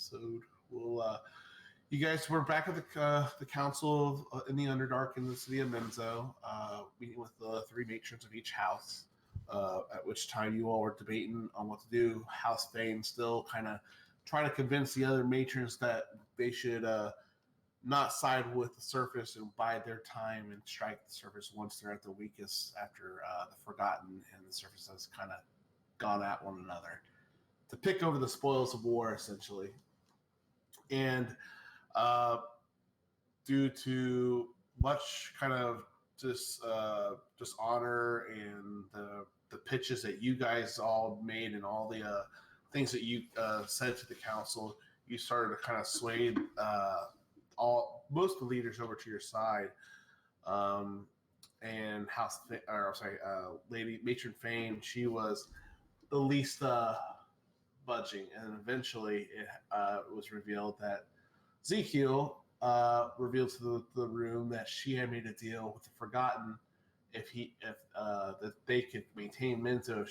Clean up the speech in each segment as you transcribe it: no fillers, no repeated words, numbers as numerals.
episode. You guys were back at the council in the Underdark in the city of Menzo, meeting with the three matrons of each house. At which time you all were debating on what to do. House Fane still kind of trying to convince the other matrons that they should not side with the surface and bide their time and strike the surface once they're at the weakest after the Forgotten and the surface has kind of gone at one another to pick over the spoils of war, essentially. And uh, due to much kind of just dishonor and the pitches that you guys all made and all the things that you said to the council, you started to kind of sway most of the leaders over to your side. And Lady Matron Fane, she was the least budging, and eventually it was revealed that Ezekiel revealed to the room that she had made a deal with the Forgotten if that they could maintain Menzo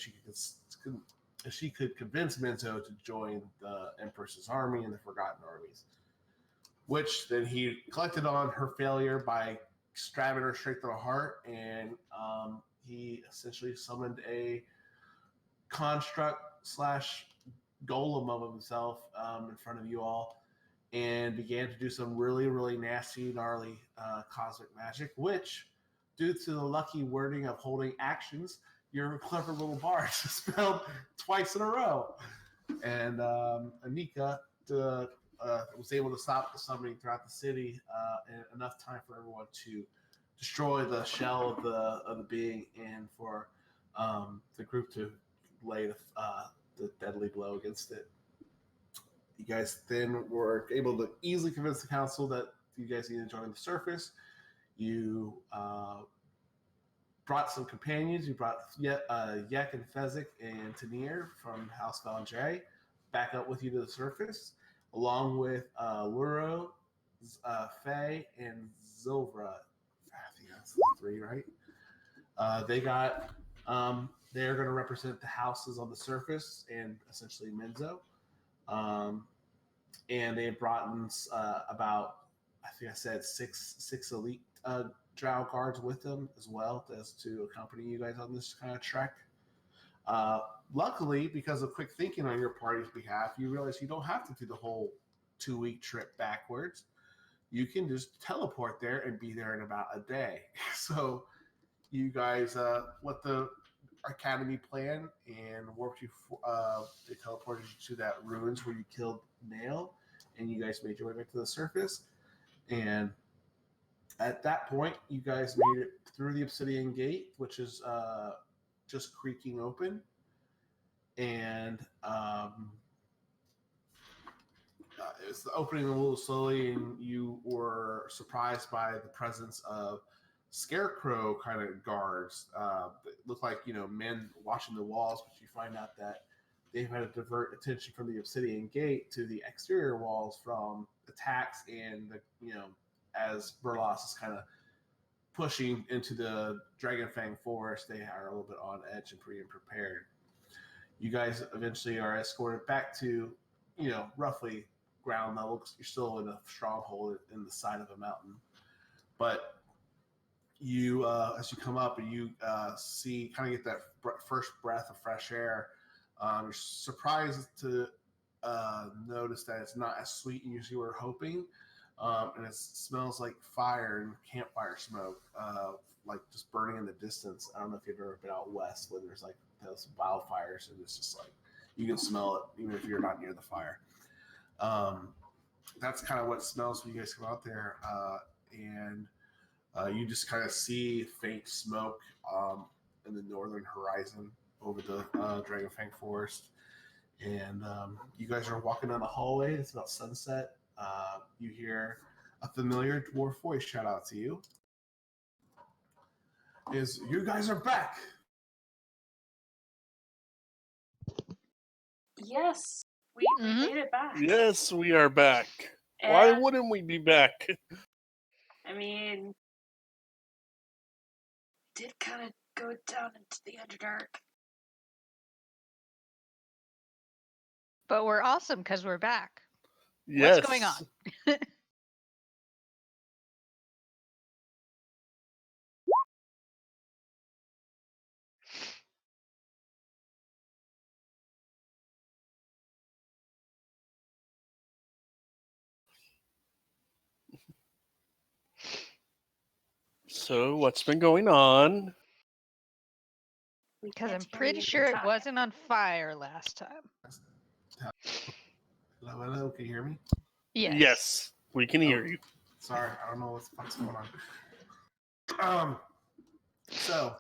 if she could convince Menzo to join the Empress's army and the Forgotten armies, which then he collected on her failure by stabbing her straight through the heart, and he essentially summoned a construct slash golem of himself in front of you all and began to do some really, really nasty, gnarly cosmic magic, which, due to the lucky wording of holding actions, your clever little bard spelled twice in a row. And Anika was able to stop the summoning throughout the city in enough time for everyone to destroy the shell of the being and for the group to lay the deadly blow against it. You guys then were able to easily convince the council that you guys need to join the surface. You brought some companions. You brought Yek and Fezzik and Tanir from House Valanjay back up with you to the surface, along with Luro, Faye, and Zilvra. I think that's the three, right? They're going to represent the houses on the surface and essentially Menzo. And they brought in about, I think I said six elite drow guards with them as well as to accompany you guys on this kind of trek. Luckily, because of quick thinking on your party's behalf, you realize you don't have to do the whole 2-week trip backwards. You can just teleport there and be there in about a day. So you guys let the academy plan and warped you. They teleported you to that ruins where you killed Nail, and you guys made your way back to the surface. And at that point, you guys made it through the Obsidian Gate, which is just creaking open, and it's opening a little slowly, and you were surprised by the presence of scarecrow kind of guards that look like men watching the walls, but you find out that they've had to divert attention from the Obsidian Gate to the exterior walls from attacks, and as Burlos is kind of pushing into the Dragonfang Forest, they are a little bit on edge and pretty unprepared. You guys eventually are escorted back to roughly ground level because you're still in a stronghold in the side of a mountain, but you as you come up and you see kind of get that first breath of fresh air, you're surprised to notice that it's not as sweet as you were hoping, and it smells like fire and campfire smoke, like just burning in the distance. I don't know if you've ever been out west where there's like those wildfires, and it's just like you can smell it even if you're not near the fire. That's kind of what it smells when you guys come out there, and you just kind of see faint smoke in the northern horizon over the Dragonfang Forest. And you guys are walking down the hallway. It's about sunset. You hear a familiar dwarf voice shout out to you. You guys are back. Yes, we made it back. Yes, we are back. And, why wouldn't we be back? I mean, did kind of go down into the Underdark. But we're awesome because we're back. Yes. What's going on? So, what's been going on? We Because can't I'm hear pretty you sure it talking. wasn't on fire last time. Hello, can you hear me? Yes. We can hear you. Sorry, I don't know what the fuck's going on. So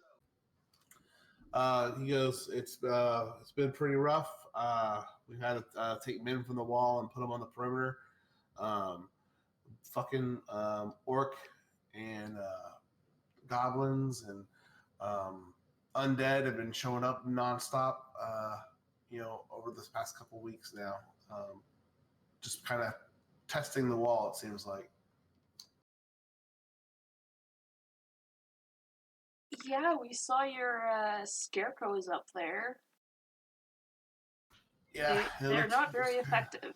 he goes, it's been pretty rough. We've had to take men from the wall and put them on the perimeter. Fucking orc and goblins and undead have been showing up nonstop. Over this past couple weeks now, just kind of testing the wall. It seems like. Yeah, we saw your scarecrows up there. Yeah, They're not very effective.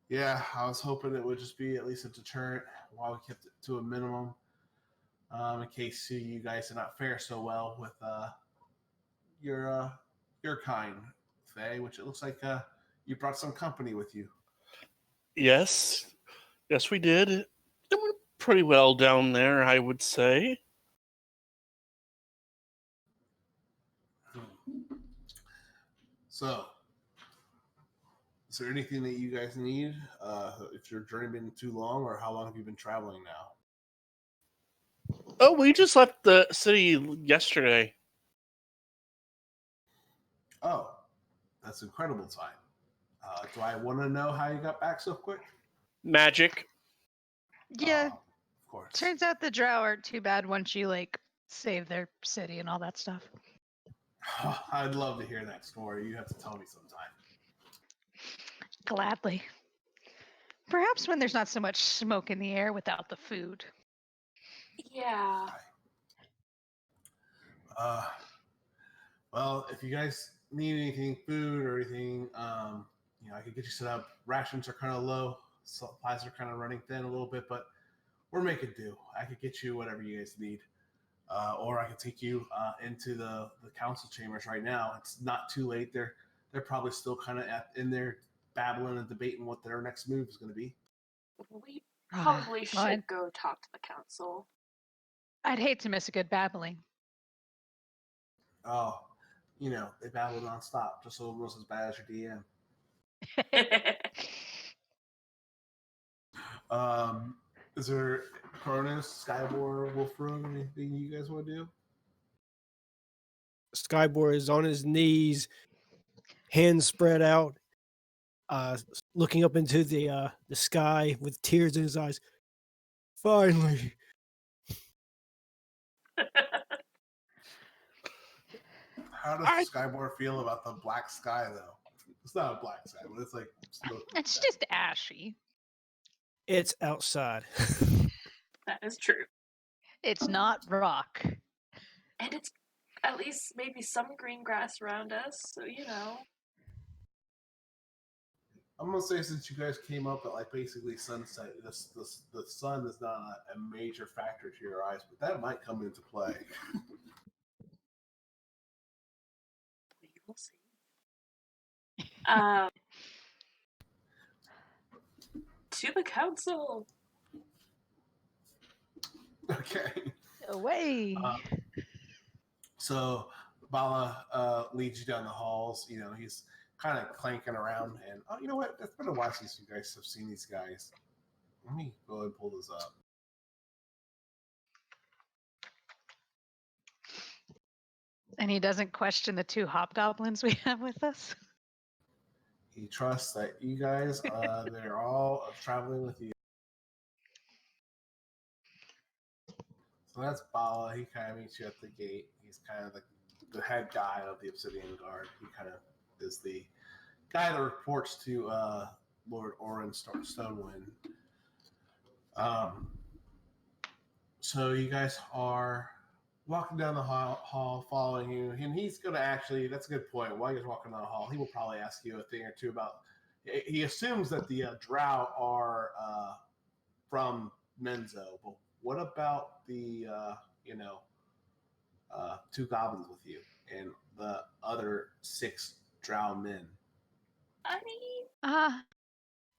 Yeah, I was hoping it would just be at least a deterrent while we kept it to a minimum, in case you guys did not fare so well with your kind, Faye. Which it looks like you brought some company with you. Yes. Yes, we did. It went pretty well down there, I would say. So, is there anything that you guys need? If your journey been too long, or how long have you been traveling now? Oh, we just left the city yesterday. Oh, that's incredible time. Do I want to know how you got back so quick? Magic. Yeah. Of course. Turns out the drow aren't too bad once you save their city and all that stuff. I'd love to hear that story. You have to tell me sometime. Gladly. Perhaps when there's not so much smoke in the air without the food. Yeah. Well, if you guys need anything, food or anything, I could get you set up. Rations are kind of low. Supplies are kind of running thin a little bit, but we're making do. I could get you whatever you guys need. Or I could take you into the council chambers right now. It's not too late. They're probably still kind of in there babbling and debating what their next move is going to be. We probably should I'd go talk to the council. hate to miss a good babbling. Oh, they babble nonstop, just almost as bad as your DM. Is there Cronus, Skybor, Wolfroom, anything you guys want to do? Skybor is on his knees, hands spread out, looking up into the sky with tears in his eyes. Finally. How does Skybor feel about the black sky, though? It's not a black sky, but it's like smoke. It's just ashy. It's outside. That is true. It's not rock. And it's at least maybe some green grass around us, so I'm gonna say, since you guys came up at basically sunset, the sun is not a major factor to your eyes, but that might come into play. We will see. To the council. Okay. Away. So Bala leads you down the halls. He's kind of clanking around, and you know what? It's been a while since you guys have seen these guys. Let me go ahead and pull this up. And he doesn't question the two hobgoblins we have with us? He trusts that you guys, they're all traveling with you. So that's Bala. He kind of meets you at the gate. He's kind of the head guy of the Obsidian Guard. He kind of is the guy that reports to Lord Orin Stonewind. So you guys are walking down the hall, following you, and he's going to actually, that's a good point. While you're walking down the hall, he will probably ask you a thing or two about he assumes that the drow are from Menzo, but what about the two goblins with you and the other 6 drow men? I mean,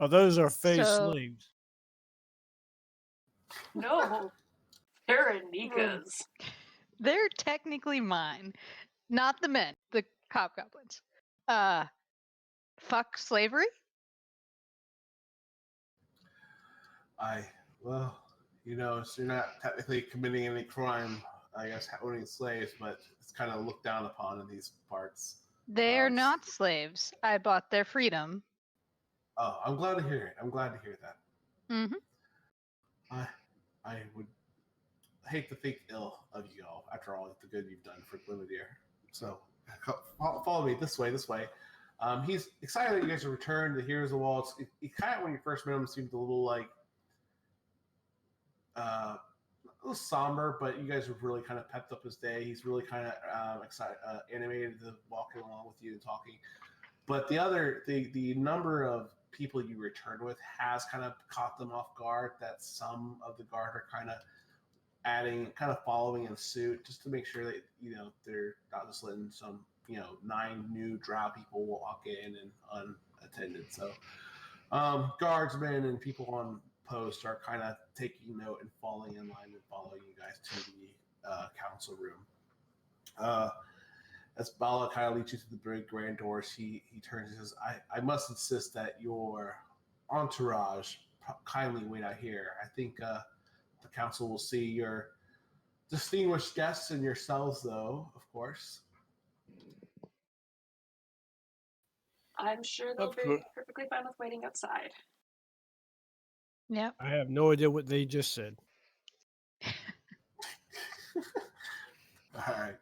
Oh, those are Fey So- slaves. no. They're Anika's. they're technically mine, not the men, the hobgoblins. Fuck slavery. Well, so you're not technically committing any crime, I guess, owning slaves, but it's kind of looked down upon in these parts. They're not slaves. I bought their freedom. Oh, I'm glad to hear it. I'm glad to hear that. Mm-hmm. I would hate to think ill of you all after all the good you've done for Glimmerdeer. So follow me this way. He's excited that you guys have returned to Heroes of the Wall. It kind of, when you first met him, seemed a little like a little somber, but you guys have really kind of pepped up his day. He's really kind of excited, animated to walking along with you and talking. But the number of people you return with has kind of caught them off guard. That some of the guard are kind of following in suit, just to make sure that they're not just letting some 9 new drow people walk in and unattended. So guardsmen and people on post are kind of taking note and falling in line and following you guys to the council room. As Bala kind of leads you to the big grand doors, he turns and says, I must insist that your entourage kindly wait out here. I think the council will see your distinguished guests and yourselves, though, of course. I'm sure they'll Of be course. perfectly fine with waiting outside. Yep. I have no idea what they just said. All right.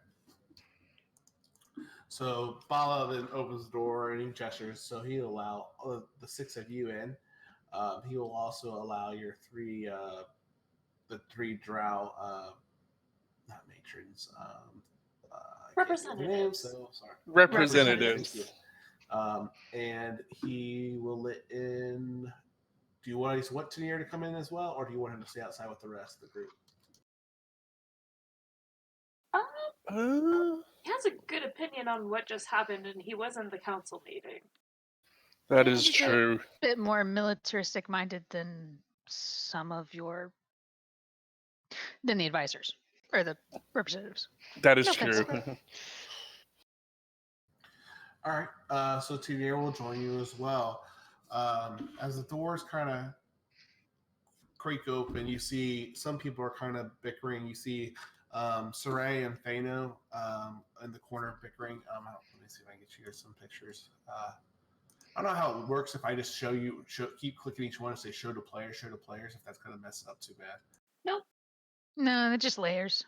So Bala then opens the door and he gestures, so he'll allow the 6 of you in. He will also allow your 3, the 3 drow, not matrons, I can't think of their names, so sorry. Representatives. Thank you. And he will let in. Do you want Tenier to come in as well, or do you want him to stay outside with the rest of the group? He has a good opinion on what just happened, and he was in the council meeting. That is He's a true. bit more militaristic minded than some of than the advisors or the representatives. That is No true. offense. All right. So Tenier will join you as well. As the doors kind of creak open, you see some people are kind of bickering. You see Saray and Thano in the corner bickering. Let me see if I can get you guys some pictures. I don't know how it works if I just keep clicking each one and say show to players, if that's going to mess it up too bad. Nope. No, they're just layers.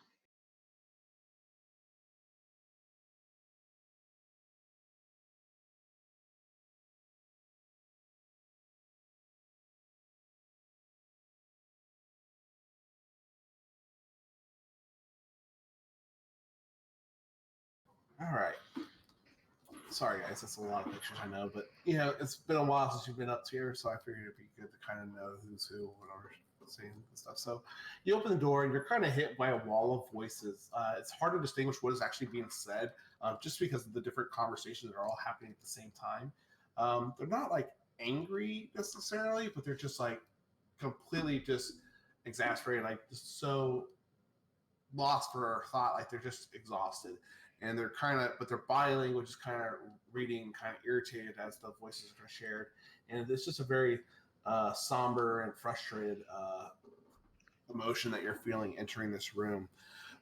All right. Sorry, guys, that's a lot of pictures, I know, but it's been a while since you've been up here, so I figured it'd be good to kind of know who's who, whatever, saying and stuff. So you open the door and you're kind of hit by a wall of voices. It's hard to distinguish what is actually being said, just because of the different conversations that are all happening at the same time. They're not like angry necessarily, but they're just like completely just exasperated, like just so lost for thought, like they're just exhausted. And they're but their body language is kind of reading, kind of irritated as the voices are shared. And it's just a very somber and frustrated emotion that you're feeling entering this room.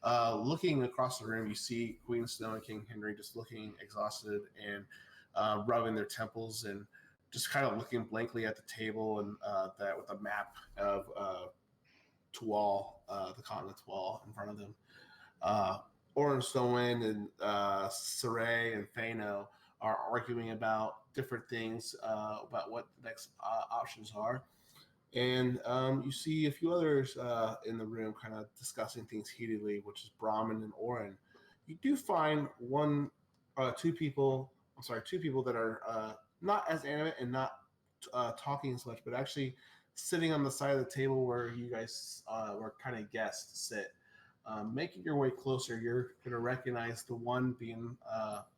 Looking across the room, you see Queen Snow and King Henry just looking exhausted and rubbing their temples and just kind of looking blankly at the table and that with a map of Tual, the continent Tual in front of them. Orenstowen and Saray and Thano are arguing about different things about what the next options are. And you see a few others in the room kind of discussing things heatedly, which is Brahmin and Oren. You do find two people that are not as animate and not talking as much, but actually sitting on the side of the table where you guys were kind of guests sit. Making your way closer, you're going to recognize the one being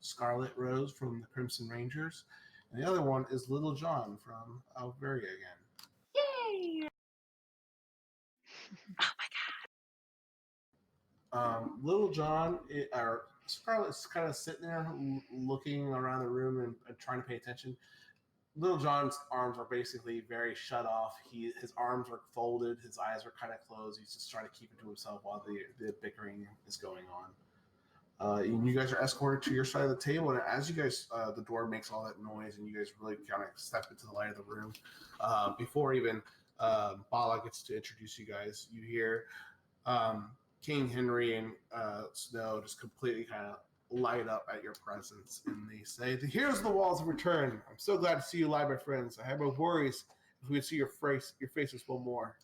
Scarlet Rose from the Crimson Rangers, and the other one is Little John from Alveria again. Yay! Oh my Little John, or Scarlet's kind of sitting there looking around the room and trying to pay attention. Little John's arms are basically very shut off. His arms are folded. His eyes are kind of closed. He's just trying to keep it to himself while the bickering is going on. And you guys are escorted to your side of the table. And as you guys, the door makes all that noise, and you guys really kind of step into the light of the room. Before even Bala gets to introduce you guys, you hear King Henry and Snow just completely kind of light up at your presence, and they say, "Here's the walls of return. I'm so glad to see you alive, my friends. I have no worries if we could see your faces one more.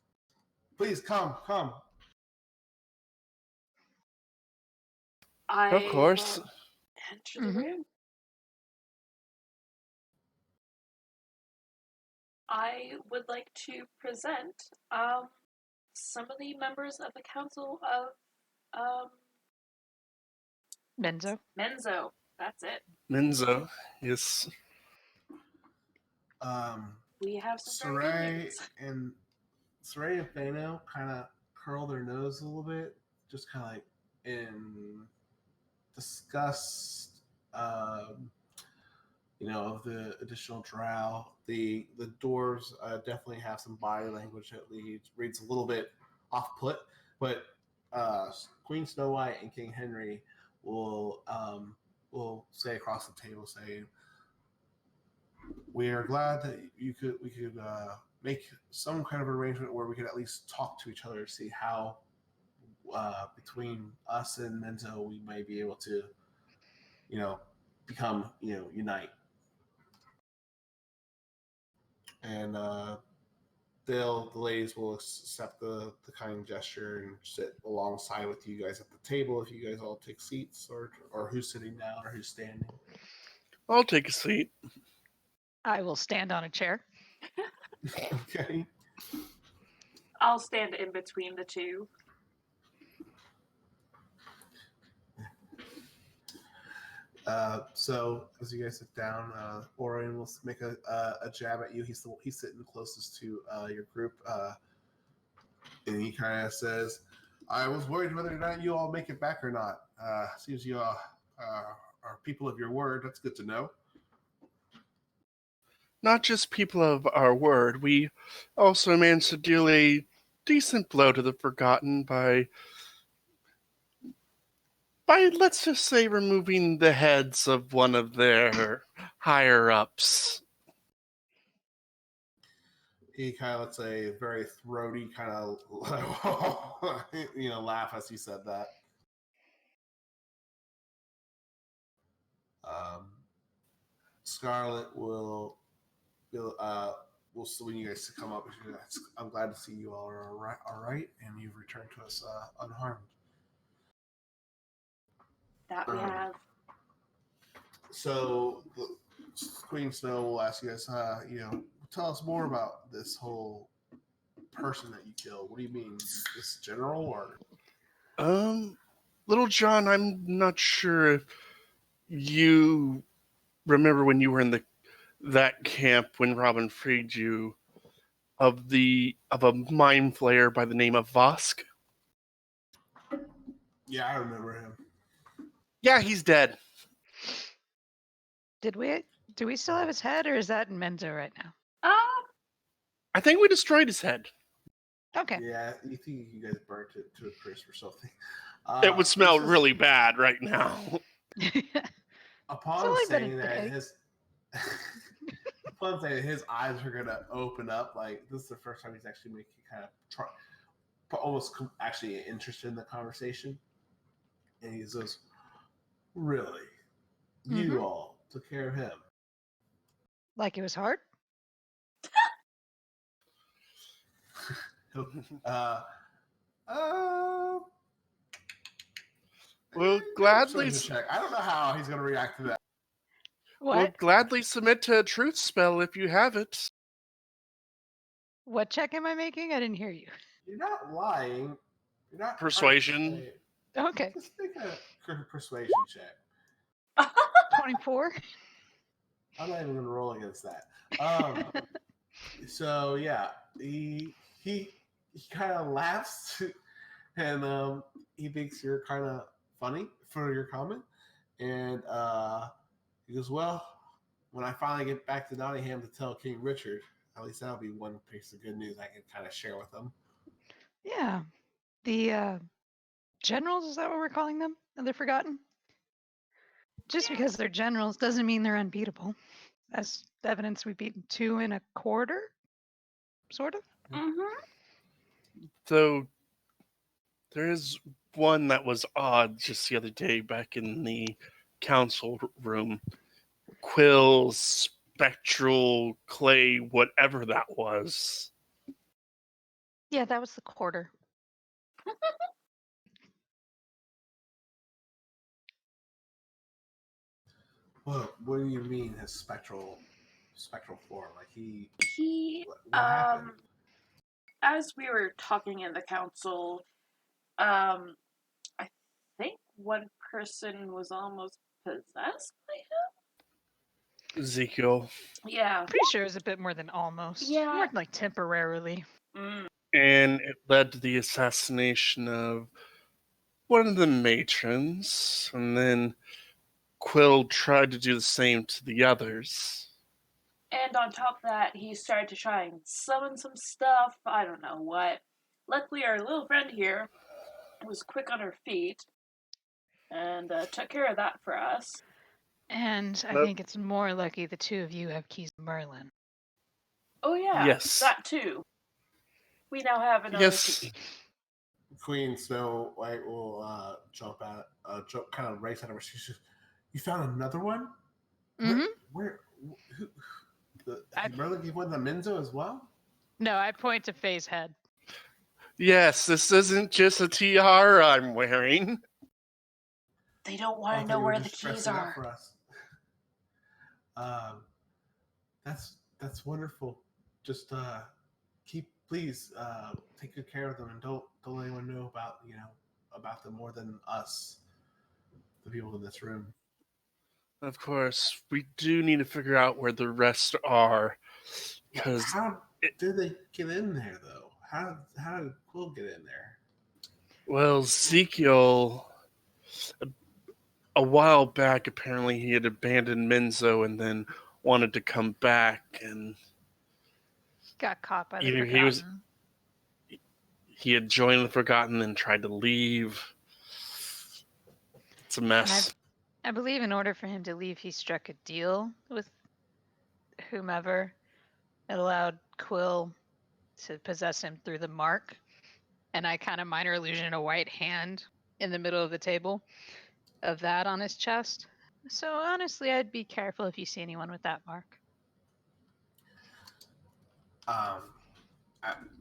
Please come." I Of course. will enter the Mhm. room. I would like to present some of the members of the Council of Benzo. Menzo. That's it. Menzo, yes. We have some very good Sarai names. and Fano kind of curl their nose a little bit, just kind of like in disgust, of the additional drow. The dwarves definitely have some body language that reads a little bit off-put, but Queen Snow White and King Henry will say across the table, saying, "We are glad that we could make some kind of arrangement where we could at least talk to each other, see how between us and Menzo we may be able to, become, unite." And the ladies will accept the kind gesture and sit alongside with you guys at the table if you guys all take seats, or who's sitting down or who's standing. I'll take a seat. I will stand on a chair. Okay. I'll stand in between the two. So as you guys sit down, Orion will make a jab at you. He's sitting closest to your group, and he kind of says, "I was worried whether or not you all make it back or not. Seems you all are people of your word. That's good to know." Not just people of our word, we also managed to deal a decent blow to the Forgotten by let's just say removing the heads of one of their higher ups. He kind of lets a very throaty kind of laugh as he said that. Scarlet will when you guys come up. "I'm glad to see you all are all right, and you've returned to us unharmed." That we have. So Queen Snow will ask you guys, tell us more about this whole person that you killed. What do you mean, this general or? Little John, I'm not sure if you remember when you were in that camp when Robin freed you of a mind flayer by the name of Vosk. Yeah, I remember him. Yeah, he's dead. Do we still have his head, or is that in Menzo right now? I think we destroyed his head. Okay. Yeah, you think you guys burnt it to a crisp or something? It would smell really bad right now. Upon saying that his eyes are gonna open up, like this is the first time he's actually making kind of almost actually interested in the conversation, and he says, "Really, you all took care of him?" Like it was hard? We'll gladly check. I don't know how he's gonna react to that. What? We'll gladly submit to a truth spell if you have it. What check am I making? I didn't hear you. You're not lying. You're not Persuasion. Okay. Just make a persuasion check. 24. I'm not even gonna roll against that. So yeah, he kind of laughs, and he thinks you're kind of funny for your comment, and he goes, "Well, when I finally get back to Nottingham to tell King Richard, at least that'll be one piece of good news I can kind of share with him." Yeah. The generals, is that what we're calling them? Are they forgotten? Just because they're generals doesn't mean they're unbeatable. As evidence, we've beaten 2 in a quarter, sort of. Mm-hmm. Though there is one that was odd just the other day back in the council room. Quill's spectral clay, whatever that was. Yeah, that was the quarter. What do you mean his spectral form? Like He, what happened? as we were talking in the council, I think one person was almost possessed by Ezekiel. him. Yeah. Pretty sure it was a bit more than almost. Yeah. More than like temporarily. Mm. And it led to the assassination of one of the matrons, and then Quill tried to do the same to the others. And on top of that, he started to try and summon some stuff. I don't know what. Luckily, our little friend here was quick on her feet and took care of that for us. And I Nope. think it's more lucky the 2 of you have keys to Merlin. Oh yeah, Yes. that too. We now have another Yes. key. Queen Snow White will jump kind of race out of her. She says, "You found another one? Mm-hmm. Where? Who? Did Merlin give one to Minzo as well?" No, I point to Faye's head. Yes, this isn't just a tiara I'm wearing. They don't I want thought to know you were where the just keys dressing up are. for us. That's wonderful. Just please take good care of them and don't let anyone know about them more than us, the people in this room. Of course, we do need to figure out where the rest are, because How did they get in there though? How did Quill get in there? well, Ezekiel, a while back, apparently he had abandoned Minzo and then wanted to come back, and Got caught by the Either Forgotten. he had joined the Forgotten and tried to leave. It's a mess. I believe in order for him to leave, he struck a deal with whomever. It allowed Quill to possess him through the mark. And I kind of minor illusion a white hand in the middle of the table of that on his chest. So honestly, I'd be careful if you see anyone with that mark.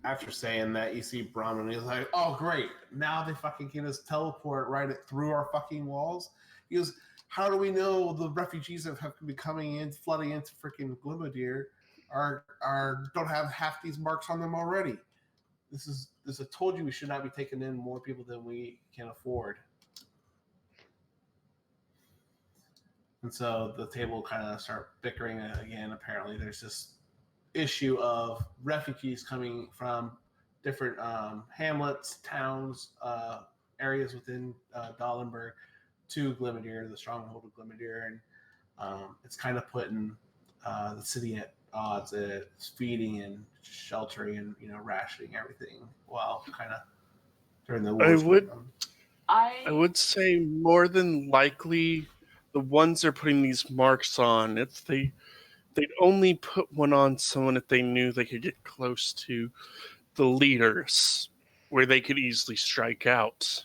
After saying that, you see Brahman. He's like, "Oh, great! Now they fucking can just teleport right through our fucking walls." He goes, "How do we know the refugees that have been coming in, flooding into freaking Glimmerdeer, don't have half these marks on them already? This I told you we should not be taking in more people than we can afford." And so the table kind of start bickering again. Apparently, there's this issue of refugees coming from different hamlets, towns, areas within Dahlenberg to Glimmerdeer, the stronghold of Glimmerdeer, and it's kind of putting the city at odds. It's feeding and sheltering and rationing everything while kind of during the wars. I would say more than likely the ones they're putting these marks on, if they'd only put one on someone if they knew they could get close to the leaders, where they could easily strike out.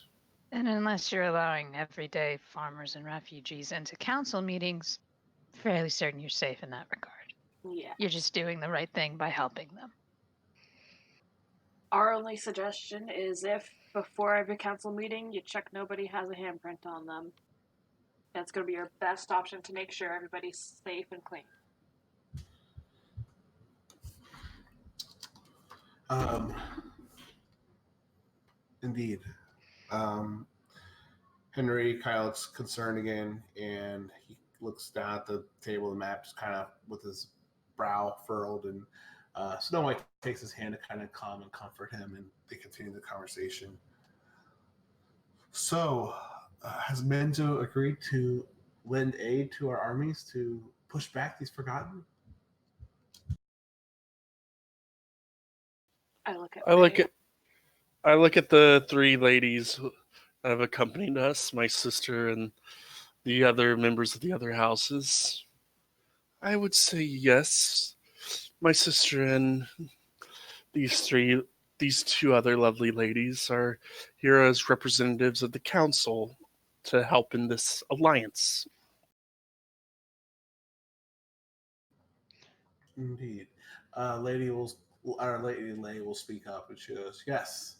And unless you're allowing everyday farmers and refugees into council meetings, fairly certain you're safe in that regard. Yeah. You're just doing the right thing by helping them. Our only suggestion is if before every council meeting you check nobody has a handprint on them. That's going to be your best option to make sure everybody's safe and clean. Indeed. Um, Henry kind of looks concerned again, and he looks down at the table, the map, just kind of with his brow furled. And Snow White takes his hand to kind of calm and comfort him, and they continue the conversation. So, has Menzo agreed to lend aid to our armies to push back these Forgotten? I look at I look Faye. at I look at the three ladies that have accompanied us, my sister and the other members of the other houses. I would say yes. My sister and these two other lovely ladies are here as representatives of the council to help in this alliance. Indeed. Lady Lay will speak up, and she goes, "Yes,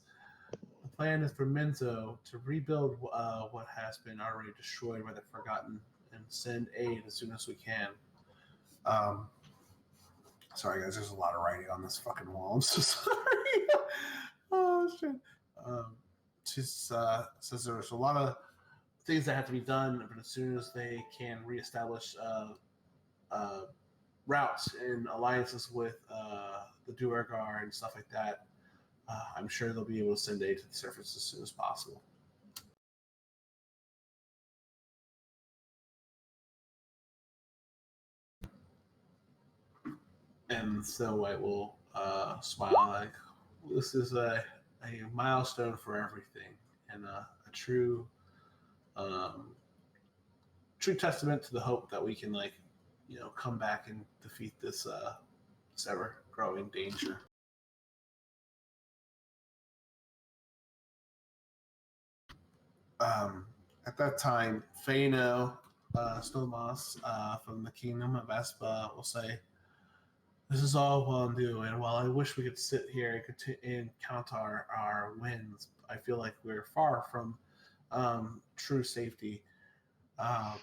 the plan is for Menzo to rebuild what has been already destroyed by the Forgotten and send aid as soon as we can." Um, sorry, guys, there's a lot of writing on this fucking wall. I'm so sorry. Oh shit. She says there's a lot of things that have to be done, but as soon as they can reestablish uh, routes and alliances with the Duergar and stuff like that, I'm sure they'll be able to send aid to the surface as soon as possible. And Snow White will smile like, this is a milestone for everything, and a true testament to the hope that we can come back and defeat this ever growing danger. At that time, Fano Snowmoss from the Kingdom of Espa will say, "This is all well and good, and while I wish we could sit here and count our wins, I feel like we're far from true safety. Uh,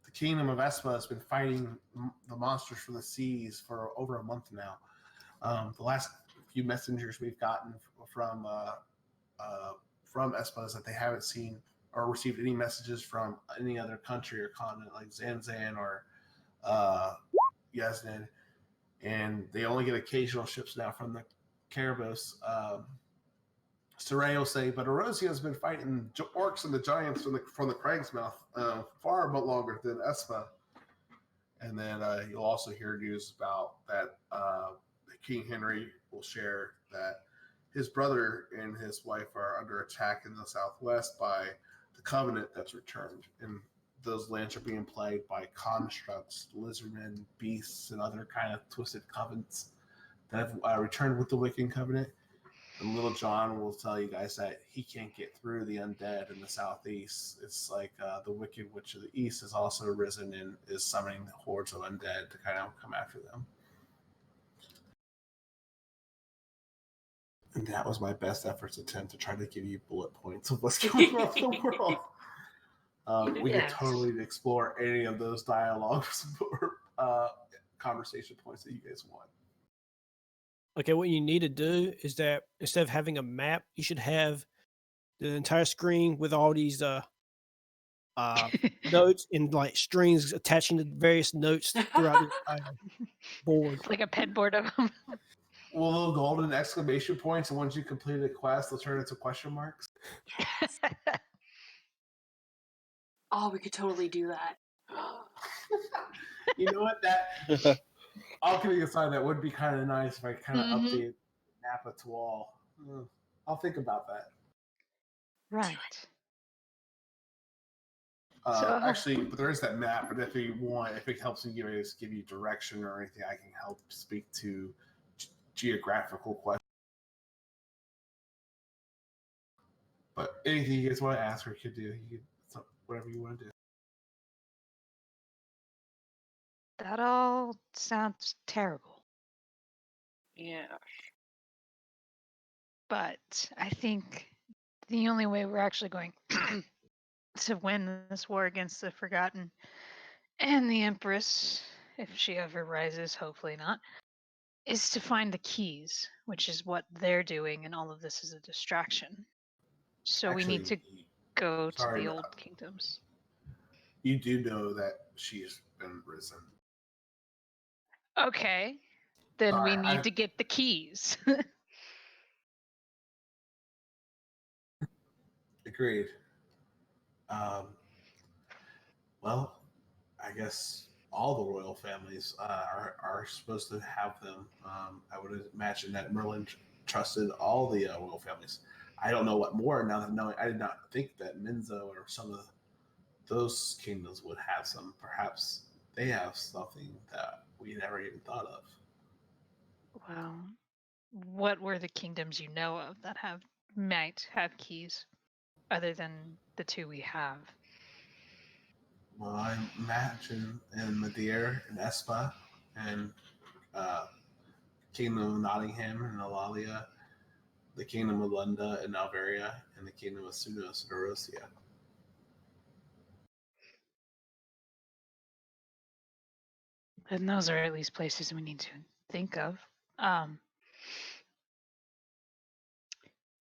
the Kingdom of Espa has been fighting the monsters from the seas for over a month now. The last few messengers we've gotten uh, from Espa is that they haven't seen or received any messages from any other country or continent like Zanzan or Yasnin, and they only get occasional ships now from the Caribos. Saray will say, but Erosia has been fighting orcs and the giants from the Crag's Mouth far but longer than Espa. And then you'll also hear news about that King Henry will share that his brother and his wife are under attack in the southwest by the Covenant that's returned. And those lands are being plagued by constructs, lizardmen, beasts, and other kind of twisted covenants that have returned with the Wiccan Covenant. And Little John will tell you guys that he can't get through the undead in the southeast. It's like the Wicked Witch of the East has also risen and is summoning hordes of undead to kind of come after them. And that was my best efforts attempt to try to give you bullet points of what's going on in the world. We could totally explore any of those dialogues or conversation points that you guys want. Okay, what you need to do is that instead of having a map, you should have the entire screen with all these notes and like strings attaching to various notes throughout the entire board. Like a pegboard of them. Well, little golden exclamation points, and once you complete a quest, they'll turn into question marks. Oh, we could totally do that. You know what? That all kidding aside, that would be kind of nice if I kind of update Napa to all. I'll think about that. Right. Actually, but there is that map. But if you want, if it helps me give you direction or anything, I can help speak to geographical questions. But anything you guys want to ask or could do, whatever you want to do. That all sounds terrible. Yeah. But I think the only way we're actually going to win this war against the Forgotten and the Empress, if she ever rises, hopefully not, is to find the keys, which is what they're doing, and all of this is a distraction. So we need to go to sorry, the old kingdoms. you do know that she's been risen. Okay, then Sorry, we need to get the keys. Agreed. Well, I guess all the royal families are supposed to have them. I would imagine that Merlin trusted all the royal families. I don't know what more now that knowing. I did not think that Minzo or some of those kingdoms would have some. Perhaps they have something that we never even thought of. Well, what were the kingdoms you know of that might have keys, other than the two we have? Well, I imagine in Madeira and Espa and Kingdom of Nottingham and Alalia, the Kingdom of Lunda and Alveria, and the Kingdom of Sunos and Erosia. And those are at least places we need to think of.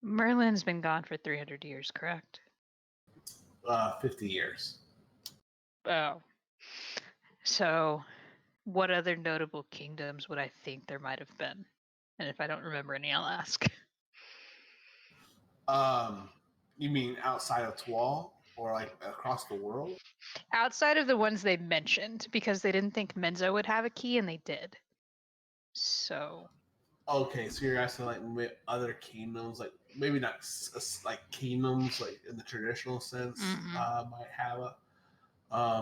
Merlin's been gone for 300 years, correct? 50 years. Oh. So, what other notable kingdoms would I think there might have been? And if I don't remember any, I'll ask. You mean outside of Tual or like across the world? Outside of the ones they mentioned, because they didn't think Menzo would have a key, and they did. So. Okay, so you're asking like other kingdoms, like maybe not like kingdoms like in the traditional sense, might have a. I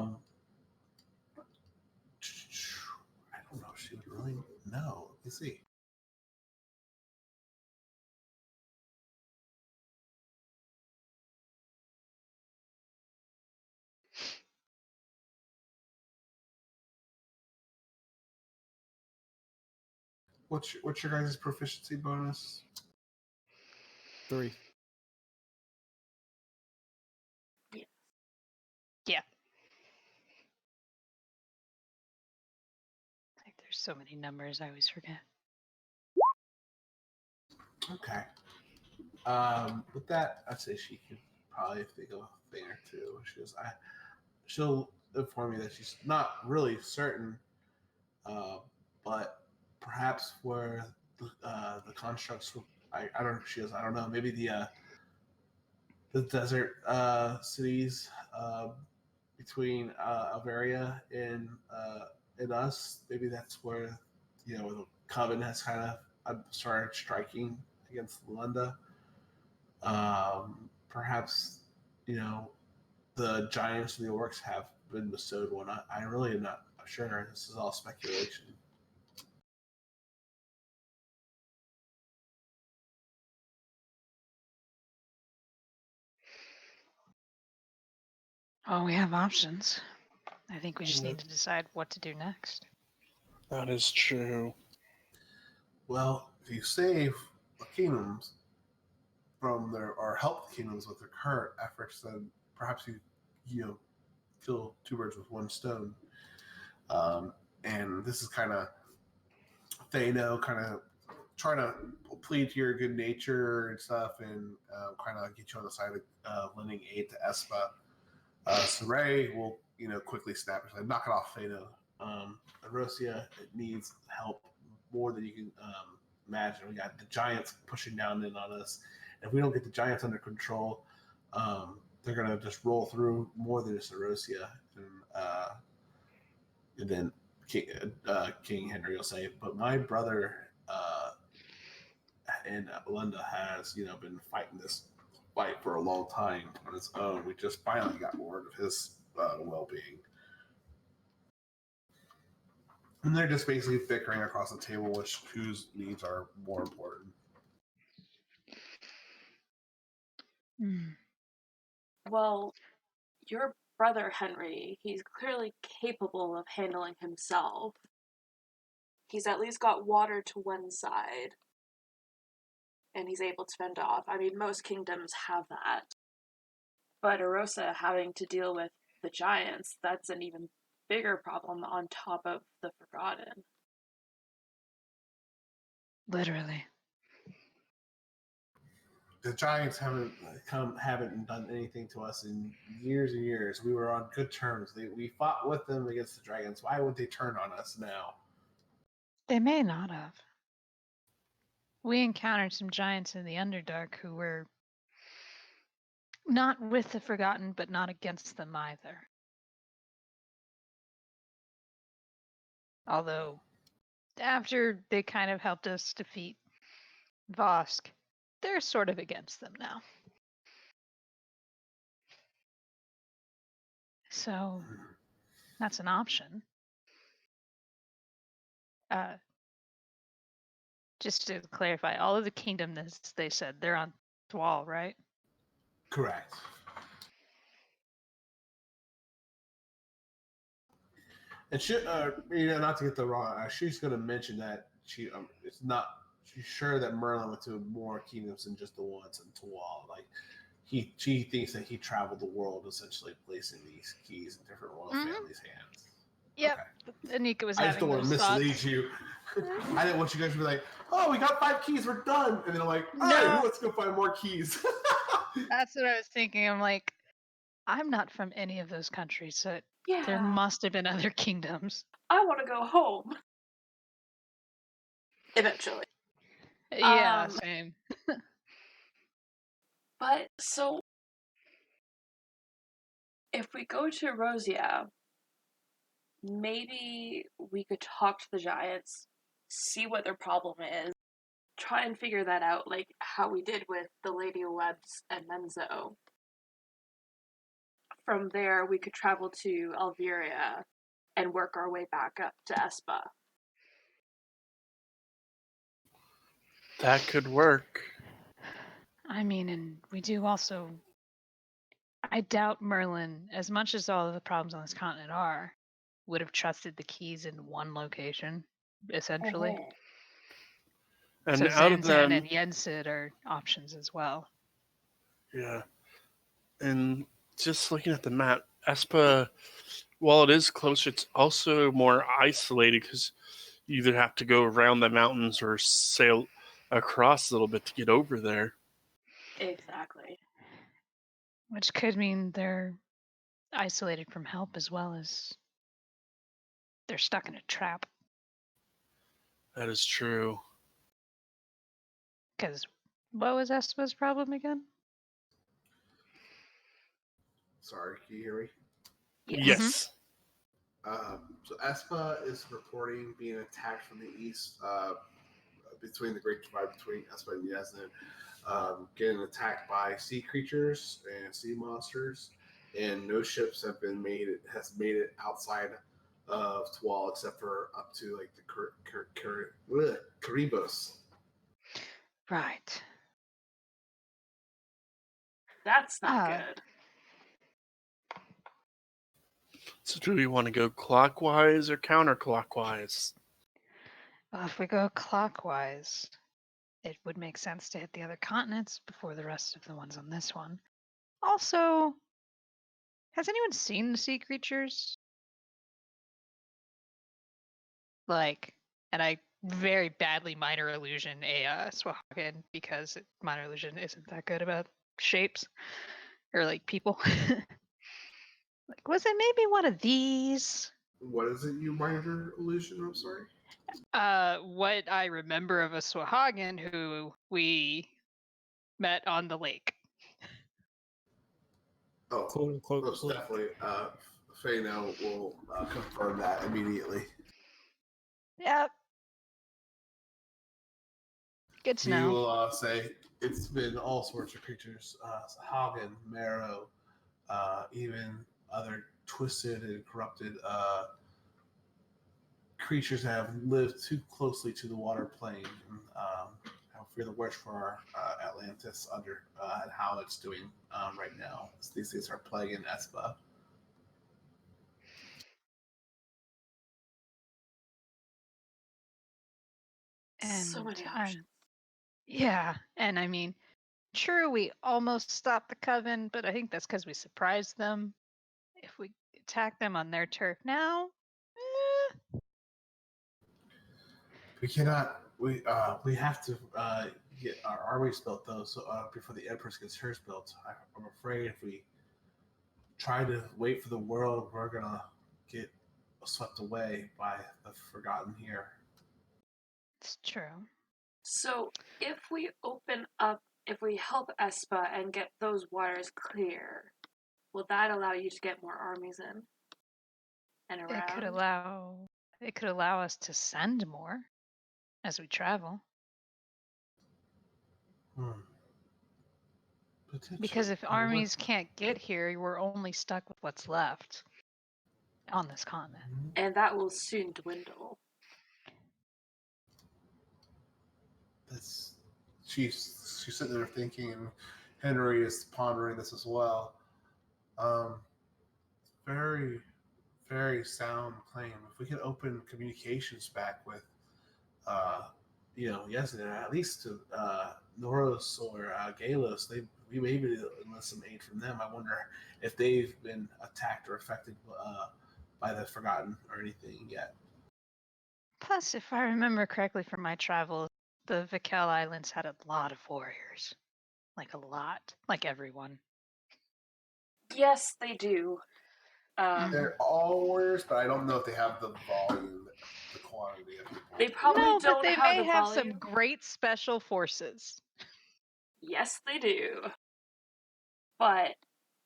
don't know if she would really know. Let me see. What's your guys' proficiency bonus? 3. Yeah. Like, there's so many numbers, I always forget. Okay. With that, I'd say she could probably think of a thing or two. She'll inform me that she's not really certain, but perhaps where the constructs. I don't know if she is. I don't know. Maybe the desert cities between Alveria and us. Maybe that's where the Coven has kind of started striking against Lunda. Perhaps the giants and the orcs have been bestowed one. I really am not sure. This is all speculation. Oh, we have options. I think we just need to decide what to do next. That is true. Well, if you save the kingdoms from or help the kingdoms with their current efforts, then perhaps you kill two birds with one stone. And this is kind of Thano kind of trying to plead to your good nature and stuff, and kind of get you on the side of lending aid to Espa. Saray will quickly snap and say, knock it off, Thano. Erosia, it needs help more than you can imagine. We got the giants pushing down in on us. If we don't get the giants under control, they're gonna just roll through more than just Erosia, and then King Henry will say, "But my brother in Lunda has been fighting this fight for a long time on his own. We just finally got word of his well-being." And they're just basically bickering across the table whose needs are more important. Well, your brother Henry, he's clearly capable of handling himself. He's at least got water to one side, and he's able to fend off. I mean, most kingdoms have that. But Erosa having to deal with the giants, that's an even bigger problem on top of the Forgotten. Literally. The Giants haven't done anything to us in years and years. We were on good terms. We fought with them against the Dragons. Why would they turn on us now? They may not have. We encountered some giants in the Underdark who were not with the Forgotten, but not against them either. Although, after they kind of helped us defeat Vosk, they're sort of against them now. So, that's an option. Just to clarify, all of the kingdoms, they said, they're on Thwal, right? Correct. And she, not to get the wrong, she's going to mention that she's sure that Merlin went to more kingdoms than just the ones in Tual. Like she thinks that he traveled the world, essentially placing these keys in different royal families' hands. Yep. Okay. Anika was I just having don't want to those mislead thoughts. you. I didn't want you guys to be like, "Oh, we got 5 keys, we're done," and then I'm like, "All right, let's go find more keys." That's what I was thinking. I'm like, I'm not from any of those countries, so there must have been other kingdoms. I want to go home. Eventually. Yeah, same. But, so, if we go to Rosia, maybe we could talk to the giants, see what their problem is, try and figure that out, like how we did with the Lady Webbs and Menzo. From there, we could travel to Alveria and work our way back up to Espa. That could work. I mean, and we do also... I doubt Merlin, as much as all of the problems on this continent are, would have trusted the keys in one location, essentially. And so out of them, and Yensid are options as well. Yeah. And just looking at the map, Espa, while it is close, it's also more isolated because you either have to go around the mountains or sail across a little bit to get over there. Exactly. Which could mean they're isolated from help as well as they're stuck in a trap. That is true. Because what was Espa's problem again? Sorry, can you hear me? Yes. So Espa is reporting being attacked from the east, between the Great Divide between Espa and Yasnin, getting attacked by sea creatures and sea monsters, and no ships have made it outside of Tual except for up to like the Caribos. Right. That's not good. So do we want to go clockwise or counterclockwise? Well, if we go clockwise, it would make sense to hit the other continents before the rest of the ones on this one. Also, has anyone seen the sea creatures? Like, and I very badly minor illusion a Swahagan because minor illusion isn't that good about shapes or like people. Like, was it maybe one of these? What is it, you minor illusion? I'm sorry. What I remember of a Swahagan who we met on the lake. Oh, quote unquote. most definitely. Fano will confirm that immediately. Yep. Good to He know. will say it's been all sorts of creatures, Hagen, Marrow, even other twisted and corrupted creatures that have lived too closely to the water plane. I fear the worst for Atlantis under and how it's doing right now. These things are plaguing Espa. And so many options. Yeah, and I mean, true, we almost stopped the Coven, but I think that's because we surprised them. If we attack them on their turf now, We cannot we have to get our armies built though, so before the Empress gets hers built. I'm afraid if we try to wait for the world, we're gonna get swept away by the Forgotten here. It's true. So if we help Espa and get those waters clear, will that allow you to get more armies in and around? It could allow us to send more as we travel. Because if armies can't get here, we're only stuck with what's left on this continent. And that will soon dwindle. She's sitting there thinking, and Henry is pondering this as well. Very, very sound claim. If we could open communications back with, yesterday, at least to Noros or Galos, we may be able to enlist some aid from them. I wonder if they've been attacked or affected by the Forgotten or anything yet. Plus, if I remember correctly from my travels, the Vikel Islands had a lot of warriors. Like a lot. Like everyone. Yes, they do. They're all warriors, but I don't know if they have the volume, the quantity of people. They probably don't but they have may the have volume. some great special forces. Yes, they do. But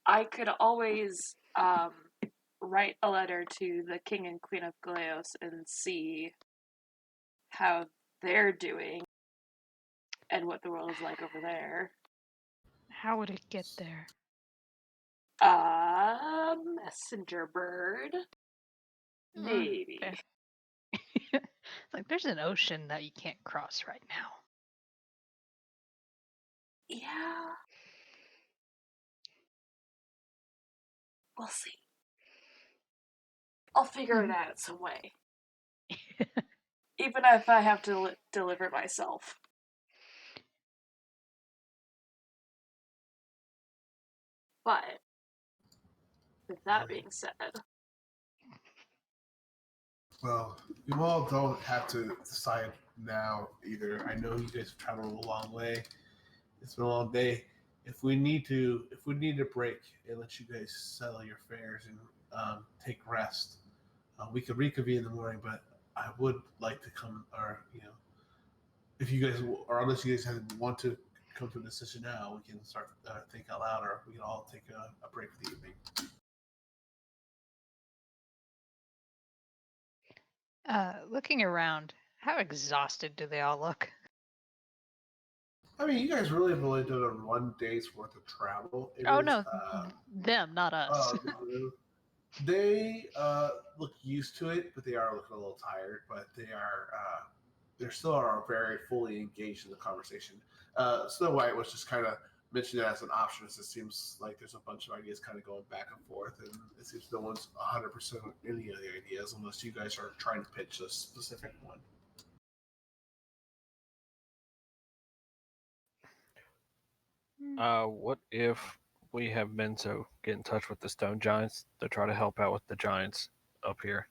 I could always write a letter to the King and Queen of Galeos and see how they're doing and what the world is like over there. How would it get there? Messenger bird. Mm, Maybe. Like there's an ocean that you can't cross right now. Yeah. We'll see. I'll figure it out some way. Even if I have to deliver it myself. But, with that being said... Well, you all don't have to decide now either. I know you guys have traveled a long way. It's been a long day. If we need to break and let you guys settle your affairs and take rest, we could reconvene in the morning. But I would like to come, or if you guys, or unless you guys want to come to a decision now, we can start think out loud, or we can all take a break for the evening. Looking around, how exhausted do they all look? I mean, you guys really have only done a 1 day's worth of travel. No, them, not us. They look used to it, but they are looking a little tired. But they still are very fully engaged in the conversation. Snow White was just kind of mentioned it as an option, as it seems like there's a bunch of ideas kind of going back and forth, and it seems no one's 100% any of the ideas, unless you guys are trying to pitch a specific one. What if we have Menzo get in touch with the stone giants to try to help out with the giants up here?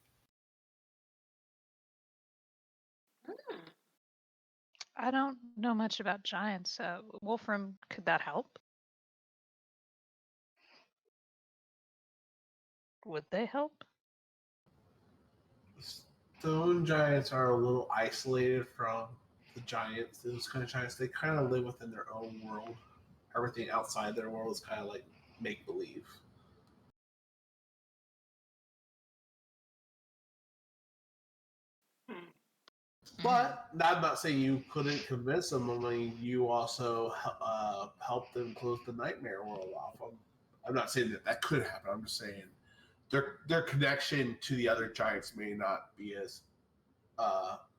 I don't know much about giants. Wolfram, could that help? Would they help? Stone giants are a little isolated from the giants. Those kind of giants, they kind of live within their own world. Everything outside their world is kind of like make believe. But I'm not saying you couldn't convince them. I mean, you also helped them close the nightmare world off. I'm not saying that could happen. I'm just saying their connection to the other giants may not be as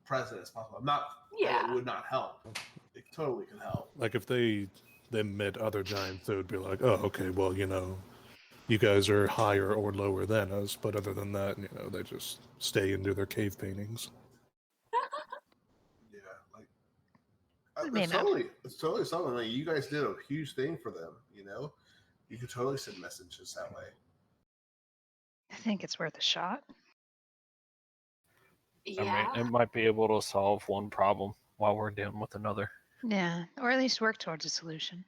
present as possible. I'm not. Yeah. It would not help. It totally could help. Like if they met other giants, they would be like, "Oh, okay, well, you guys are higher or lower than us." But other than that, they just stay and do their cave paintings. Yeah, like it's totally something. Like you guys did a huge thing for them. You could totally send messages that way. I think it's worth a shot. Yeah. I mean, it might be able to solve one problem while we're dealing with another. Yeah, or at least work towards a solution.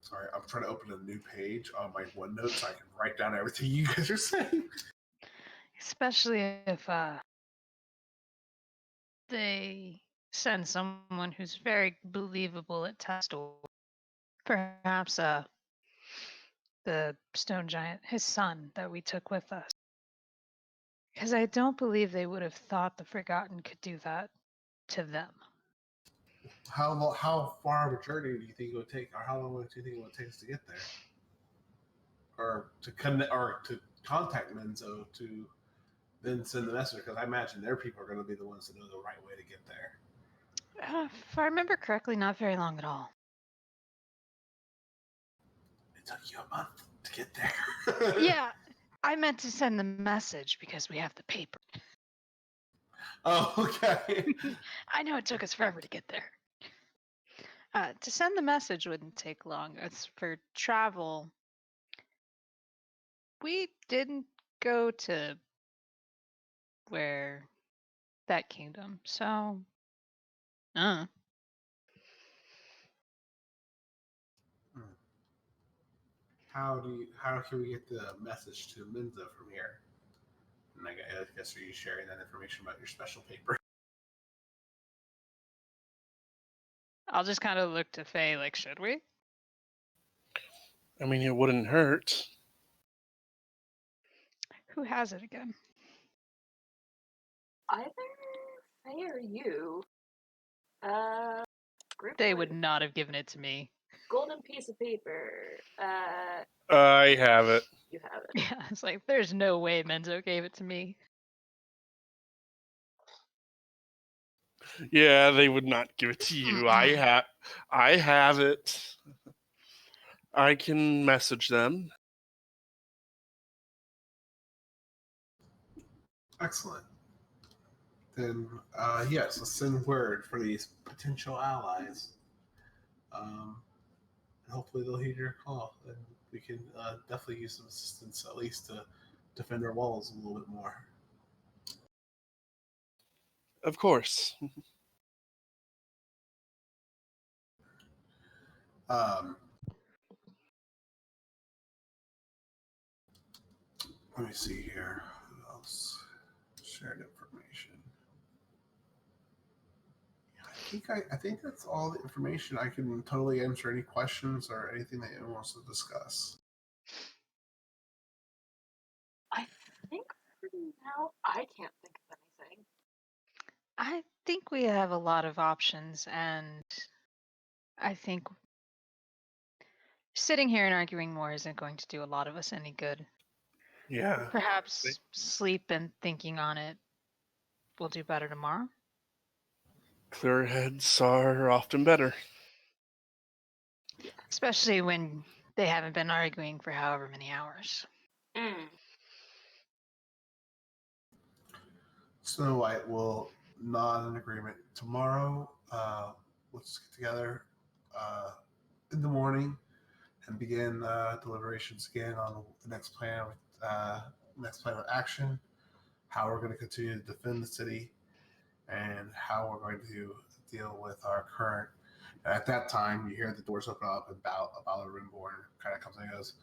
Sorry, I'm trying to open a new page on my OneNote so I can write down everything you guys are saying. Especially if they send someone who's very believable at test, or perhaps the stone giant, his son that we took with us. Because I don't believe they would have thought the Forgotten could do that to them. How far of a journey do you think it would take, or how long do you think it would take us to get there, or to connect, or to contact Menzo to then send the message? Because I imagine their people are going to be the ones that know the right way to get there. If I remember correctly, not very long at all. It took you a month to get there. Yeah, I meant to send the message because we have the paper. Oh, okay. I know it took us forever to get there. To send the message wouldn't take long. As for travel, we didn't go to where that kingdom, so How can we get the message to Menzo from here? And I guess are you sharing that information about your special paper? I'll just kind of look to Faye like, should we? I mean, it wouldn't hurt. Who has it again? Either Faye or you. Group They one, would not have given it to me. golden piece of paper. I have it. You have it. Yeah, it's like, there's no way Menzo gave it to me. Yeah, they would not give it to you. I have it. I can message them. Excellent. Then yes, let's send word for these potential allies. And hopefully they'll heed your call, and we can definitely use some assistance, at least to defend our walls a little bit more. Of course. Let me see here. Who else shared information? I think that's all the information. I can totally answer any questions or anything that anyone wants to discuss. I think for now, I can't think of anything. I think we have a lot of options, and I think sitting here and arguing more isn't going to do a lot of us any good. Yeah. Perhaps sleep and thinking on it will do better tomorrow. Clear heads are often better. Especially when they haven't been arguing for however many hours. Snow White will nod in agreement. Tomorrow, let's get together in the morning and begin deliberations again on the next plan of action, how we're going to continue to defend the city, and how we're going to deal with our current. And at that time, you hear the doors open up, and Bala Rimborn kind of comes in and goes,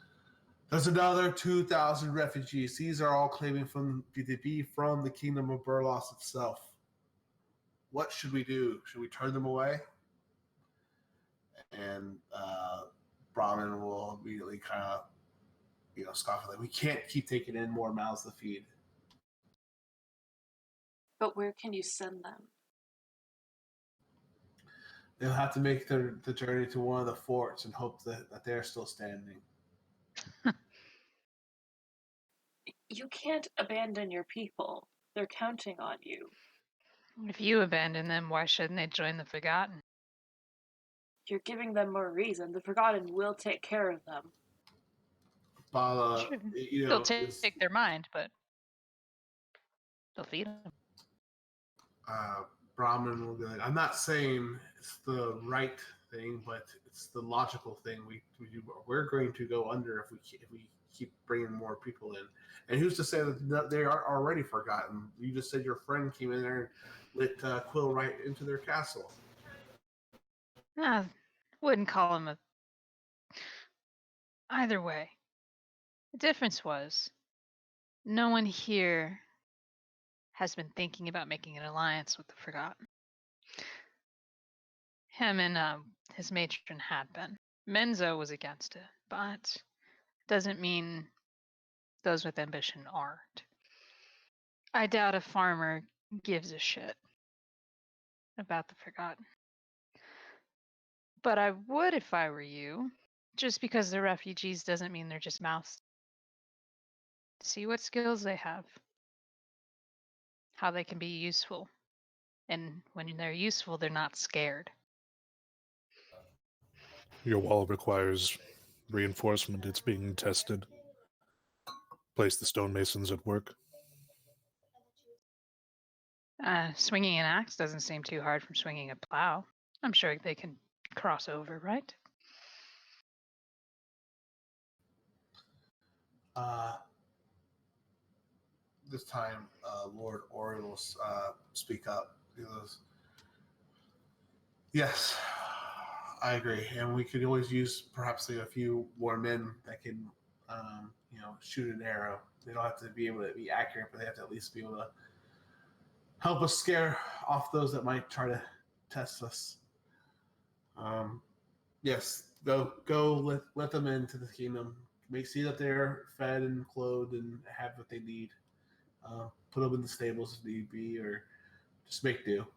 "There's another 2,000 refugees. These are all claiming to be from the kingdom of Burlos itself. What should we do? Should we turn them away?" And Brahmin will immediately kind of, scoff, like, "We can't keep taking in more mouths to feed." But where can you send them? They'll have to make the journey to one of the forts and hope that they're still standing. You can't abandon your people. They're counting on you. If you abandon them, why shouldn't they join the Forgotten? You're giving them more reason. The Forgotten will take care of them. Bala, Sure. They'll take their mind, but they'll feed them. Brahmin will be like, "I'm not saying it's the right thing, but it's the logical thing we do. We're going to go under if we keep bringing more people in. And who's to say that they aren't already forgotten? You just said your friend came in there and lit Quill right into their castle. Wouldn't call him a. Either way, the difference was no one here has been thinking about making an alliance with the Forgotten. Him and his matron had been. Menzo was against it, but doesn't mean those with ambition aren't. I doubt a farmer gives a shit about the Forgotten. But I would if I were you. Just because they're refugees doesn't mean they're just mouths. See what skills they have, how they can be useful. And when they're useful, they're not scared. Your wall requires reinforcement. It's being tested. Place the stonemasons at work. Swinging an axe doesn't seem too hard from swinging a plow. I'm sure they can cross over, right? This time, Lord Orion will speak up. He goes, "Yes, I agree, and we could always use perhaps a few more men that can, shoot an arrow. They don't have to be able to be accurate, but they have to at least be able to help us scare off those that might try to test us. Yes, go, let them into the kingdom. See that they're fed and clothed and have what they need. Put them in the stables if need be, or just make do."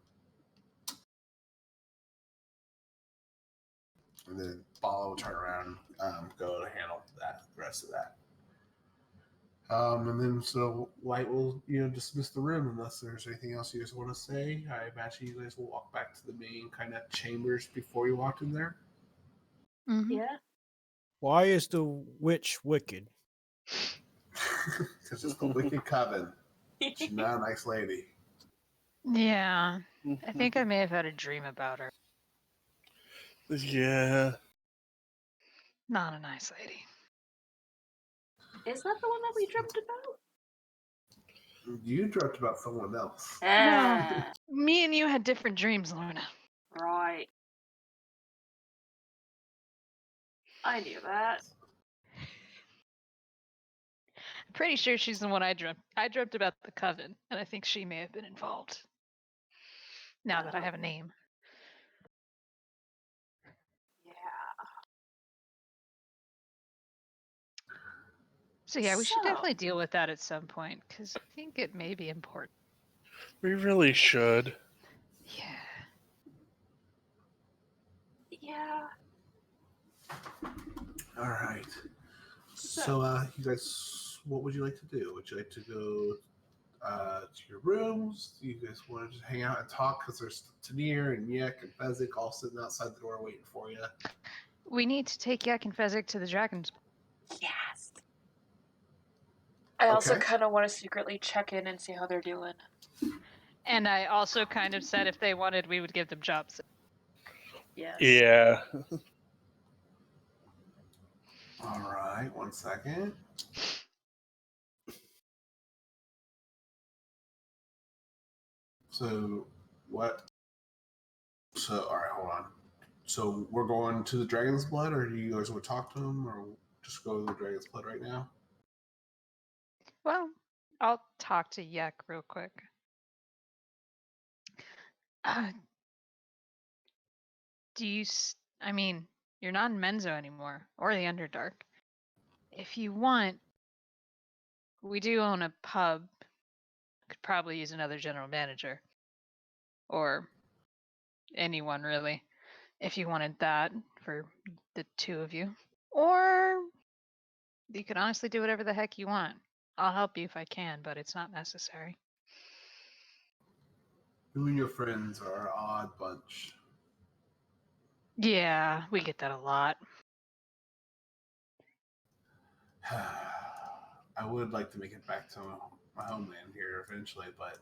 And then Bala will turn around and go to handle the rest of that. And then so Light will dismiss the room unless there's anything else you guys want to say. I imagine you guys will walk back to the main kind of chambers before you walked in there. Mm-hmm. Yeah. Why is the witch wicked? Because it's the Wicked Coven. She's not a nice lady. Yeah. I think I may have had a dream about her. Yeah. Not a nice lady. Is that the one that we dreamt about? You dreamt about someone else. Ah, Me and you had different dreams, Lorna. right. I knew that. I'm pretty sure she's the one I dreamt. I dreamt about the coven, and I think she may have been involved. Now that I have a name. Yeah. So yeah, we should So- definitely deal with that at some point, because I think it may be important. We really should. Yeah. Yeah. All right. So, you guys, what would you like to do? Would you like to go to your rooms? Do you guys want to just hang out and talk? Because there's Tanir and Yek and Fezzik all sitting outside the door waiting for you. We need to take Yak and Fezzik to the dragons. Yes. I also Okay. kind of want to secretly check in and see how they're doing. And I also kind of said if they wanted, we would give them jobs. Yes. Yeah. All right. 1 second. So, what? So, all right, hold on. So, we're going to the Dragon's Blood, or do you guys want to talk to them, or just go to the Dragon's Blood right now? Well, I'll talk to Yak real quick. Do you... I mean, you're not in Menzo anymore, or the Underdark. If you want, we do own a pub. Could probably use another general manager. Or anyone, really. If you wanted that for the two of you. Or you could honestly do whatever the heck you want. I'll help you if I can, but it's not necessary. You and your friends are an odd bunch. Yeah, we get that a lot. I would like to make it back to my homeland here eventually, but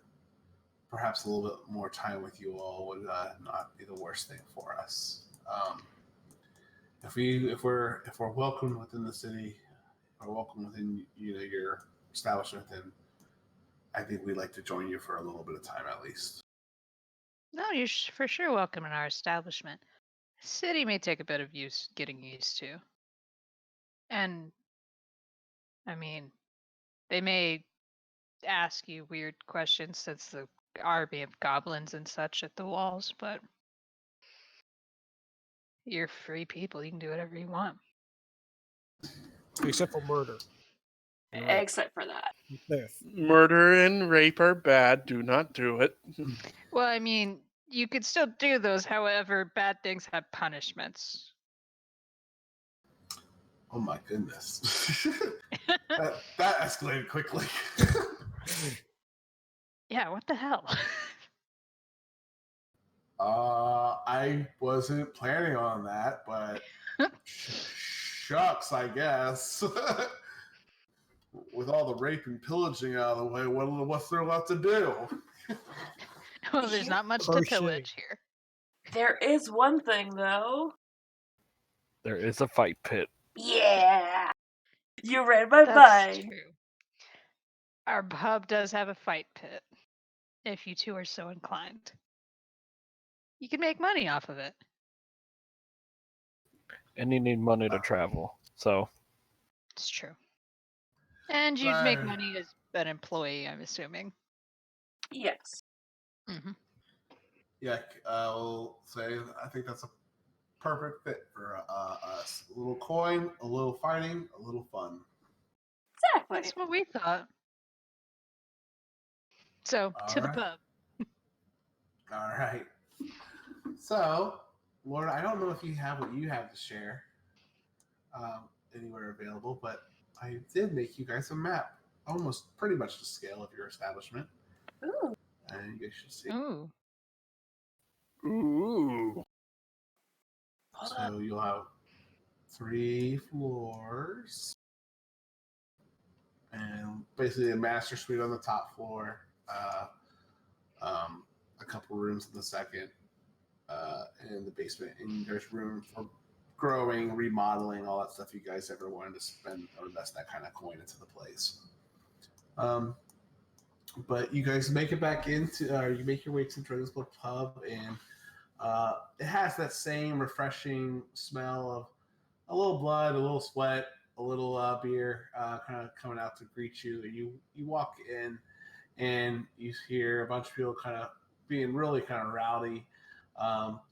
perhaps a little bit more time with you all would not be the worst thing for us. If we're welcomed within the city, are welcome within your establishment, then I think we'd like to join you for a little bit of time at least. No, you're for sure welcome in our establishment. City may take a bit of getting used to. And, I mean, they may ask you weird questions since the army of goblins and such at the walls, but you're free people. You can do whatever you want. Except for murder. Except for that. Theft. Murder and rape are bad. Do not do it. Well, I mean, you could still do those. However, bad things have punishments. Oh my goodness. that escalated quickly. Yeah, what the hell? I wasn't planning on that, but shucks, I guess. With all the rape and pillaging out of the way, what's there left to do? Well, there's not much to Crochet. pillage here. There is one thing, though. There is a fight pit. Yeah! You read my That's mind. true. Our pub does have a fight pit, if you two are so inclined. You can make money off of it. And you need money to travel. So It's true. And you'd make money as an employee, I'm assuming. Yes. Mm-hmm. Yeah, I'll say I think that's a perfect fit for us. A little coin, a little fighting, a little fun. Exactly. That's what we thought. So, to the pub. All right. So, Laura, I don't know if you have what you have to share anywhere available, but I did make you guys a map, almost pretty much the scale of your establishment. Ooh. And you guys should see. Ooh. Ooh. Hold up. So you'll have 3 floors, and basically a master suite on the top floor, a couple rooms in the second, and the basement. And there's room for growing, remodeling, all that stuff you guys ever wanted to spend or invest that kind of coin into the place. But you guys make it back into, you make your way to Dragonsblood Pub, and it has that same refreshing smell of a little blood, a little sweat, a little beer kind of coming out to greet you. And you walk in, and you hear a bunch of people kind of being really kind of rowdy.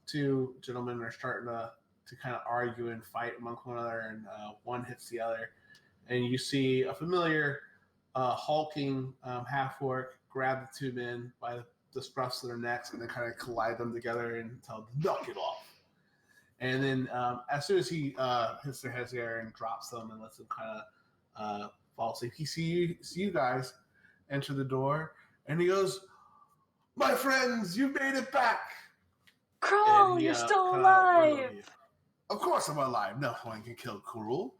2 gentlemen are starting to kind of argue and fight among one another, and one hits the other. And you see a familiar hulking half-orc grab the 2 men by the scruffs of their necks and then kind of collide them together and tell them to knock it off. And then as soon as he hits their heads there and drops them and lets them kind of fall asleep, he sees you guys enter the door, and he goes, "My friends, you made it back!" Crow, And he, you're still kinda runs over alive. you. Of course I'm alive. No one can kill Kurul.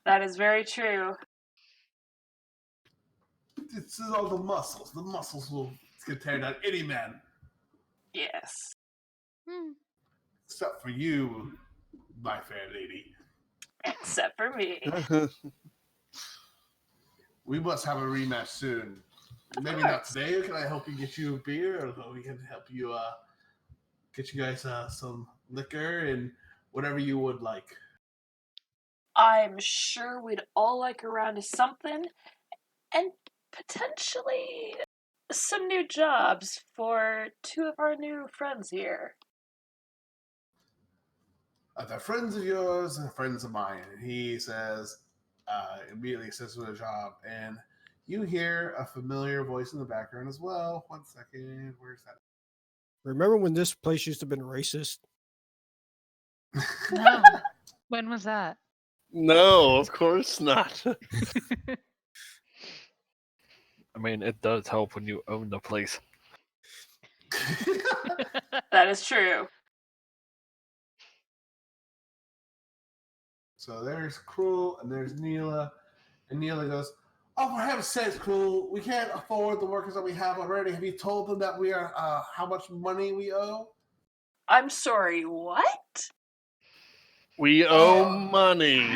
That is very true. This is all the muscles. The muscles will tear down any man. Yes. Except for you, my fair lady. Except for me. We must have a rematch soon. Maybe not today. Can I help you get you a beer? Or we can help you get you guys some liquor and whatever you would like. I'm sure we'd all like a round of something, and potentially some new jobs for 2 of our new friends here. They're friends of yours and friends of mine. And he says, immediately says to the job, and you hear a familiar voice in the background as well. 1 second, where's that? Remember when this place used to have been racist? No. When was that? No, of course not. I mean, it does help when you own the place. That is true. So there's Krul and there's Neela. And Neela goes, "Oh, for heaven's sakes, Krul, we can't afford the workers that we have already. Have you told them that we are how much money we owe?" I'm sorry, what? We owe money.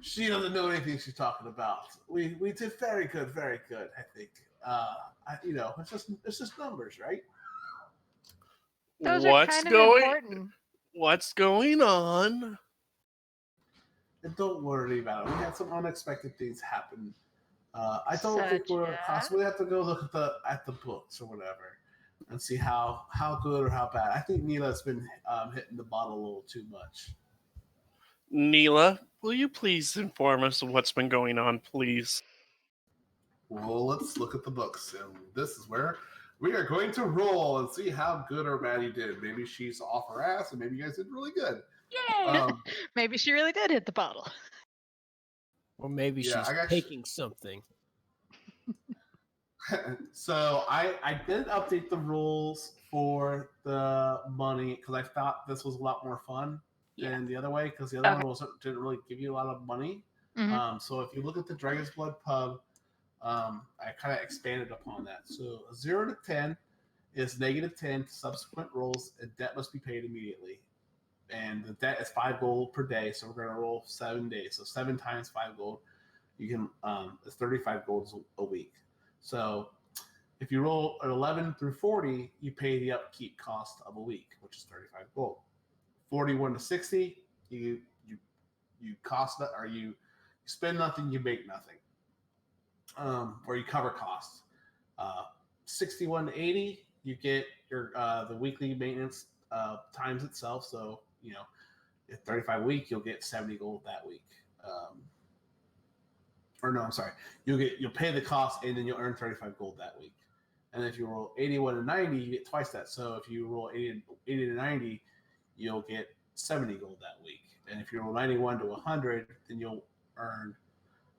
She doesn't know anything she's talking about. We did very good, I think. It's just numbers, right? Those are kind of important. What's going on? And don't worry about it. We had some unexpected things happen. I don't think we're Such cost. We have to go look at the books or whatever, and see how good or how bad. I think Neela's been hitting the bottle a little too much. Neela, will you please inform us of what's been going on, please? Well, let's look at the books, and this is where we are going to roll and see how good or bad you did. Maybe she's off her ass, and maybe you guys did really good. Yay! Maybe she really did hit the bottle. Or maybe Yeah, she's taking something. So I did update the rules for the money because I thought this was a lot more fun than the other way, because the other one didn't really give you a lot of money. Mm-hmm. So if you look at the Dragon's Blood pub, I kind of expanded upon that. So 0 to 10 is -10 to subsequent rolls, and debt must be paid immediately. And the debt is 5 gold per day, so we're going to roll 7 days. So 7 times 5 gold, you can it's 35 gold a week. So if you roll an 11 through 40, you pay the upkeep cost of a week, which is 35 gold. 41 to 60, you cost that, or you spend nothing, you make nothing, or you cover costs. 61 to 80, you get your the weekly maintenance times itself. So at 35 a week, you'll get 70 gold that week. Or no, I'm sorry, you'll pay the cost and then you'll earn 35 gold that week. And if you roll 81 to 90, you get twice that. So if you roll 80 to 90, you'll get 70 gold that week. And if you roll 91 to 100, then you'll earn,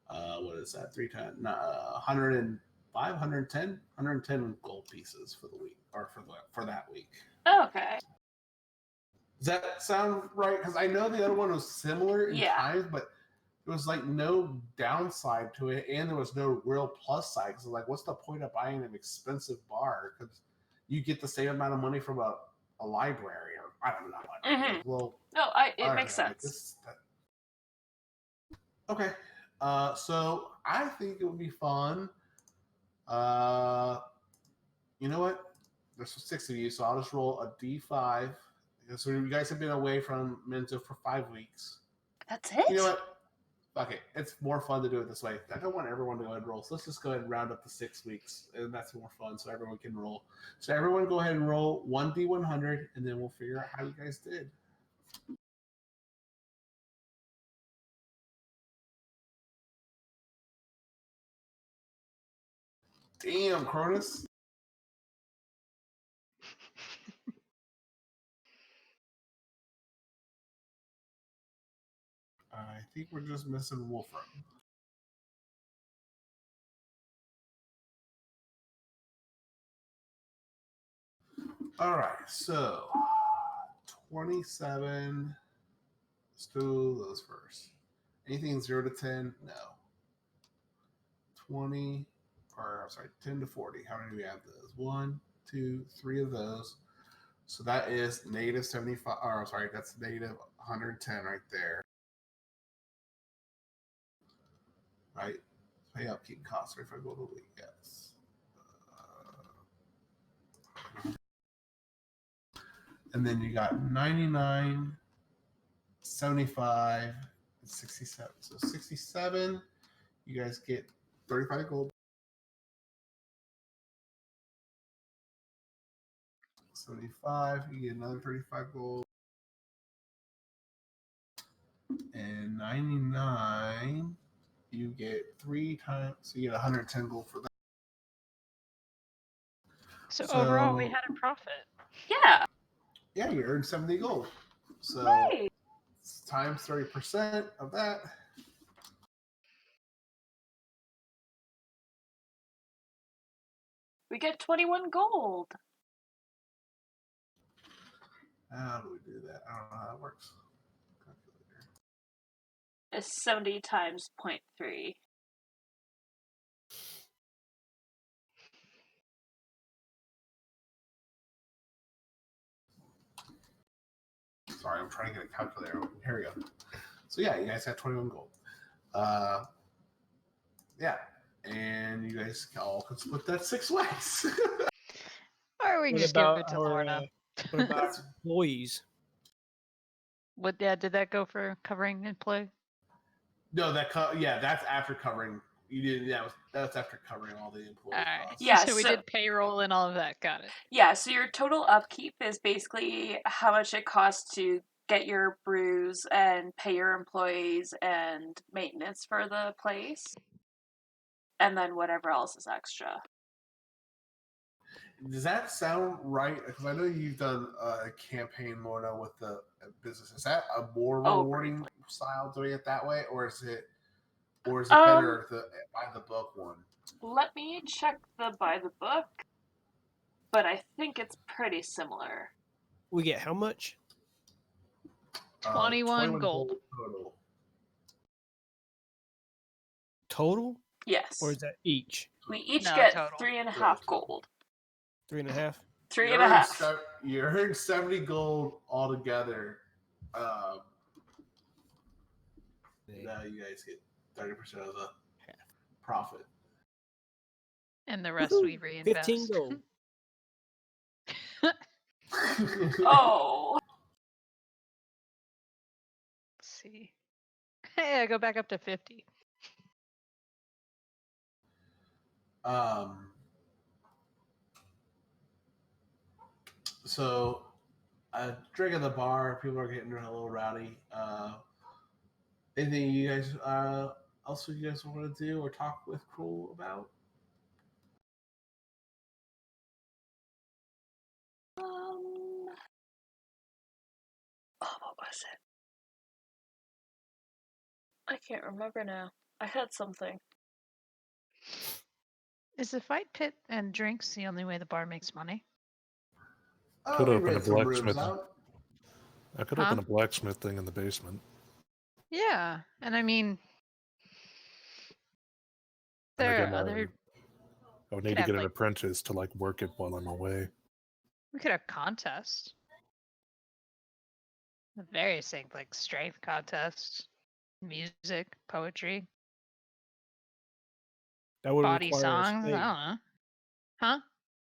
what is that? 3 times, 105, 110 gold pieces for the week, or for that week. Okay. Does that sound right? Because I know the other one was similar in times, but there was like no downside to it, and there was no real plus side. Because like, what's the point of buying an expensive bar? Because you get the same amount of money from a library, or I don't know. Mm-hmm. Well, no, it makes sense. Okay. So I think it would be fun. You know what? There's 6 of you, so I'll just roll a D5. So you guys have been away from Minto for 5 weeks. That's it? You know what? Fuck it. It's more fun to do it this way. I don't want everyone to go ahead and roll. So let's just go ahead and round up to 6 weeks. And that's more fun, so everyone can roll. So everyone go ahead and roll 1D100, and then we'll figure out how you guys did. Damn, Cronus. I think we're just missing Wolfram. All right, so 27. Let's do those first. Anything 0 to 10? No. 20, or I'm sorry, 10 to 40. How many do we have those? 1, 2, 3 of those. So that is -75, or I'm sorry, that's -110 right there. Right? Pay upkeep costs if I go to the week, yes. And then you got 99, 75, and 67. So 67, you guys get 35 gold. 75, you get another 35 gold. And 99, you get 3 times, so you get 110 gold for that. So overall, we had a profit. Yeah. Yeah, you earned 70 gold. So Right. times 30% of that. We get 21 gold. How do we do that? I don't know how that works. Calculator. It's 70 times 0.3. Sorry, I'm trying to get a calculator. Here we go. So yeah, you guys have 21 gold. Yeah, and you guys all can split that 6 ways. Or we What just give about it to our, Lorna. What about our employees? What? Yeah, did that go for covering employee? No, that's after covering. You did that's after covering all the employee All right. costs. Yeah, So we so- did payroll and all of that. Got it. Yeah, so your total upkeep is basically how much it costs to get your brews and pay your employees and maintenance for the place. And then whatever else is extra. Does that sound right? Because I know you've done a campaign, Lorna, with the business. Is that a more rewarding briefly. style doing it that way, or is it better the by the book one? Let me check the by the book, but I think it's pretty similar. We get how much? 21 gold. total. Total? Yes. Or is that each? We each No, get total. 3.5 gold. 3.5? 3.5. You earned 70 gold altogether. Now you guys get 30% of the profit. And the rest Woohoo! we reinvest. 15 gold. Oh. Let's see. Hey, I go back up to 50. So, a drink at the bar. People are getting a little rowdy. Anything you guys else you guys want to do or talk with Cruel about? What was it? I can't remember now. I had something. Is the fight pit and drinks the only way the bar makes money? Could we open a rent some rooms blacksmith. out. I could Huh? open a blacksmith thing in the basement. Yeah, and I mean, And there again, are other. I would need Could to have, get an like- apprentice to like work it while I'm away. We could have contests. Various things like strength contests, music, poetry, That would body require a songs. I stage. don't know. Huh?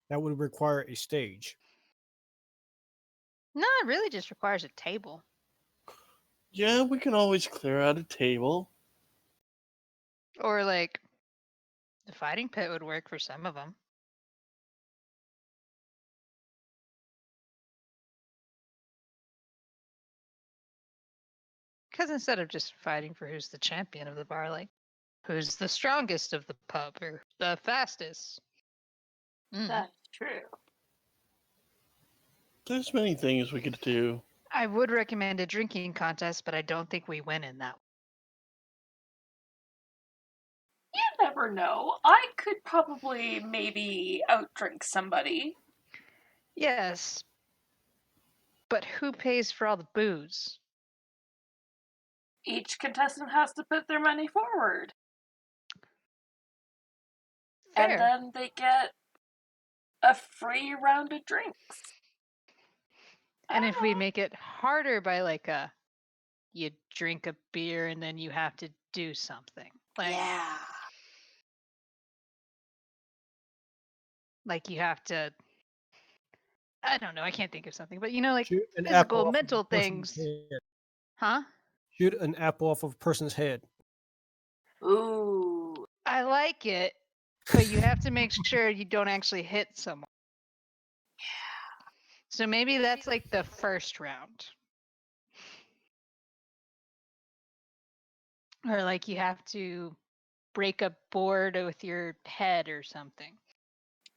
That would require a stage. No, it really just requires a table. Yeah, we can always clear out a table. Or like, the fighting pit would work for some of them. Because instead of just fighting for who's the champion of the bar, like, who's the strongest of the pub or the fastest. That's true. There's many things we could do. I would recommend a drinking contest, but I don't think we win in that. You never know. I could probably maybe outdrink somebody. Yes. But who pays for all the booze? Each contestant has to put their money forward. Fair. And then they get a free round of drinks. And if we make it harder by like you drink a beer and then you have to do something. Like, yeah. like you have to, I don't know, I can't think of something, but you know, like Shoot an apple physical, off of a mental person's things. head. Huh? Shoot an apple off of a person's head. Ooh. I like it, but you have to make sure you don't actually hit someone. Yeah. So maybe that's like the first round. Or like you have to break a board with your head or something.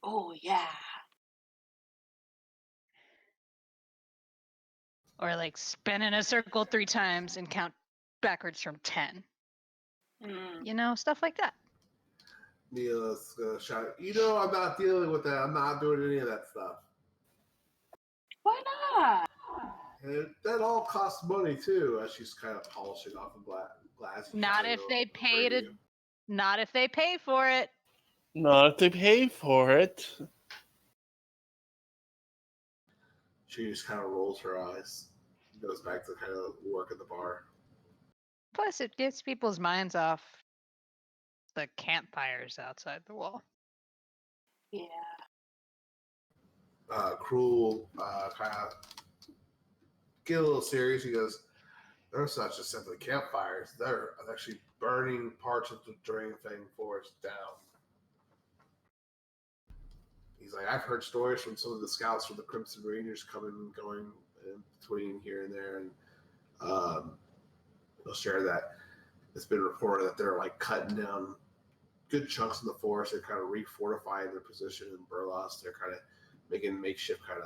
Oh, yeah. Or like spin in a circle 3 times and count backwards from 10. Mm. You know, stuff like that. Neil's gonna shout, I'm not dealing with that. I'm not doing any of that stuff. Why not? And that all costs money too, as she's kind of polishing off the glass. Not if they paid it. Not if they pay for it. Not if they pay for it. She just kind of rolls her eyes. goes back to kind of work at the bar. Plus, it gets people's minds off the campfires outside the wall. Yeah. Cruel kind of get a little serious. He goes, "There's not just simply campfires. They're actually burning parts of the drain thing forest down." He's like, "I've heard stories from some of the scouts from the Crimson Rangers coming and going in between here and there, and they'll share that it's been reported that they're like cutting down good chunks in the forest. They're kind of refortifying their position in Burlos. They're kind of making makeshift kind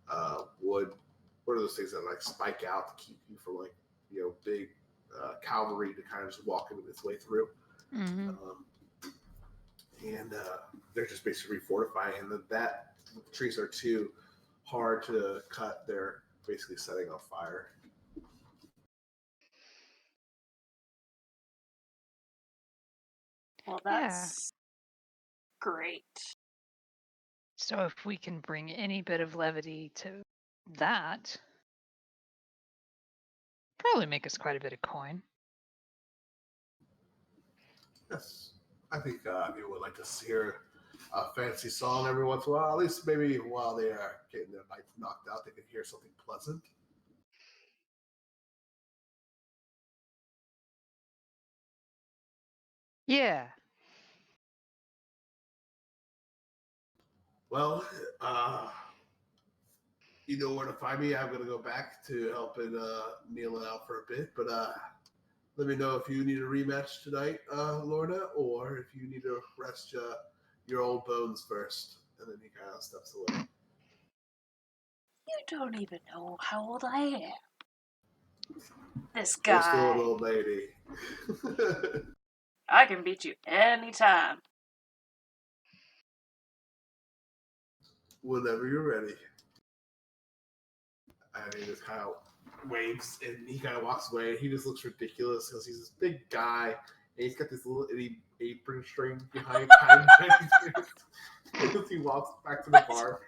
of wood. What are those things that like spike out to keep you from like, big cavalry to kind of just walk its way through. Mm-hmm. And they're just basically refortifying, and that the trees are too hard to cut. They're basically setting on fire. Well, that's great. So if we can bring any bit of levity to that, probably make us quite a bit of coin. Yes, I think people would like to hear a fancy song every once in a while. At least maybe while they are getting their nights knocked out, they can hear something pleasant. Yeah. Well, you know where to find me. I'm going to go back to helping Neil out for a bit, but let me know if you need a rematch tonight, Lorna, or if you need to rest your old bones first. And then he kind of steps away. You don't even know how old I am. This Just an guy. old lady. I can beat you anytime. Whenever you're ready. And he just kind of waves, and he kind of walks away. He just looks ridiculous because he's this big guy, and he's got this little itty apron string behind him as he walks back to the bar.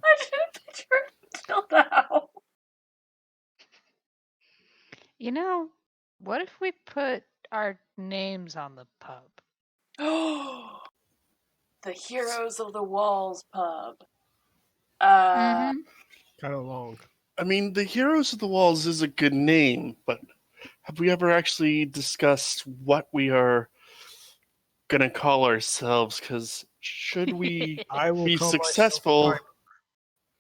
I didn't picture it until now. You know, what if we put our names on the pub? The Heroes of the Walls pub. Mhm. Kind of long. I mean, the Heroes of the Walls is a good name, but have we ever actually discussed what we are going to call ourselves? Because should we I will be call myself successful, Sky-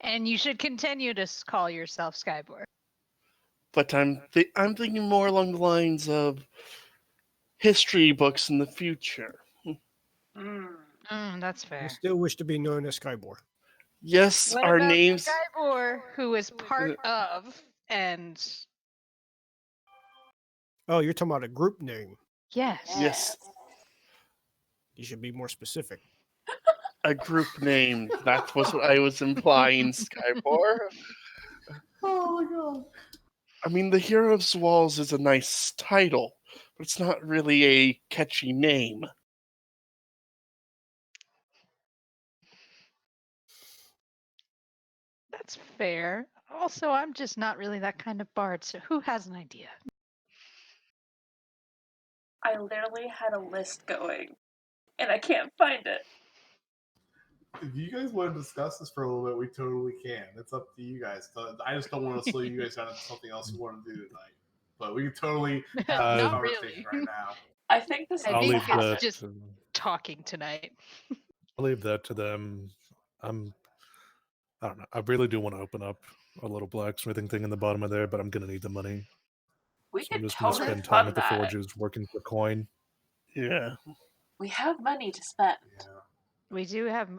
And you should continue to call yourself Skyborg. but I'm thinking more along the lines of history books in the future. That's I fair. still wish to be known as Skybor. Yes, What our about names. Skybor, who is part of, and Oh, you're talking about a group name. yes, Yes, You should be more specific. a group name. That was what I was implying, Skybor. Oh my god. I mean, the Heroes of the Walls is a nice title, but it's not really a catchy name. That's fair. Also, I'm just not really that kind of bard, so who has an idea? I literally had a list going, and I can't find it. If you guys want to discuss this for a little bit, we totally can. It's up to you guys. I just don't want to slow you guys down into something else you want to do tonight. But we can totally have this Not conversation really. right now. I think this I I'll needs think to leave happen. that. it's just talking tonight. I'll leave that to them. I don't know. I really do want to open up a little blacksmithing thing in the bottom of there, but I'm gonna need the money. We So I'm could just gonna totally spend time fund at the that. forges working for coin. Yeah. We have money to spend. Yeah. We do have,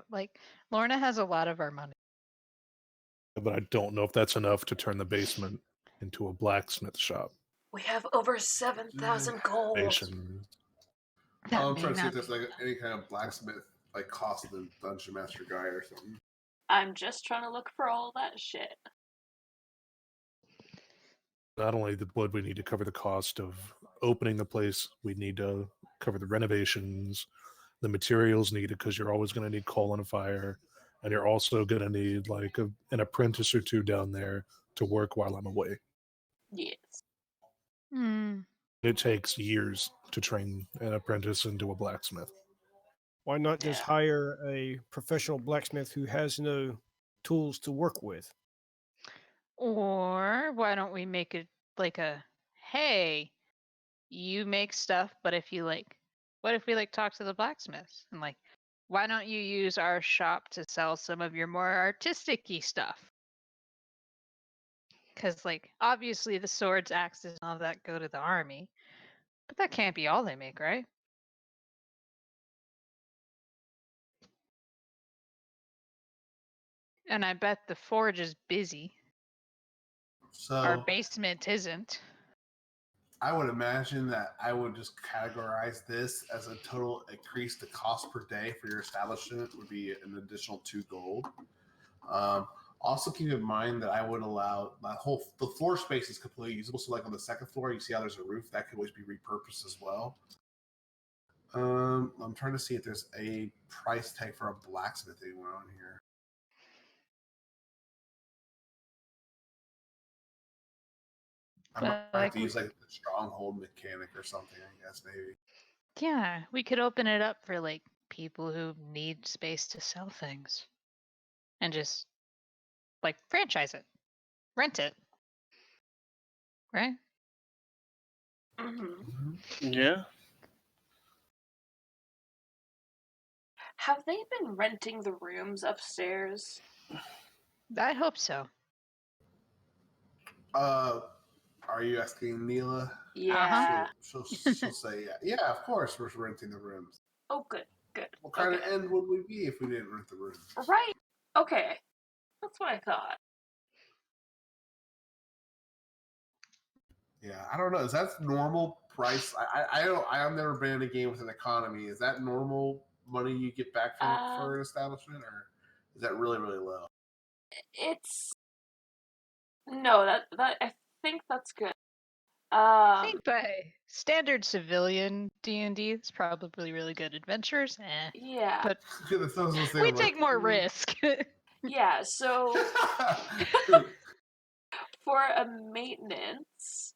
Lorna has a lot of our money. But I don't know if that's enough to turn the basement into a blacksmith shop. We have over 7,000 gold. Station. That I'm may trying to see not if there's be like any kind of blacksmith cost in Dungeon Master Guide or something. I'm just trying to look for all that shit. Not only would we need to cover the cost of opening the place, we need to cover the renovations, the materials needed because you're always going to need coal and a fire, And you're also going to need like an apprentice or two down there to work while I'm away. Yes. Hmm. It takes years to train an apprentice into a blacksmith. Why not just Yeah. hire a professional blacksmith who has no tools to work with? Or why don't we make it like a, hey, you make stuff, but if you like, what if we like talk to the blacksmiths and like, why don't you use our shop to sell some of your more artistic-y stuff? Because like obviously the swords, axes, and all that go to the army, but that can't be all they make, right? And I bet the forge is busy. Our So basement isn't. I would imagine that I would just categorize this as a total increase the cost per day for your establishment would be an additional 2 gold. Also keep in mind that I would allow the floor space is completely usable. So like on the second floor, you see how there's a roof that could always be repurposed as well. I'm trying to see if there's a price tag for a blacksmith anywhere on here. I might have to use like the stronghold mechanic or something, I guess, maybe. Yeah, we could open it up for like people who need space to sell things and just like franchise it, rent it, right? Hmm. Yeah. Have they been renting the rooms upstairs? I hope so. Are you asking Neela? Yeah. She'll say, yeah, of course we're renting the rooms. Oh, good, good. What kind Okay. of end would we be if we didn't rent the rooms? Right. Okay. That's what I thought. Yeah, I don't know. Is that normal price? I don't. I've never been in a game with an economy. Is that normal money you get back for an establishment, or is that really low? It's no, that I think that's good. I think by standard civilian D&D, it's probably really good. Adventures, Yeah. but That's what I was gonna say, we I'm like, take more risk. Yeah, so for a maintenance,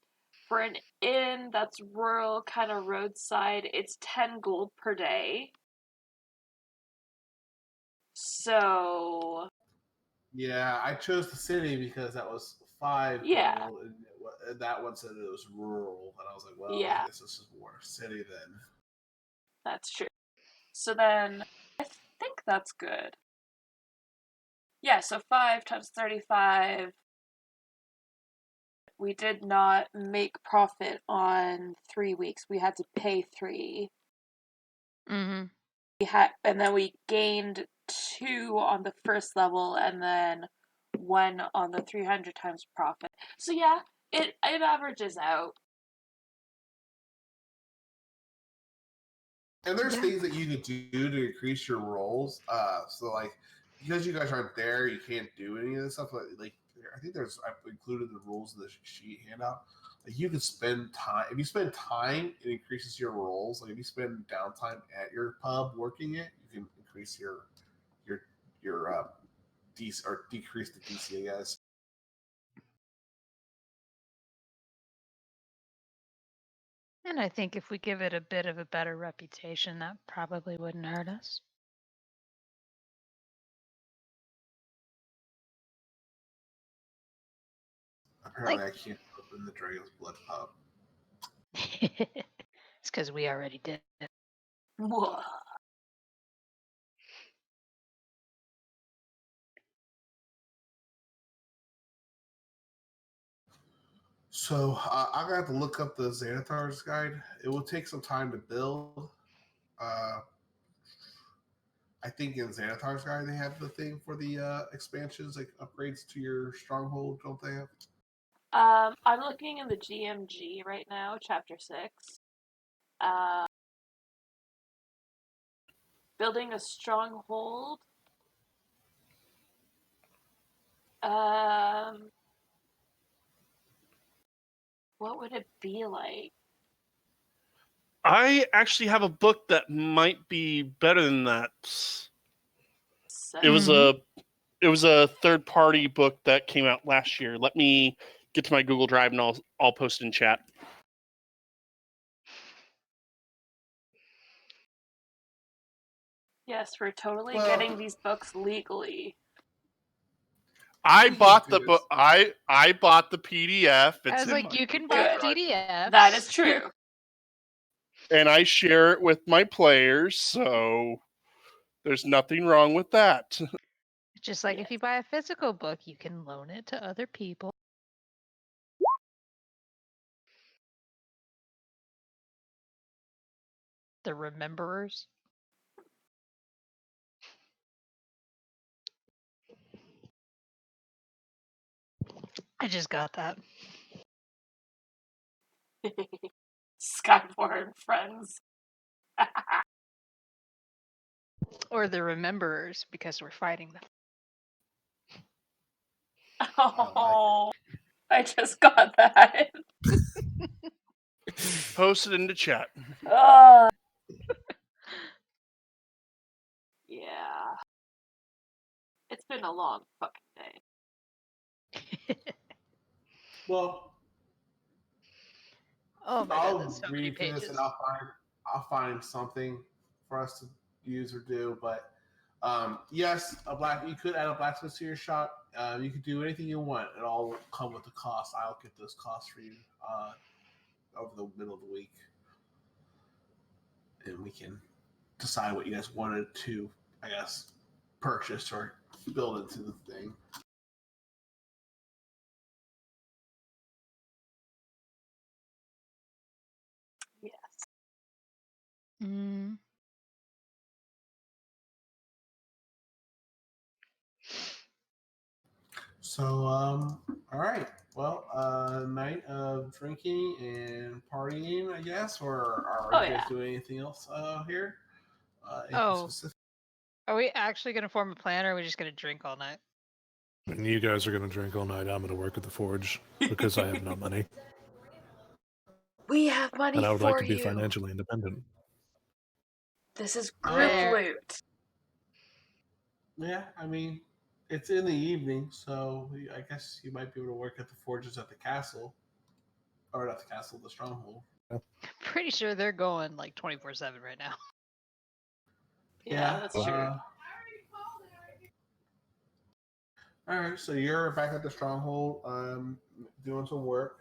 for an inn that's rural, kind of roadside, it's 10 gold per day. So, yeah, I chose the city because that was 5 yeah, gold, and that one said it was rural, and I was like, well, yeah, I guess this is more city then. that's true. So then, I think that's good. Yeah, so 5 times 35. We did not make profit on 3 weeks. We had to pay 3. Mm-hmm. And then we gained 2 on the first level, and then 1 on the 300 times profit. So yeah, it averages out. And there's Yeah. things that you can do to increase your rolls. So like because you guys aren't there, you can't do any of this stuff. Like I think I've included the rules in the sheet handout. Like you can spend time. If you spend time, it increases your rolls. Like if you spend downtime at your pub working it, you can increase your DC or decrease the DC, I guess. And I think if we give it a bit of a better reputation, that probably wouldn't hurt us. Apparently, I can't open the Dragon's Blood pub. It's because we already did it. Whoa. So I'm gonna have to look up the Xanathar's guide. It will take some time to build. I think in Xanathar's guide they have the thing for the expansions, like upgrades to your stronghold, don't they have? I'm looking in the GMG right now, chapter 6. Building a stronghold. What would it be like? I actually have a book that might be better than that. It was Mm-hmm. a third party book that came out last year. Let me get to my Google Drive and I'll post in chat. Yes, we're totally Well- getting these books legally. I We bought can the do book. I bought the PDF. I It's was in like, my you can Google buy Good. Drive, PDFs. That is true. and I share it with my players. So there's nothing wrong with that. Just like Yes. if you buy a physical book, you can loan it to other people. The Rememberers. I just got that. Skyborn friends. Or the Rememberers, because we're fighting them. Oh, I just got that. Post it into chat. Oh. Yeah. It's been a long fucking day. Well, Oh my god, I'll that's so many read through this pages. and I'll find something for us to use or do. But yes, you could add a blacksmith to your shop. You could do anything you want. It all will come with a cost. I'll get those costs for you over the middle of the week, and we can decide what you guys wanted to, I guess, purchase or build into the thing. Yes. Mm. So, all right. Well, night of drinking and partying, I guess, or are Oh, you guys yeah. doing anything else here? Anything Oh. specific? Are we actually going to form a plan, or are we just going to drink all night? And you guys are going to drink all night. I'm going to work at the forge because I have no money. We have money And I would for like to be you. financially independent. This is group Fair. loot. Yeah, I mean, it's in the evening, so I guess you might be able to work at the forges at the castle, or not the castle, the stronghold. Pretty sure they're going like 24/7 right now. Yeah, that's true. All right, so you're back at the stronghold, doing some work.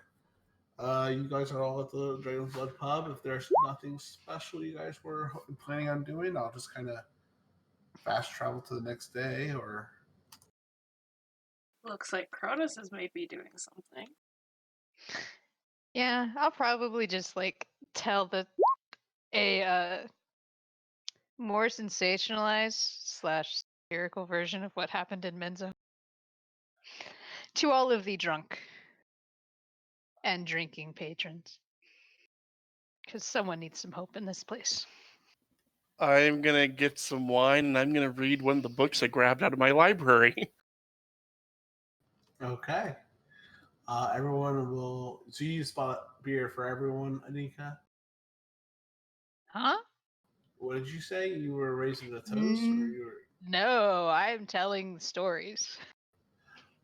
You guys are all at the Dragon's Blood pub. If there's nothing special you guys were planning on doing, I'll just kind of fast travel to the next day. Or Looks like Cronus is maybe doing something. Yeah, I'll probably just like tell a more sensationalized / satirical version of what happened in Menzo to all of the drunk and drinking patrons, because someone needs some hope in this place. I'm gonna get some wine and I'm gonna read one of the books I grabbed out of my library. okay, everyone will. So you just bought beer for everyone, Anika. Huh? What did you say? You were raising a toast, or Mm. you were? No, I'm telling stories.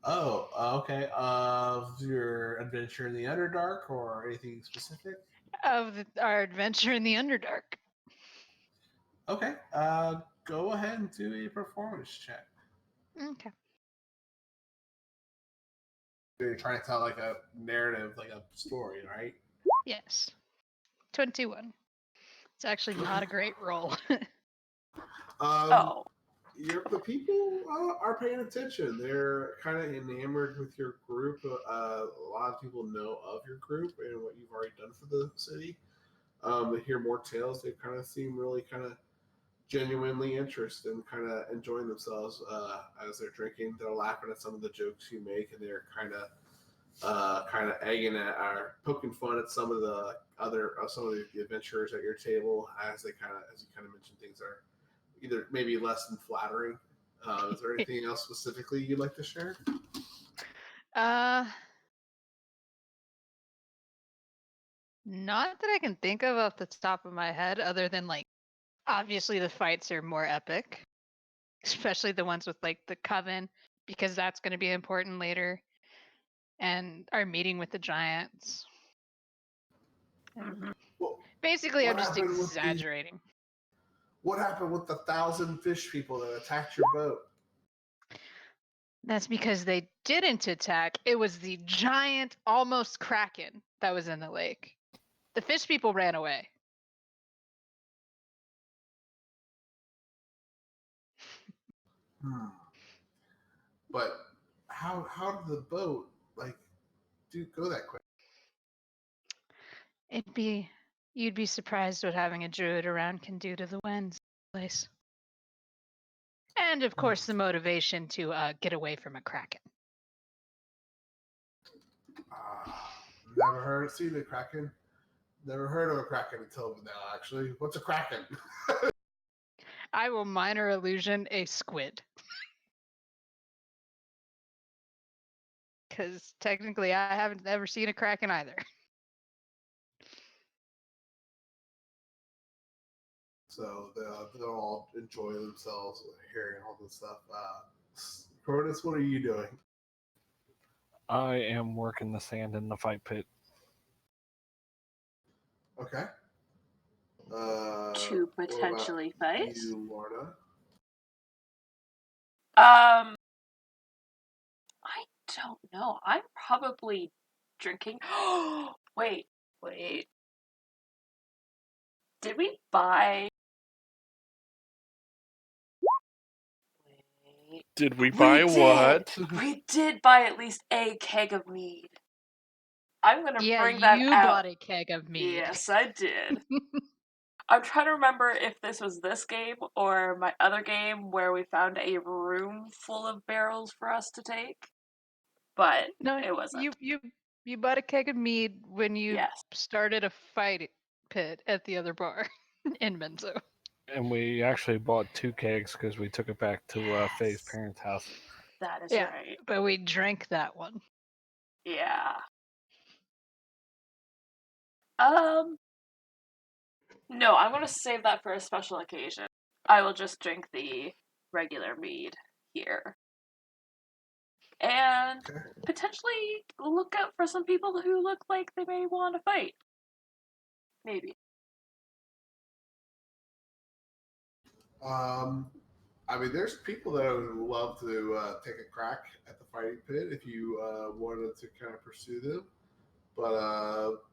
Oh, okay. Of your adventure in the Underdark, or anything specific? Of our adventure in the Underdark. Okay. Go ahead and do a performance check. Okay. You're trying to tell like a narrative, like a story, right? Yes. 21. It's actually not a great roll. Oh. The people are paying attention. They're kind of enamored with your group. A lot of people know of your group and what you've already done for the city. They hear more tales. They kind of seem really kind of genuinely interested and kind of enjoying themselves as they're drinking. They're laughing at some of the jokes you make, and they're kind of egging at or poking fun at some of the other some of the adventurers at your table as you kind of mention things are either maybe less than flattering. Is there anything else specifically you'd like to share? Not that I can think of off the top of my head, other than like obviously the fights are more epic. especially the ones with like the coven, because that's going to be important later, and our meeting with the giants. Well, Basically, I'm what just happened with the- exaggerating. what happened with the 1,000 fish people that attacked your boat? That's because they didn't attack. It was the giant, almost kraken that was in the lake. The fish people ran away. But how did the boat go that quick? You'd be surprised what having a druid around can do to the winds place. And of course, the motivation to get away from a kraken. Never seen a kraken. Never heard of a kraken until now. Actually, what's a kraken? I will minor illusion a squid. Because technically, I haven't ever seen a kraken either. So they'll all enjoy themselves hearing all this stuff. Cronus, what are you doing? I am working the sand in the fight pit. Okay. To what about potentially fight? you, Lorna? I don't know. I'm probably drinking. Wait. Did we buy? Wait. Did we buy what? We did buy at least a keg of mead. I'm gonna bring that you out. bought a keg of mead. Yes, I did. I'm trying to remember if this was this game or my other game where we found a room full of barrels for us to take. But No, it wasn't. You bought a keg of mead when you Yes. started a fight pit at the other bar in Menzo. And we actually bought 2 kegs because we took it back to Faye's Yes. parents' house. That is Yeah, right. but we drank that one. Yeah. No, I'm gonna save that for a special occasion. I will just drink the regular mead here. And Okay. potentially look out for some people who look like they may want to fight. Maybe. I mean, there's people that would love to take a crack at the fighting pit if you wanted to kind of pursue them. But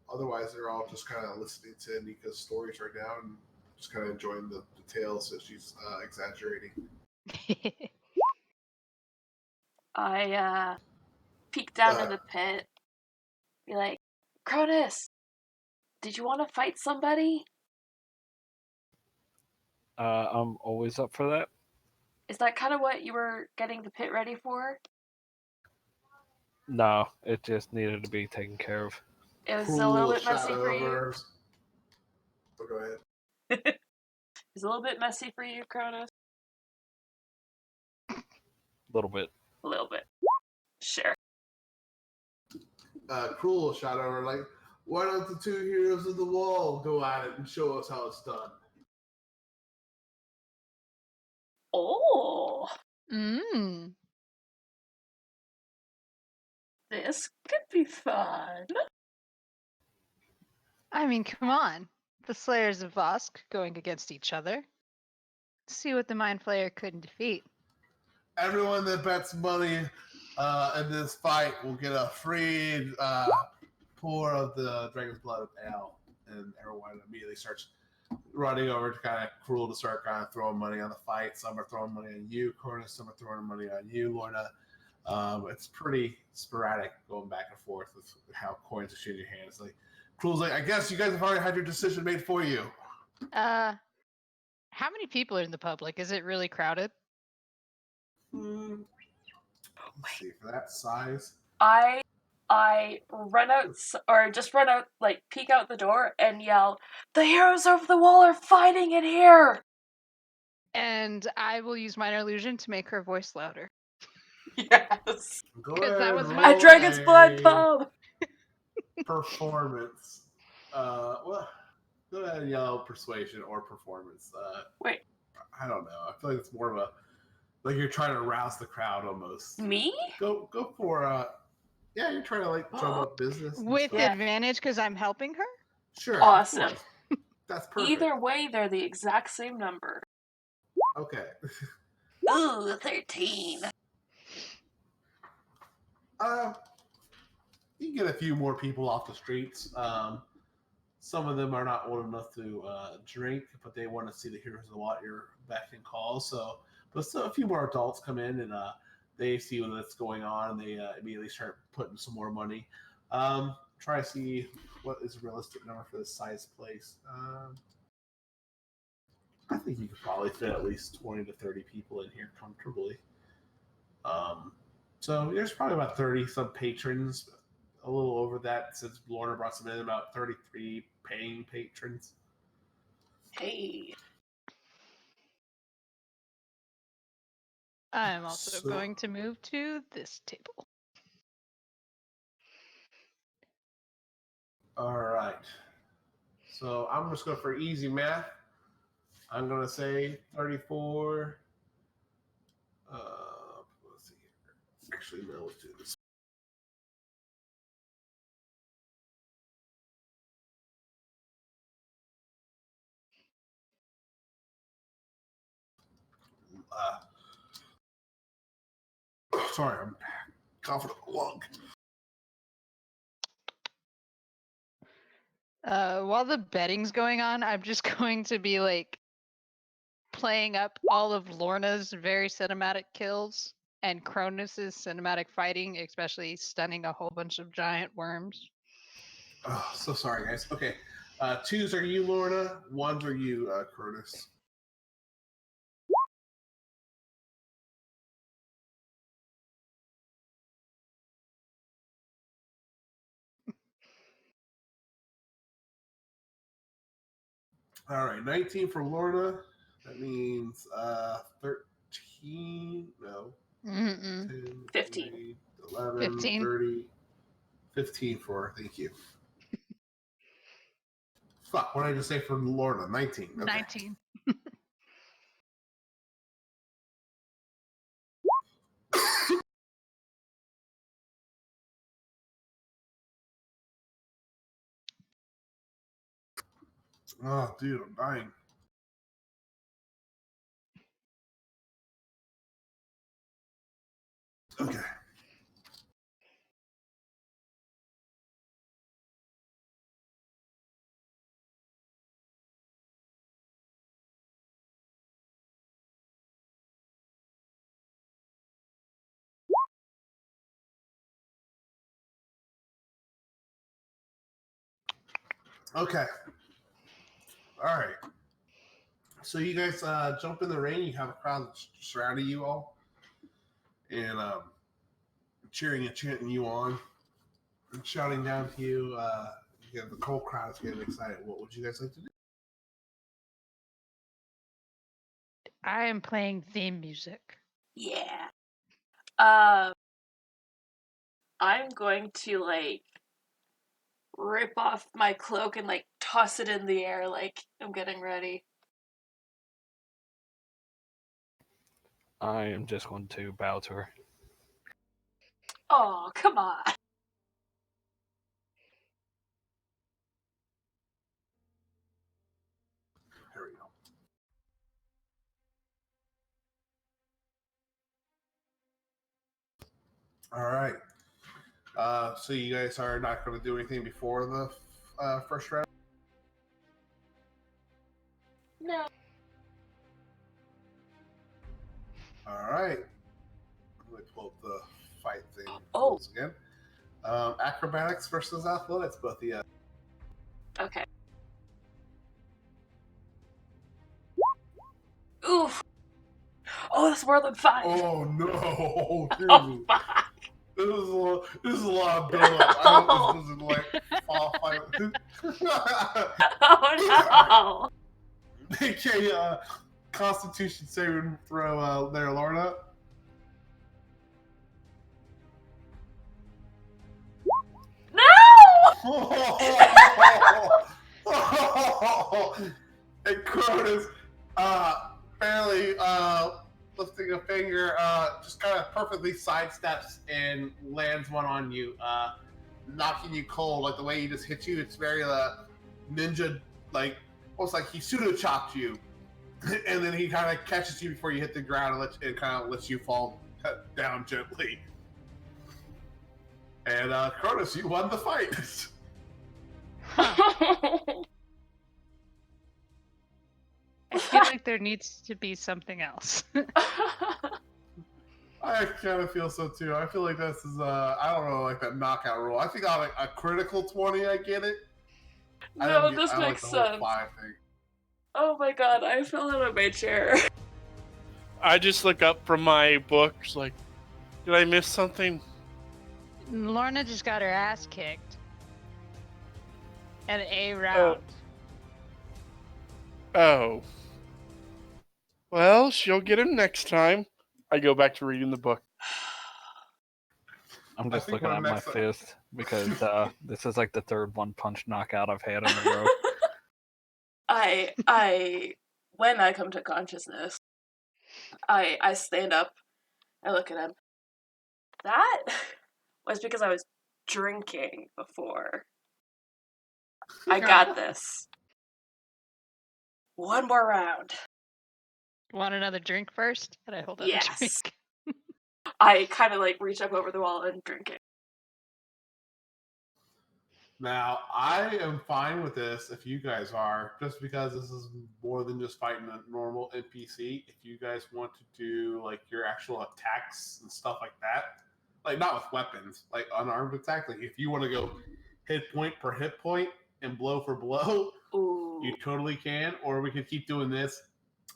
otherwise, they're all just kind of listening to Nika's stories right now and just kind of enjoying the details that she's exaggerating. I peek down in the pit. Be like, Cronus, did you want to fight somebody? I'm always up for that. Is that kind of what you were getting the pit ready for? No, it just needed to be taken care of. It was a little bit messy shadow for you. over- Oh, go ahead. It's a little bit messy for you, Cronus. A little bit. A little bit. Sure. Cruel shadow over like, why don't the 2 heroes of the wall go at it and show us how it's done? Oh, Mm. this could be fun. I mean, come on. The Slayers of Vosk going against each other. See what the Mind Flayer couldn't defeat. Everyone that bets money in this fight will get a free pour of the Dragon's Blood Ale, and everyone immediately starts running over to kind of Cruel to start kind of throwing money on the fight. Some are throwing money on you, Cornus. Some are throwing money on you, Lorna. It's pretty sporadic going back and forth with how coins exchange your hands. Like Cruel's like, I guess you guys have already had your decision made for you. How many people are in the public? Is it really crowded? Let's see, for that size. I run out, or just run out, like peek out the door and yell, "The heroes of the wall are fighting in here!" And I will use minor illusion to make her voice louder. Yes. Go 'Cause that ahead, was roll my- A Dragon's Blood a pub. performance. Well, go ahead and yell persuasion or performance. Wait. I don't know. I feel like it's more of a Like you're trying to rouse the crowd almost. Me? Go for yeah, you're trying to like drum up business. and With stuff. Yeah. advantage because I'm helping her? Sure. Awesome. Of course. That's perfect. Either way, they're the exact same number. Okay. Ooh, 13. You can get a few more people off the streets. Some of them are not old enough to drink, but they want to see the heroes of what your beck and call. So, but still, a few more adults come in and they see what's going on, and they immediately start putting some more money. Try to see what is a realistic number for this size place. I think you could probably fit at least 20 to 30 people in here comfortably. So there's probably about 30 some patrons, a little over that since Lorna brought some in, about 33 paying patrons. Hey. I'm also So- going to move to this table. All right. So I'm just going for easy math. I'm going to say 34. Let's see here. Actually, no, let's do this. Sorry, I'm coughing up a lung. While the betting's going on, I'm just going to be like playing up all of Lorna's very cinematic kills and Cronus's cinematic fighting, especially stunning a whole bunch of giant worms. Oh, so sorry, guys. Okay. Twos are you, Lorna. Ones are you, Curtis. All right, 19 for Lorna. That means 13. No. Mm-mm. 10, 15. 20, 11, 15. 30. 15 for, thank you. Fuck, what did I just say for Lorna? 19. Okay. 19. Oh, dude, I'm dying. Okay. Okay. All right. So you guys jump in the ring. You have a crowd surrounding you all, and cheering and chanting you on, and shouting down to you. You have the whole crowd is getting excited. What would you guys like to do? I am playing theme music. Yeah. I'm going to like rip off my cloak and like toss it in the air like I'm getting ready. I am just going to bow to her. Oh, come on. Here we go. All right. So you guys are not going to do anything before the first round? No. All right. Let me pull up the fight thing Oh. again. Acrobatics versus athletics, both the Okay. Oof. Oh, that's more than 5. Oh no, dude. Oh, fuck. This is a lot of build-up. I hope this doesn't like fall fight. Oh, no. Make a Constitution saving throw there, Lorna. No! And Cronus barely lifting a finger, just kind of perfectly sidesteps and lands one on you, knocking you cold. Like the way he just hit you, it's very ninja, like almost like he pseudo chopped you, and then he kind of catches you before you hit the ground and kind of lets you fall down gently. And Cronus, you won the fight. I feel like there needs to be something else. I kind of feel so too. I feel like this is I don't know, like that knockout rule. I think on a critical 20, I get it. No, this I makes like the whole sense. 5 thing. Oh my god, I fell out of my chair. I just look up from my books, like, did I miss something? Lorna just got her ass kicked. At a round. Oh. Well, she'll get him next time. I go back to reading the book. I'm I just think looking we're at my next up. fist because this is like the third one punch knockout I've had in a row. When I come to consciousness, I stand up, I look at him. That was because I was drinking before. I got this. One more round. Want another drink first? And I hold out a Yes. drink. I kind of like reach up over the wall and drink it. Now, I am fine with this if you guys are, just because this is more than just fighting a normal NPC. If you guys want to do like your actual attacks and stuff like that, like not with weapons, like unarmed attack, like if you want to go hit point per hit point and blow for blow, Ooh. you totally can, or we could keep doing this.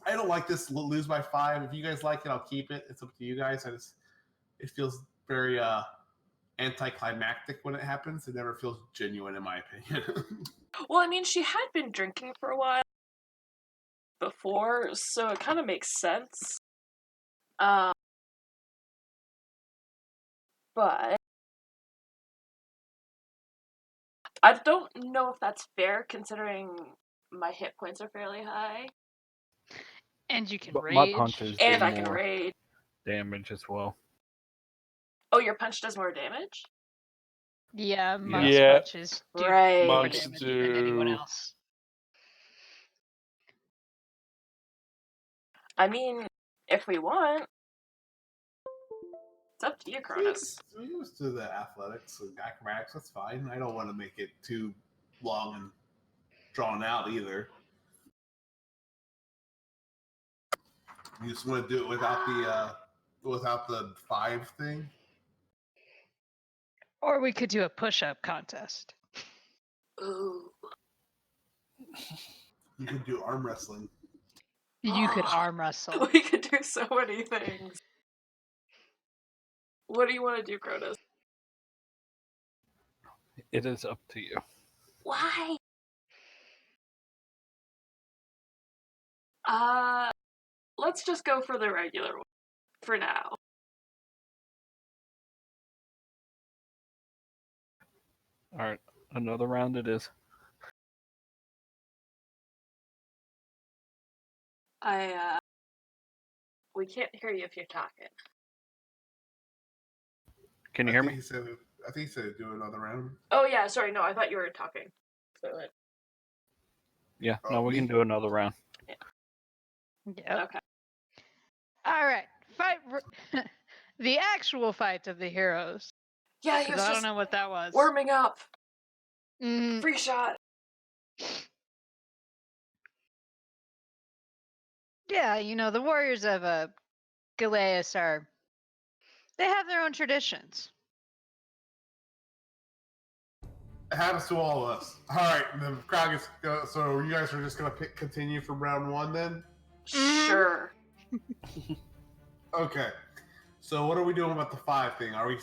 I don't like this lose by 5. If you guys like it, I'll keep it. It's up to you guys. It feels very anticlimactic when it happens. It never feels genuine, in my opinion. Well, I mean, she had been drinking for a while before, so it kind of makes sense. But I don't know if that's fair, considering my hit points are fairly high. And you can But rage. my punches do And I can more raid. damage as well. Oh, your punch does more damage? Yeah, monks Yeah. punches do Right. more Monks damage than anyone do. else. I mean, if we want, it's up to you, Cronus. We used to the athletics and acrobatics. That's fine. I don't want to make it too long and drawn out either. You just want to do it without the 5 thing. Or we could do a push-up contest. Ooh. You could do arm wrestling. You could arm wrestle. We could do so many things. What do you want to do, Cronus? It is up to you. Why? Let's just go for the regular one for now. Alright, another round it is. We can't hear you if you're talking. Can you hear me? I think he said do another round. Oh yeah, sorry, no, I thought you were talking. Yeah, Oh, no, we can do another round. Yep. Okay. All right, fight. The actual fight of the heroes. Yeah, he 'Cause was I don't just know what that was. warming up. Mm, Free shot. yeah, you know the warriors of Galeas they have their own traditions. It happens to all of us. All right, the crowd gets. So you guys are just gonna continue from round 1 then? Sure. Okay. So what are we doing about the 5 thing? Are we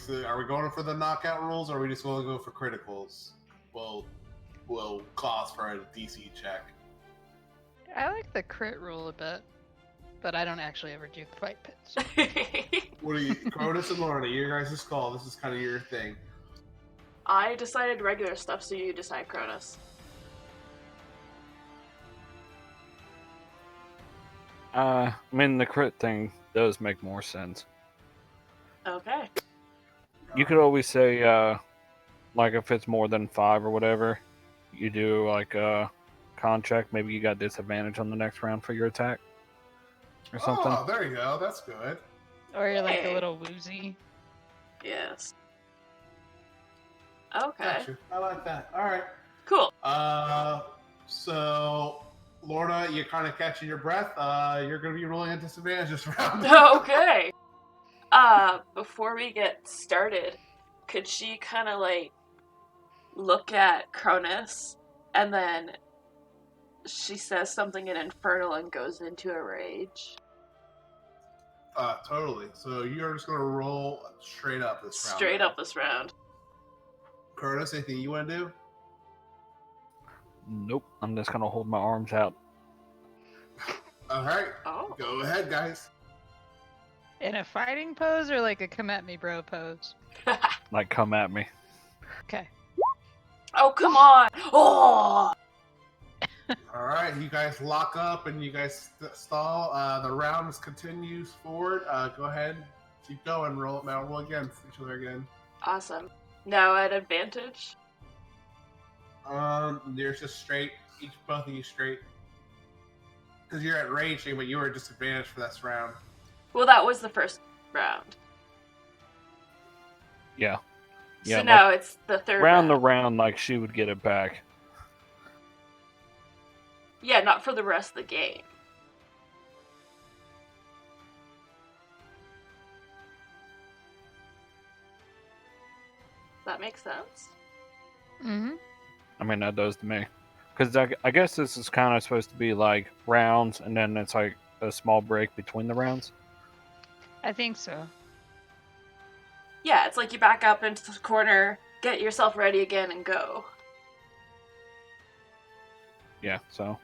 going for the knockout rules, or are we just going to go for criticals? Will cause for a DC check. I like the crit rule a bit, but I don't actually ever do fight pits. What are you, Cronus and Lorna? You guys' call. This is kind of your thing. I decided regular stuff, so you decide, Cronus. I mean, the crit thing does make more sense. Okay. You could always say, like, if it's more than 5 or whatever, you do, like, a con check. Maybe you got disadvantage on the next round for your attack. Or something. Oh, there you go. That's good. Or you're like a Hey. little woozy. Yes. Okay. Gotcha. I like that. All right. Cool. So Lorna, you're kind of catching your breath. You're going to be rolling at disadvantage this round. Okay. Before we get started, could she kind of like look at Cronus and then she says something in Infernal and goes into a rage? Totally. So you're just going to roll straight up this round. Straight up this round. Curtis, anything you want to do? Nope. I'm just gonna hold my arms out. All right. Oh. Go ahead, guys. In a fighting pose or like a come at me bro pose? Like, come at me. Okay. Oh, come on! Oh! All right. You guys lock up and you guys stall. The round continues forward. Go ahead. Keep going. Roll again for each other again. Awesome. Now at advantage? There's just straight. Both of you straight. Because you're at raging, but you were at disadvantage for this round. Well, that was the first round. Yeah. So Yeah, now it's the third round round. to round, like, she would get it back. Yeah, not for the rest of the game. That makes sense? Mm-hmm. I mean, that does to me. Because I guess this is kind of supposed to be like rounds, and then it's like a small break between the rounds. I think so. Yeah, it's like you back up into the corner, get yourself ready again, and go. Yeah, so.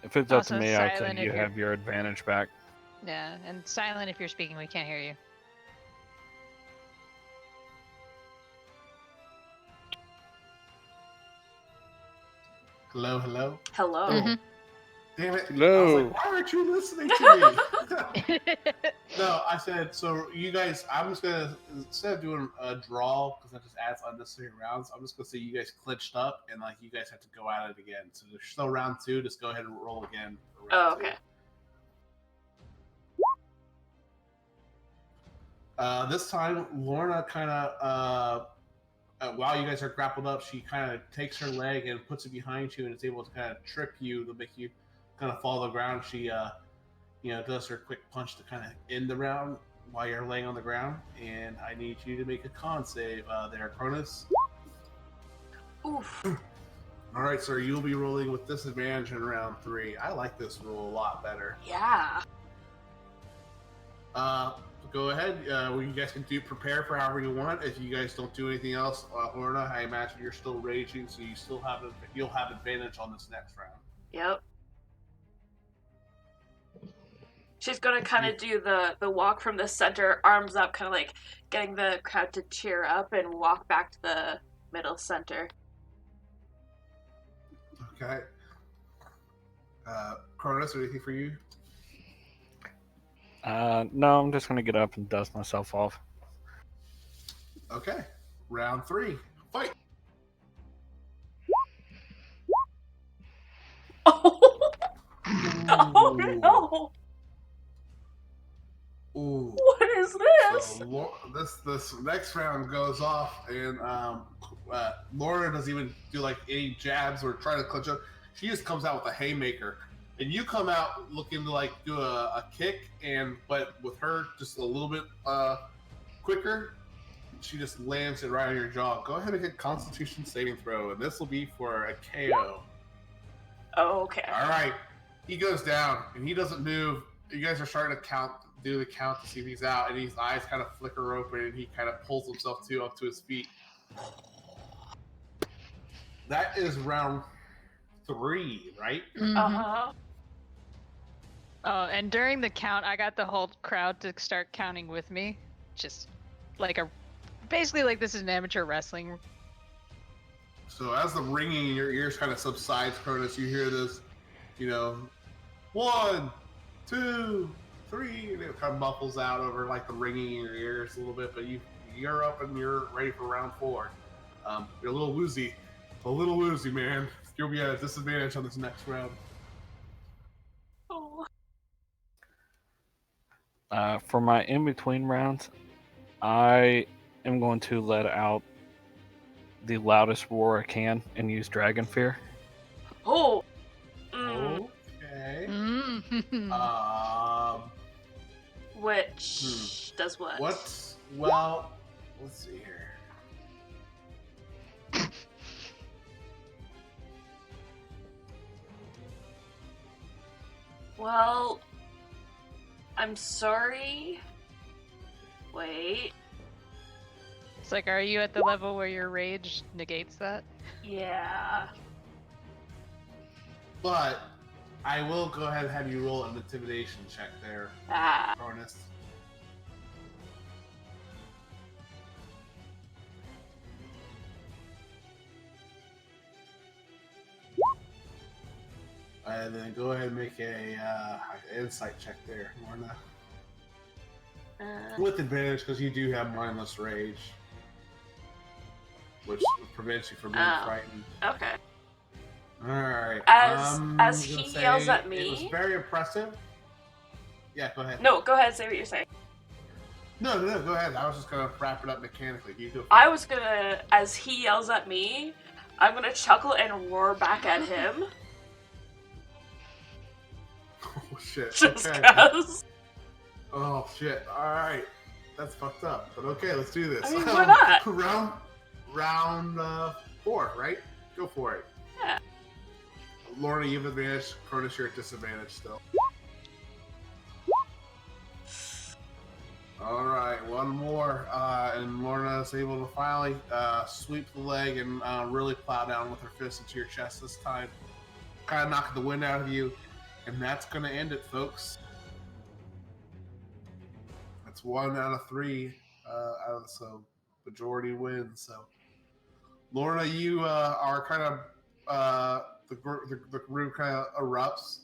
If it's up to Also, me, I would silent say if you you're- have your advantage back. Yeah, and silent if you're speaking, we can't hear you. Hello, hello. Hello. Mhm. Damn it. Hello. I was like, why aren't you listening to me? No, I said, so you guys, I'm just going to, instead of doing a draw, because that just adds unnecessary rounds, I'm just going to say you guys clinched up, and like you guys have to go at it again. So there's still round 2, just go ahead and roll again. For Oh, round 2. okay. This time, Lorna kind of, while you guys are grappled up, she kind of takes her leg and puts it behind you and is able to kind of trip you to make you kind of fall to the ground. She, does her quick punch to kind of end the round while you're laying on the ground. And I need you to make a con save there, Cronus. Oof. All right, sir, you'll be rolling with disadvantage in round 3. I like this rule a lot better. Yeah. Go ahead. You guys can prepare for however you want. If you guys don't do anything else, Orna, I imagine you're still raging, so you'll have advantage on this next round. Yep. She's gonna kind of do the walk from the center, arms up, kind of like getting the crowd to cheer up, and walk back to the middle center. Okay. Cronus, anything for you? No, I'm just gonna get up and dust myself off. Okay. Round 3. Fight. Oh no! Ooh. What is this? So this next round goes off, and Laura doesn't even do like any jabs or try to clinch up. She just comes out with a haymaker, and you come out looking to like do a kick, but with her just a little bit quicker, she just lands it right on your jaw. Go ahead and hit Constitution saving throw, and this will be for a KO. Oh, okay. All right, he goes down, and he doesn't move. You guys are starting to do the count to see if he's out, and his eyes kind of flicker open, and he kind of pulls himself up to his feet. That is round 3, right? Mhm. Uh-huh. Oh, and during the count, I got the whole crowd to start counting with me. Just like basically like this is an amateur wrestling. So as the ringing in your ears kind of subsides, Cronus, you hear this, 1, 2, 3, and it kind of muffles out over like the ringing in your ears a little bit, but you're up and you're ready for round 4. You're a little woozy, man. You'll be at a disadvantage on this next round. Oh. For my in-between rounds, I am going to let out the loudest roar I can and use Dragon Fear. Oh. Okay. Mm. Which does what? What? Well, let's see here. Well, I'm sorry. Wait. It's like, are you at the level where your rage negates that? Yeah. But I will go ahead and have you roll an intimidation check there, Ah. Cronus. And then go ahead and make a insight check there, Lorna. With advantage, because you do have mindless rage, which prevents you from being frightened. Okay. All right. As I'm he gonna say yells at it me. was very impressive. Yeah, go ahead. No, go ahead. Say what you're saying. No, go ahead. I was just gonna wrap it up mechanically. You go. I was gonna, as he yells at me, I'm gonna chuckle and roar back at him. Oh shit. Just Okay. cause. Oh shit. All right. That's fucked up. But okay, let's do this. I mean, why not? Round 4, right? Go for it. Yeah. Lorna, you have advantage. Cronus, you're at disadvantage still. All right, one more, and Lorna is able to finally sweep the leg and really plow down with her fist into your chest this time, kind of knocking the wind out of you, and that's going to end it, folks. That's 1 out of 3, so majority wins. So, Lorna, you are kind of the group kind of erupts.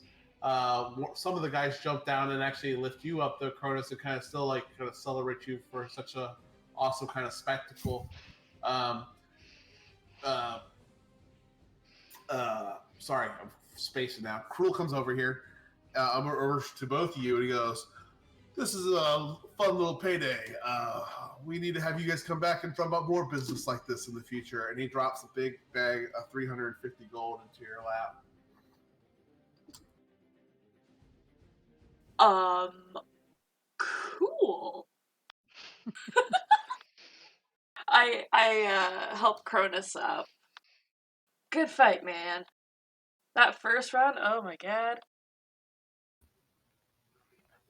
Some of the guys jump down and actually lift you up, the Cronus, and kind of still like kind of celebrate you for such a awesome kind of spectacle. Sorry, I'm spacing now. Cruel comes over here, over to both of you, and he goes, "This is a fun little payday. We need to have you guys come back and talk about more business like this in the future." And he drops a big bag of 350 gold into your lap. Cool. I help Cronus up. Good fight, man. That first round, oh my god.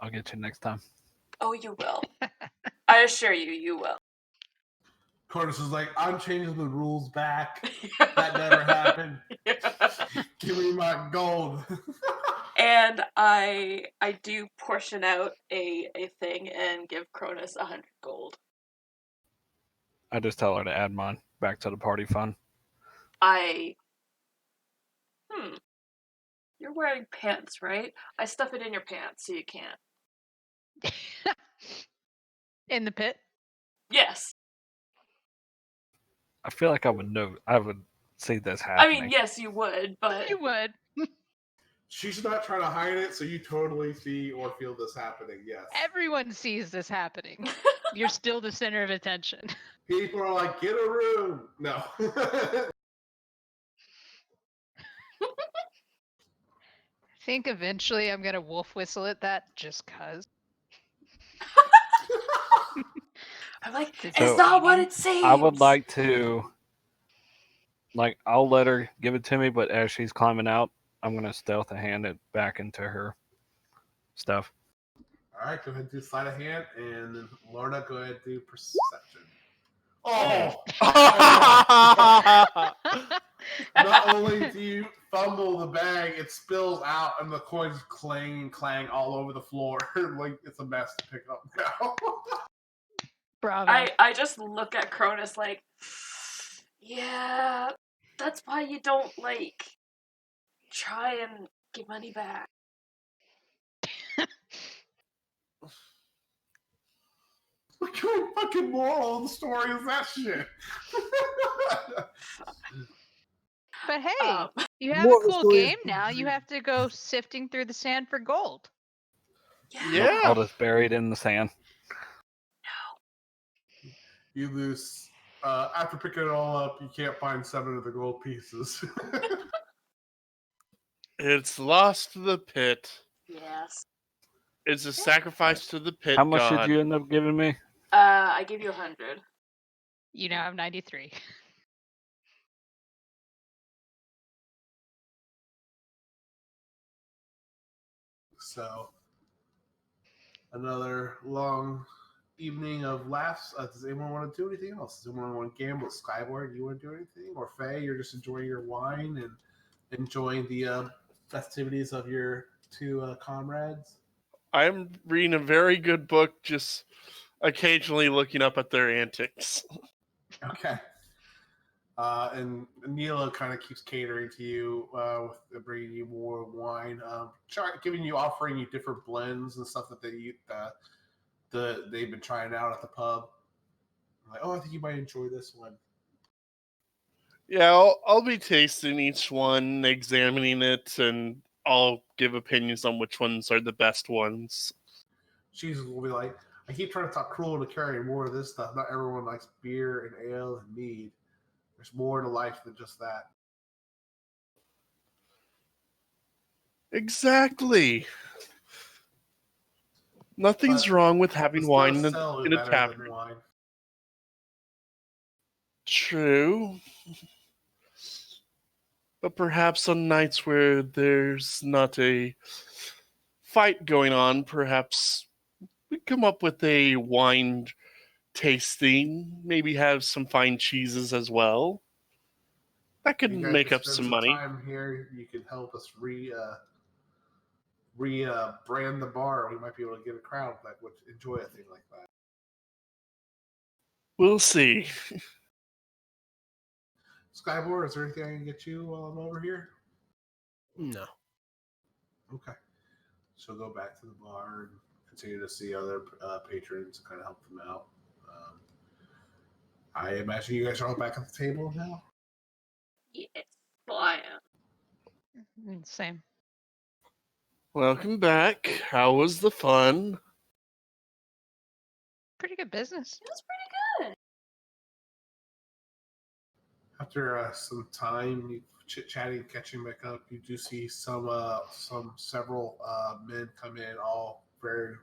I'll get you next time. Oh, you will. I assure you, you will. Cronus is like, "I'm changing the rules back. That never happened. Give me my gold." And I do portion out a thing and give Cronus 100 gold. I just tell her to add mine back to the party fund. You're wearing pants, right? I stuff it in your pants so you can't. In the pit? Yes. I feel like I would know. I would see this happening. I mean, yes, you would, but... You would. She's not trying to hide it, so you totally see or feel this happening, yes. Everyone sees this happening. You're still the center of attention. People are like, "Get a room." No. I think eventually I'm gonna wolf whistle at that just cause. I'm like, So it's not what it seems. I would like to, I'll let her give it to me, but as she's climbing out, I'm going to stealth and hand it back into her stuff. All right, go ahead and do sleight of hand, and then Lorna, go ahead and do perception. Oh! Not only do you fumble the bag, it spills out, and the coins clang all over the floor. Like it's a mess to pick up now. Bravo. I just look at Cronus like, yeah, that's why you don't, try and get money back. fucking moral of the story is that shit? But hey, Um, you have a Moral of the cool story is game now. You have to go sifting through the sand for gold. Yeah. I'll just bury it in the sand. You lose. After picking it all up, you can't find 7 of the gold pieces. It's lost to the pit. Yes. It's a sacrifice to the pit How much god. did you end up giving me? I give you 100. You now have 93. So, another long evening of laughs. Does anyone want to do anything else? Does anyone want to gamble? Skyward, do you want to do anything? Or Faye, you're just enjoying your wine and enjoying the festivities of your 2 comrades? I'm reading a very good book, just occasionally looking up at their antics. Okay. And Neela kind of keeps catering to you with bringing you more wine, offering you different blends and stuff that they've been trying out at the pub. Like, oh, I think you might enjoy this one. Yeah, I'll be tasting each one, examining it, and I'll give opinions on which ones are the best ones. She's will be like, I keep trying to talk Cruel to carry more of this stuff. Not everyone likes beer and ale and mead. There's more to life than just that. Exactly. Nothing's But wrong with the having still wine sell is in a better tavern. than wine. True. But perhaps on nights where there's not a fight going on, perhaps we come up with a wine tasting, maybe have some fine cheeses as well. That could You guys make can up spend some some money. time here. You can help us brand the bar. We might be able to get a crowd that would enjoy a thing like that. We'll see. Skyboard, is there anything I can get you while I'm over here? No. Okay. So go back to the bar and continue to see other patrons and kind of help them out. I imagine you guys are all back at the table now. Yes. Well, I am. Same. Welcome back. How was the fun? Pretty good business. It was pretty good. After some time, chit-chatting, catching back up, you do see several men come in, all very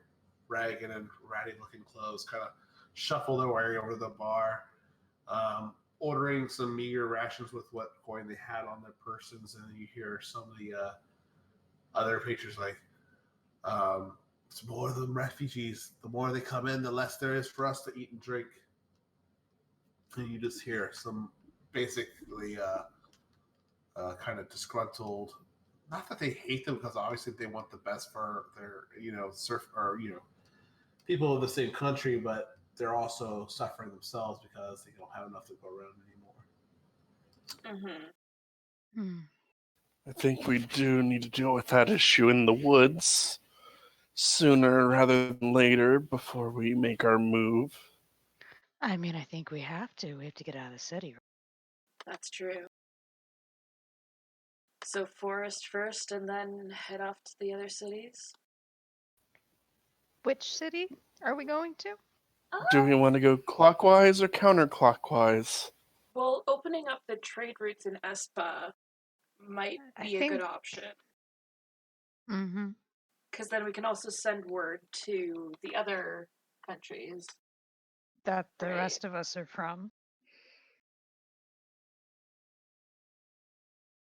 ragged and ratty-looking clothes, kind of shuffle their way over to the bar, ordering some meager rations with what coin they had on their persons, and then you hear some of the other patrons like, it's more of them refugees. The more they come in, the less there is for us to eat and drink. And you just hear some basically kind of disgruntled. Not that they hate them, because obviously they want the best for their, people of the same country, but they're also suffering themselves because they don't have enough to go around anymore. Mm-hmm. I think we do need to deal with that issue in the woods sooner rather than later before we make our move. I mean, I think we have to. We have to get out of the city. That's true. So forest first and then head off to the other cities? Which city are we going to? Do we want to go clockwise or counterclockwise? Well, opening up the trade routes in Espa might be a good option. Mm-hmm. Because then we can also send word to the other countries. That the Right. rest of us are from.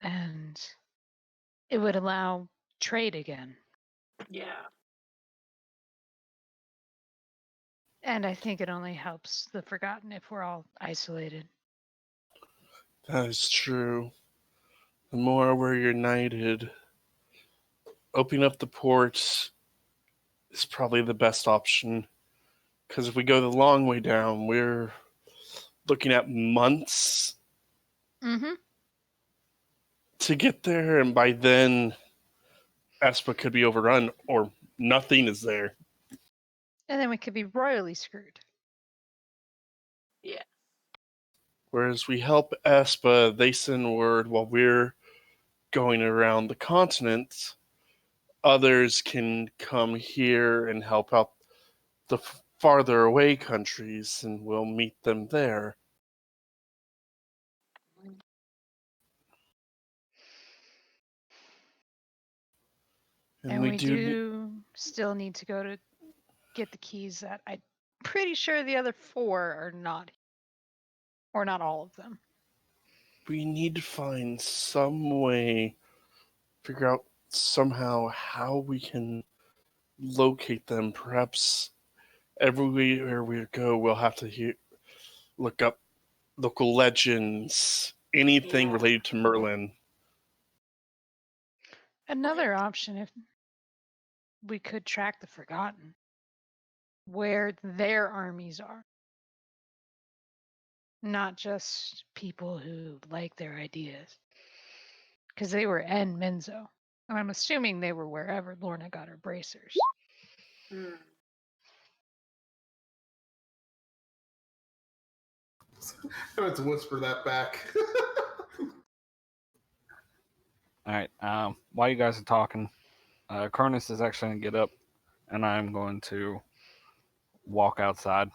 And it would allow trade again. Yeah. And I think it only helps the Forgotten if we're all isolated. That is true. The more we're united, opening up the ports is probably the best option. Because if we go the long way down, we're looking at months Mm-hmm. to get there, and by then, Espa could be overrun or nothing is there. And then we could be royally screwed. Whereas we help Espa, they send word while we're going around the continent. Others can come here and help out the farther away countries, and we'll meet them there. And we do still need to go to get the keys that I'm pretty sure the other 4 are not, or not all of them. We need to find some way, figure out somehow how we can locate them. Perhaps everywhere we go, we'll have to look up local legends, anything Yeah. related to Merlin. Another option, if we could track the Forgotten, where their armies are. Not just people who like their ideas. Because they were in Menzo. And I'm assuming they were wherever Lorna got her bracers. Hmm. I meant to whisper that back. All right. While you guys are talking, Cronus is actually going to get up, and I'm going to walk outside.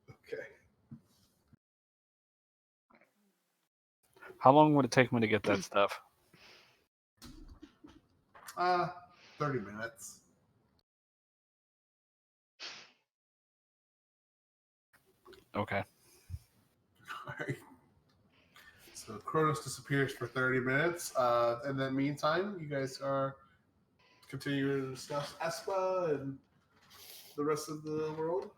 Okay. How long would it take me to get that stuff? 30 minutes. Okay. All right. So Kronos disappears for 30 minutes. In the meantime, you guys are continuing to discuss Espa and the rest of the world.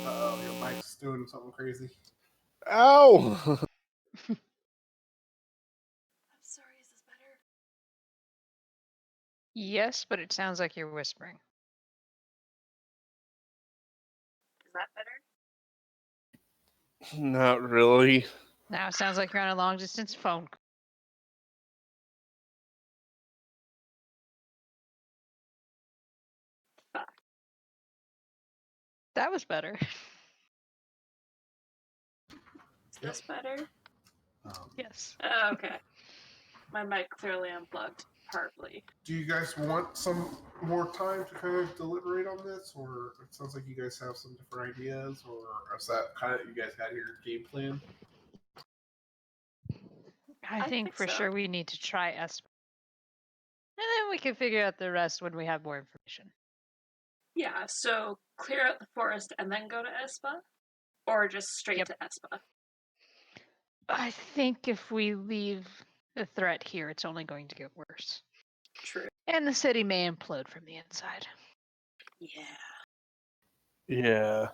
Uh-oh, your mic's doing something crazy. Ow! I'm sorry, is this better? Yes, but it sounds like you're whispering. Is that better? Not really. Now it sounds like you're on a long distance phone call. Fuck. That was better. Is this better? Yes. Oh, okay. My mic clearly unplugged, partly. Do you guys want some more time to kind of deliberate on this, or it sounds like you guys have some different ideas, or is that kind of you guys got your game plan? I think for so. sure we need to try Espa. And then we can figure out the rest when we have more information. Yeah, so clear out the forest and then go to Espa? Or just straight Yep. to Espa? I think if we leave the threat here, it's only going to get worse. True. And the city may implode from the inside. Yeah. Yeah.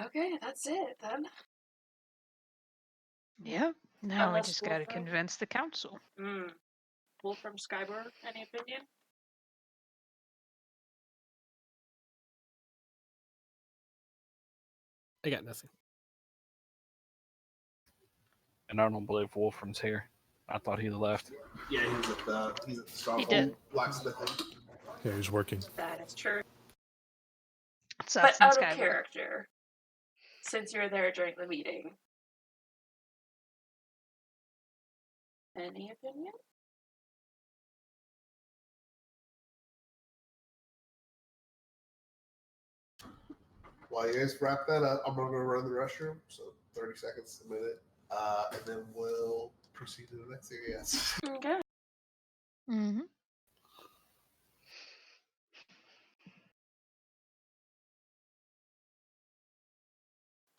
Okay, that's it then. Yep. Now we Unless just got to Wolfram- convince the council. Wolfram Skybor, any opinion? I got nothing. And I don't believe Wolfram's here. I thought he left. Yeah, he's at the He Stockholm did. blacksmithing. Yeah, he's working. That is true. It's But us and out of Skyward. character, since you're there during the meeting. Any opinion? While you guys wrap that up, I'm gonna go run the restroom. So 30 seconds, a minute, and then we'll proceed to the next thing. Yes. Okay. Mm-hmm.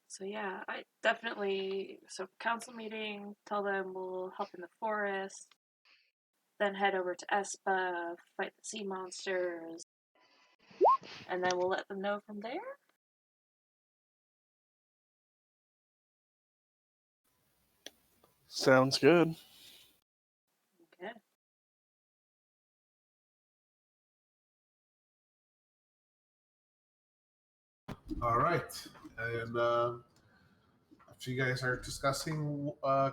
So yeah, I definitely council meeting, tell them we'll help in the forest, then head over to Espa, fight the sea monsters, and then we'll let them know from there. Sounds good. Okay. All right, and after you guys are discussing,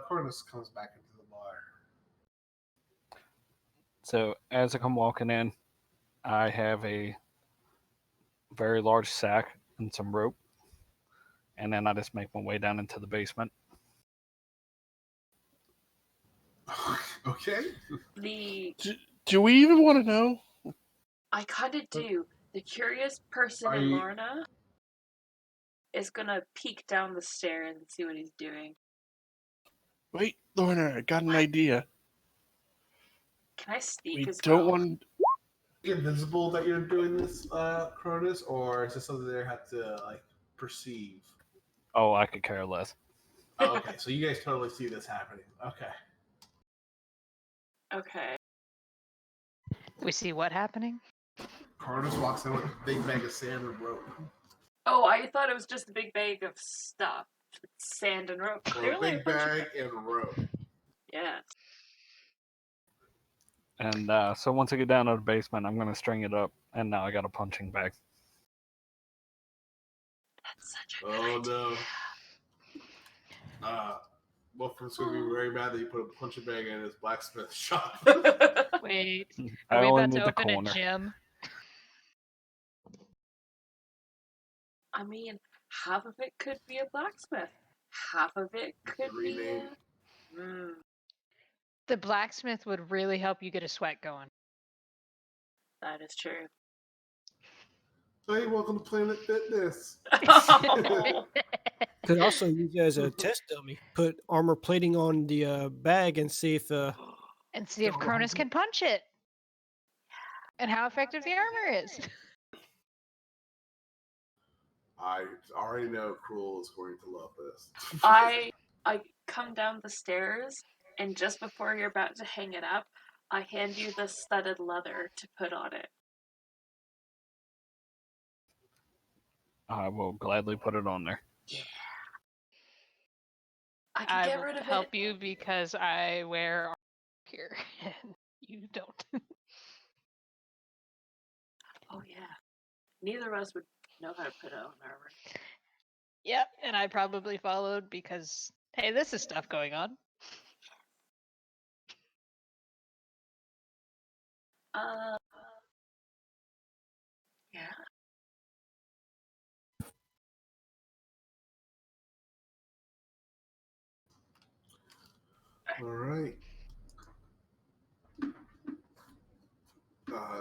Cornus comes back into the bar. So as I come walking in, I have a very large sack and some rope, and then I just make my way down into the basement. Okay. Do we even want to know? I kind of do. The curious person Are in you- Lorna is gonna peek down the stairs and see what he's doing. Wait, Lorna, I got an idea. Can I sneak We as don't well? want. Invisible that you're doing this, Cronus, or is this something they have to like perceive? Oh, I could care less. Oh, okay, so you guys totally see this happening. Okay. Okay. We see what happening? Cronus walks in with a big bag of sand and rope. Oh, I thought it was just a big bag of stuff. Sand and rope. Or a Clearly big bunch of- bag and rope. Yeah. And so once I get down to the basement, I'm gonna string it up, and now I got a punching bag. That's such a Oh good no. Wolfram's gonna be very mad that you put a punching bag in his blacksmith shop. idea. Wait, I are we only about need to the open a corner. gym? I mean, half of it could be a blacksmith. Half of it could be Rename. The blacksmith would really help you get a sweat going. That is true. Hey, welcome to Planet Fitness. Could also use it as a test dummy. Put armor plating on the bag and see if And see if Cronus can punch it. And how effective the armor is. I already know Cruel is going to love this. I come down the stairs, and just before you're about to hang it up, I hand you the studded leather to put on it. I will gladly put it on there. Yeah. I can I get will rid of help it. you because I wear armor here and you don't. Oh yeah. Neither of us would know how to put on armor. Yep, and I probably followed because hey, this is stuff going on. Yeah. All right.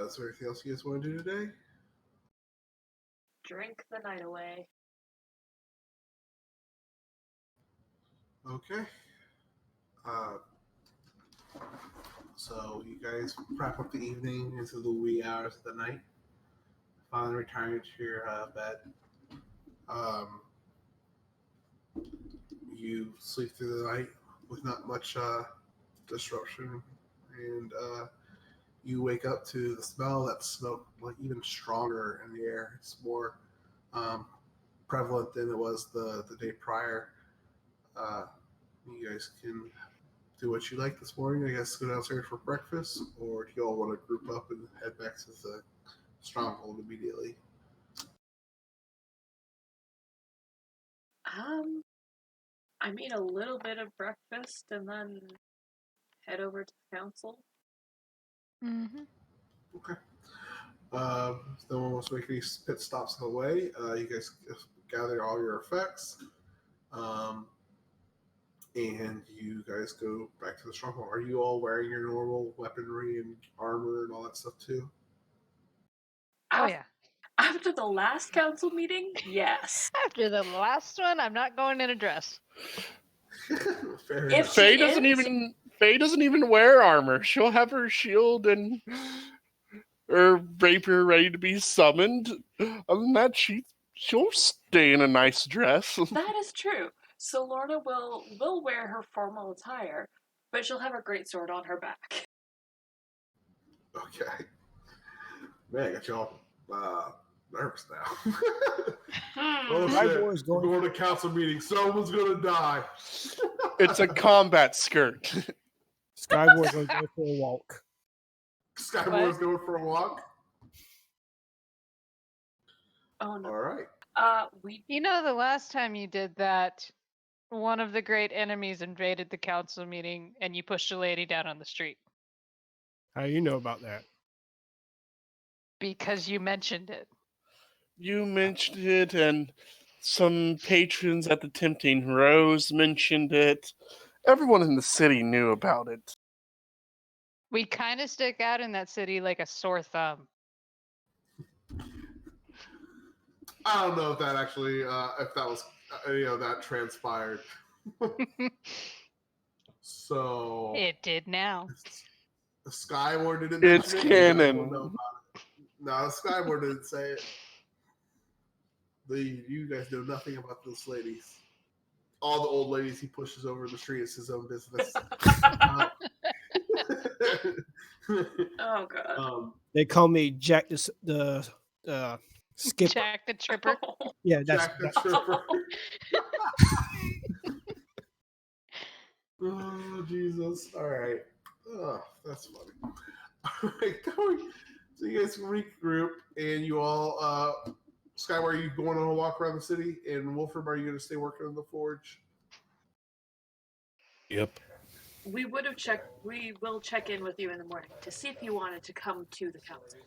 Is there anything else you guys want to do today? Drink the night away. Okay. So you guys wrap up the evening into the wee hours of the night. Finally retiring to your bed. You sleep through the night with not much disruption, and you wake up to the smell that smoke, like even stronger in the air. It's more prevalent than it was the day prior. You guys can do what you like this morning. I guess go downstairs for breakfast, or do you all want to group up and head back to the stronghold immediately? I mean a little bit of breakfast and then head over to the council. Mm-hmm. Okay. If no one wants to make any pit stops on the way, you guys gather all your effects, and you guys go back to the stronghold. Are you all wearing your normal weaponry and armor and all that stuff too? Oh yeah. After the last council meeting, yes. After the last one, I'm not going in a dress. Fair If enough. she Faye doesn't even wear armor. She'll have her shield and her rapier ready to be summoned. Other than that, she'll stay in a nice dress. That is true. So Lorna will wear her formal attire, but she'll have her greatsword on her back. Okay. Man, I got y'all nervous now. Oh Hmm. shit! Cyborg's We're going- going to council meeting. Someone's gonna die. It's a combat skirt. Skyboard's going to go for a walk. Skyboard's going for a walk. Oh no. All right. We You know, the last time you did that, one of the great enemies invaded the council meeting and you pushed a lady down on the street. How do you know about that? Because you mentioned it. You mentioned it, and some patrons at the Tempting Rose mentioned it. Everyone in the city knew about it. We kind of stick out in that city like a sore thumb. I don't know if that actually, if that was, that transpired. So It did now. the Skyward didn't It's mention it. You guys canon. don't know about it. No, the Skyward didn't say it. You guys know nothing about those ladies. All the old ladies he pushes over the street is his own business. Oh god. They call me Jack the skipper. Jack the Tripper. Yeah, that's Jack the Tripper. Oh, Jesus. All right. Oh, that's funny. All right, so you guys regroup, and you all, Skyward, are you going on a walk around the city? And Wolfram, are you going to stay working on the forge? Yep. We will check in with you in the morning to see if you wanted to come to the council.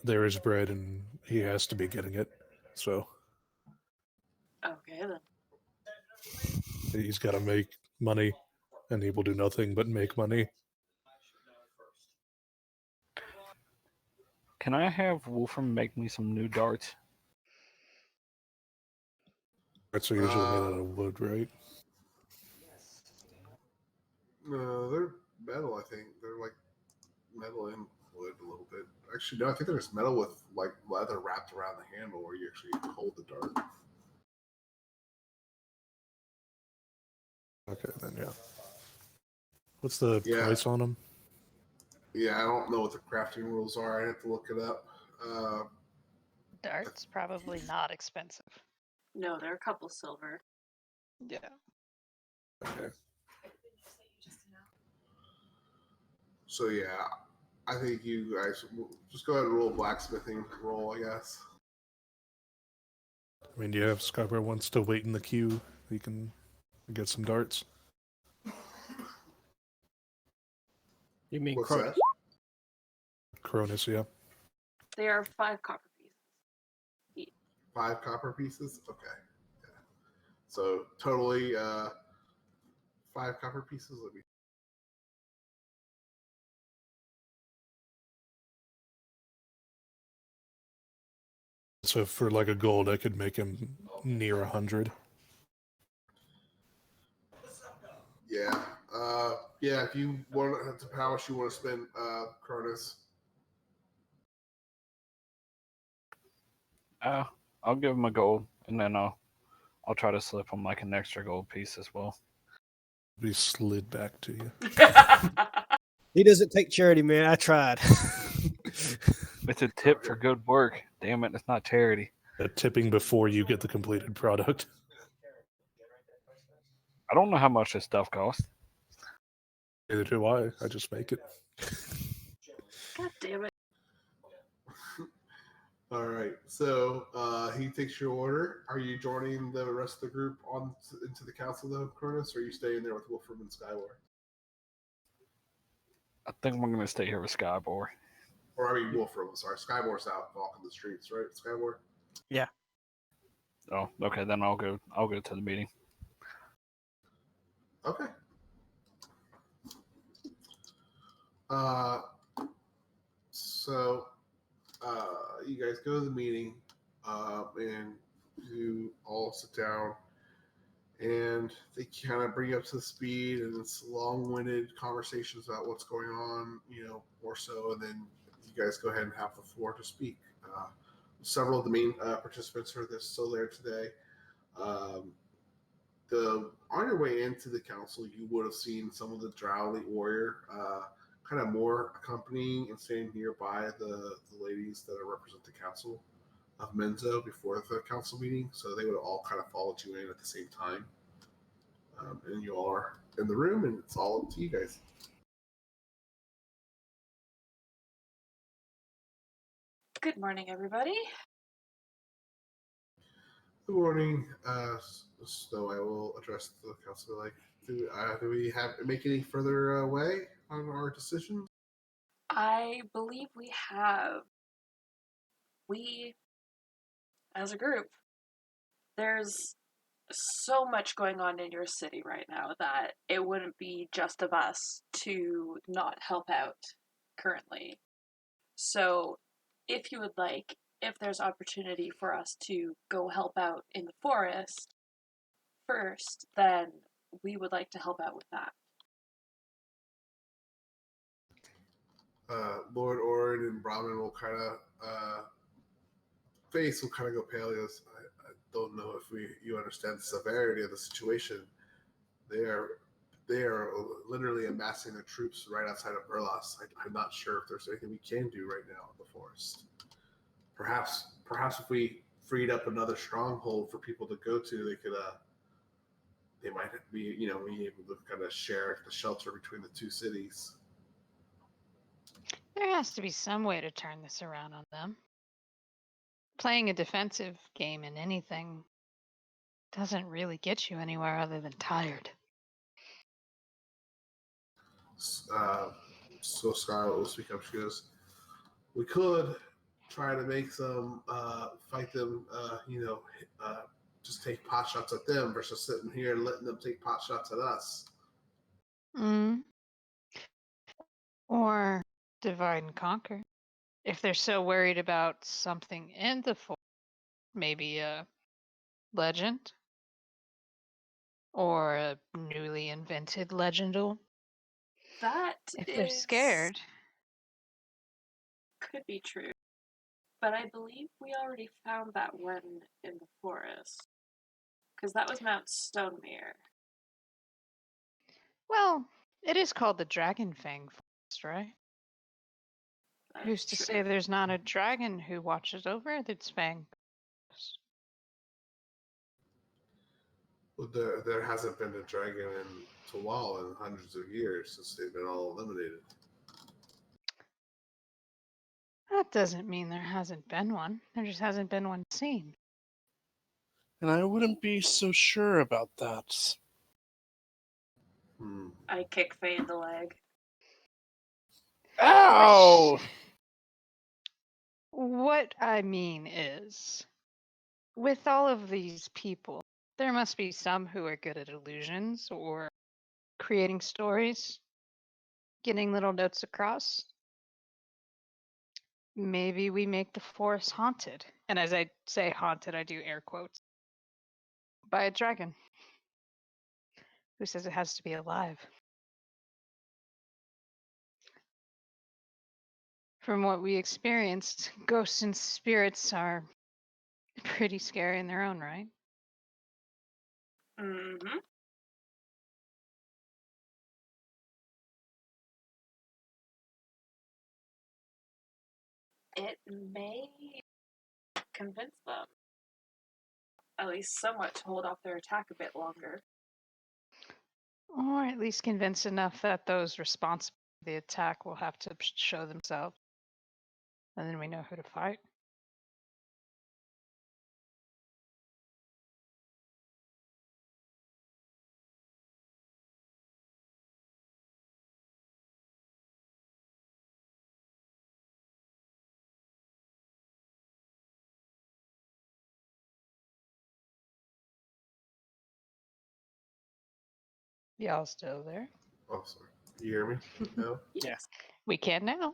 There is bread, and he has to be getting it. So Okay then. he's got to make money, and he will do nothing but make money. Can I have Wolfram make me some new darts? Darts are usually made out of wood, right? No, they're metal, I think. They're like metal and wood a little bit. Actually, no, I think there's metal with like leather wrapped around the handle where you actually hold the dart. Okay, then yeah. What's the Yeah. price on them? Yeah, I don't know what the crafting rules are. I have to look it up. Darts probably not expensive. No, they're a couple silver. Yeah. Okay. So yeah, I think you guys just go ahead and roll a blacksmithing roll, I guess. I mean, do you have Skyward wants to wait in the queue? He can get some darts. You mean What's Cronus? that? Cronus, yeah. They are 5 copper pieces. 5 copper pieces? Okay. Yeah. So totally 5 copper pieces. Let me. So for like a gold, I could make him near 100. Yeah. Yeah, if you want to how much you want to spend, Cronus. I'll give him a gold, and then I'll try to slip him like an extra gold piece as well. Be slid back to you. He doesn't take charity, man. I tried. It's a tip for good work. Damn it, it's not charity. Tipping before you get the completed product. I don't know how much this stuff costs. Neither do I. I just make it. God damn it. All right. So he takes your order. Are you joining the rest of the group into the council, though, Cronus, or are you staying there with Wolfram and Skyward? I think we're gonna stay here with Skyboar. Or I mean, Wolfram. Sorry, Skywar's out walking the streets, right? Skyward. Oh, okay. Then I'll go to the meeting. Okay. So you guys go to the meeting, and you all sit down, and they kind of bring you up to speed, and it's long-winded conversations about what's going on, more so, and then you guys go ahead and have the floor to speak. Several of the main participants are still there today. On your way into the council, you would have seen some of the Drow Elite Warrior kind of more accompanying and standing nearby the ladies that represent the council of Menzo before the council meeting. So they would have all kind of followed you in at the same time. And you all are in the room, and it's all up to you guys. Good morning, everybody. Good morning. So I will address the council like, do we make any further way on our decision? I believe we have. We, as a group, there's so much going on in your city right now that it wouldn't be just of us to not help out currently. So, if you would like, if there's opportunity for us to go help out in the forest first, then we would like to help out with that. Lord Orin and Brahmin will kind of face will kind of go pale. He goes, I don't know if you understand the severity of the situation. They are literally amassing their troops right outside of Burlas. I'm not sure if there's anything we can do right now in the forest. Perhaps if we freed up another stronghold for people to go to, they might be be able to kind of share the shelter between the two cities. There has to be some way to turn this around on them. Playing a defensive game in anything doesn't really get you anywhere other than tired. So Scarlet will speak up. She goes, we could try to make some fight them, just take pot shots at them versus sitting here and letting them take pot shots at us. Or divide and conquer. If they're so worried about something in the forest, maybe a legend or a newly invented legendal. That If they're scared, could be true. But I believe we already found that one in the forest. Because that was Mount Stonemere. well, it is called the Dragon Fang Forest, right? That's Who's to true. say there's not a dragon who watches over its fang? Well, there hasn't been a dragon in Tawal in hundreds of years since they've been all eliminated. That doesn't mean there hasn't been one. There just hasn't been one seen. And I wouldn't be so sure about that. I kick Faye in the leg. Ow! What I mean is, with all of these people, there must be some who are good at illusions or creating stories, getting little notes across. Maybe we make the forest haunted. And as I say haunted, I do air quotes. By a dragon. Who says it has to be alive? From what we experienced, ghosts and spirits are pretty scary in their own right. Mm-hmm. It may convince them. At least somewhat to hold off their attack a bit longer. Or at least convince enough that those responsible for the attack will have to show themselves. And then we know who to fight. Y'all still there? Oh, sorry. You hear me? No? Yes. We can now.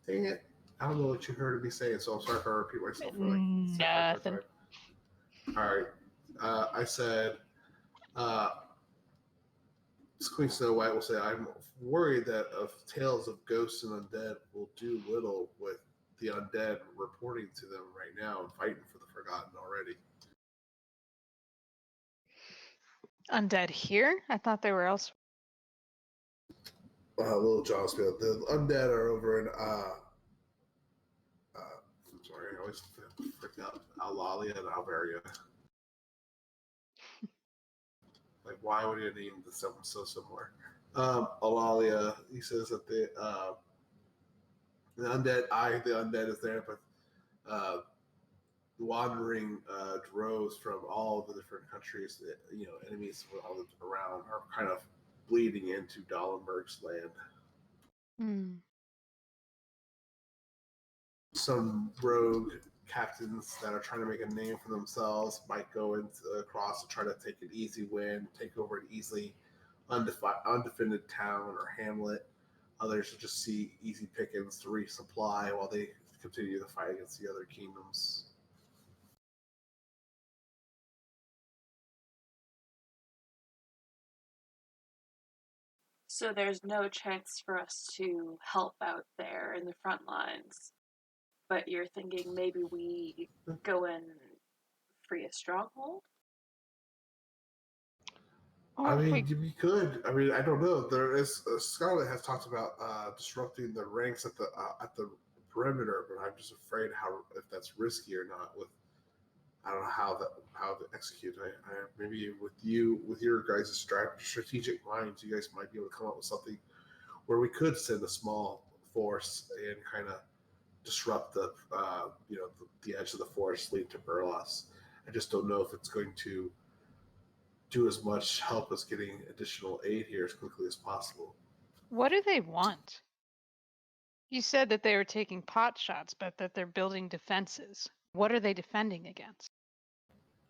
Dang it. I don't know what you heard me say, so I'm sorry if I repeat myself for like the second or third Nothing. time. All right. I said, Queen Snow White will say, I'm worried that tales of ghosts and undead will do little with the undead reporting to them right now and fighting for the Forgotten already. Undead here? I thought they were elsewhere. Little Johnsfield. The undead are over in I'm sorry, I always freak out. Alalia and Alvaria. Like, why would you name the something so similar? Alalia, he says that the undead is there, but wandering droves from all the different countries, that, enemies all around are kind of bleeding into Dallenberg's land. Hmm. Some rogue captains that are trying to make a name for themselves might go across to try to take an easy win, take over an easily undefended town or hamlet. Others will just see easy pickings to resupply while they continue to fight against the other kingdoms. So there's no chance for us to help out there in the front lines. But you're thinking maybe we go and free a stronghold? Or if we we could. I mean, I don't know. There is Scarlet has talked about disrupting the ranks at the perimeter, but I'm just afraid if that's risky or not. With I don't know how to execute. Maybe with your guys' strategic minds, you guys might be able to come up with something where we could send a small force and kind of disrupt the edge of the forest leading to Burlos. I just don't know if it's going to do as much help us getting additional aid here as quickly as possible. what do they want? You said that they were taking pot shots, but that they're building defenses. What are they defending against?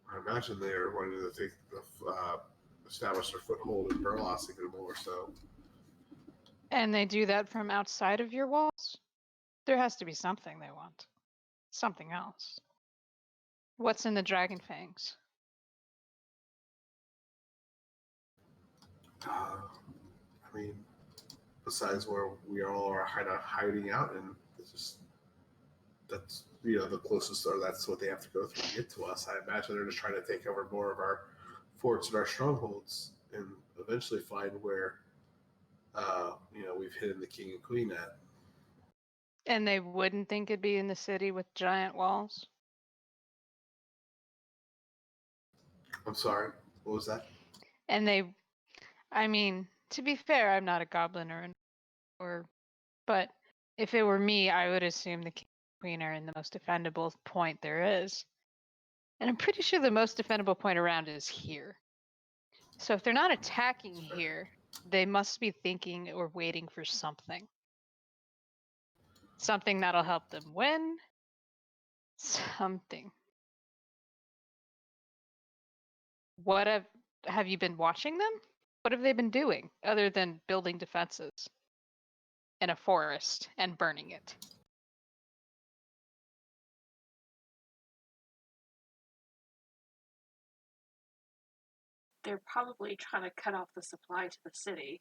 I imagine they are wanting to establish their foothold in Burlos again more so. And they do that from outside of your walls? There has to be something they want. Something else. What's in the dragon fangs? I mean, besides where we all are hiding out, and that's the closest, or that's what they have to go through to get to us. I imagine they're just trying to take over more of our forts and our strongholds, and eventually find where we've hidden the king and queen at. And they wouldn't think it'd be in the city with giant walls? I'm sorry, what was that? And I mean, to be fair, I'm not a goblin but if it were me, I would assume the king and queen are in the most defendable point there is. And I'm pretty sure the most defendable point around is here. So if they're not attacking here, they must be thinking or waiting for something. Something that'll help them win. Something. What have you been watching them? What have they been doing other than building defenses in a forest and burning it? They're probably trying to cut off the supply to the city.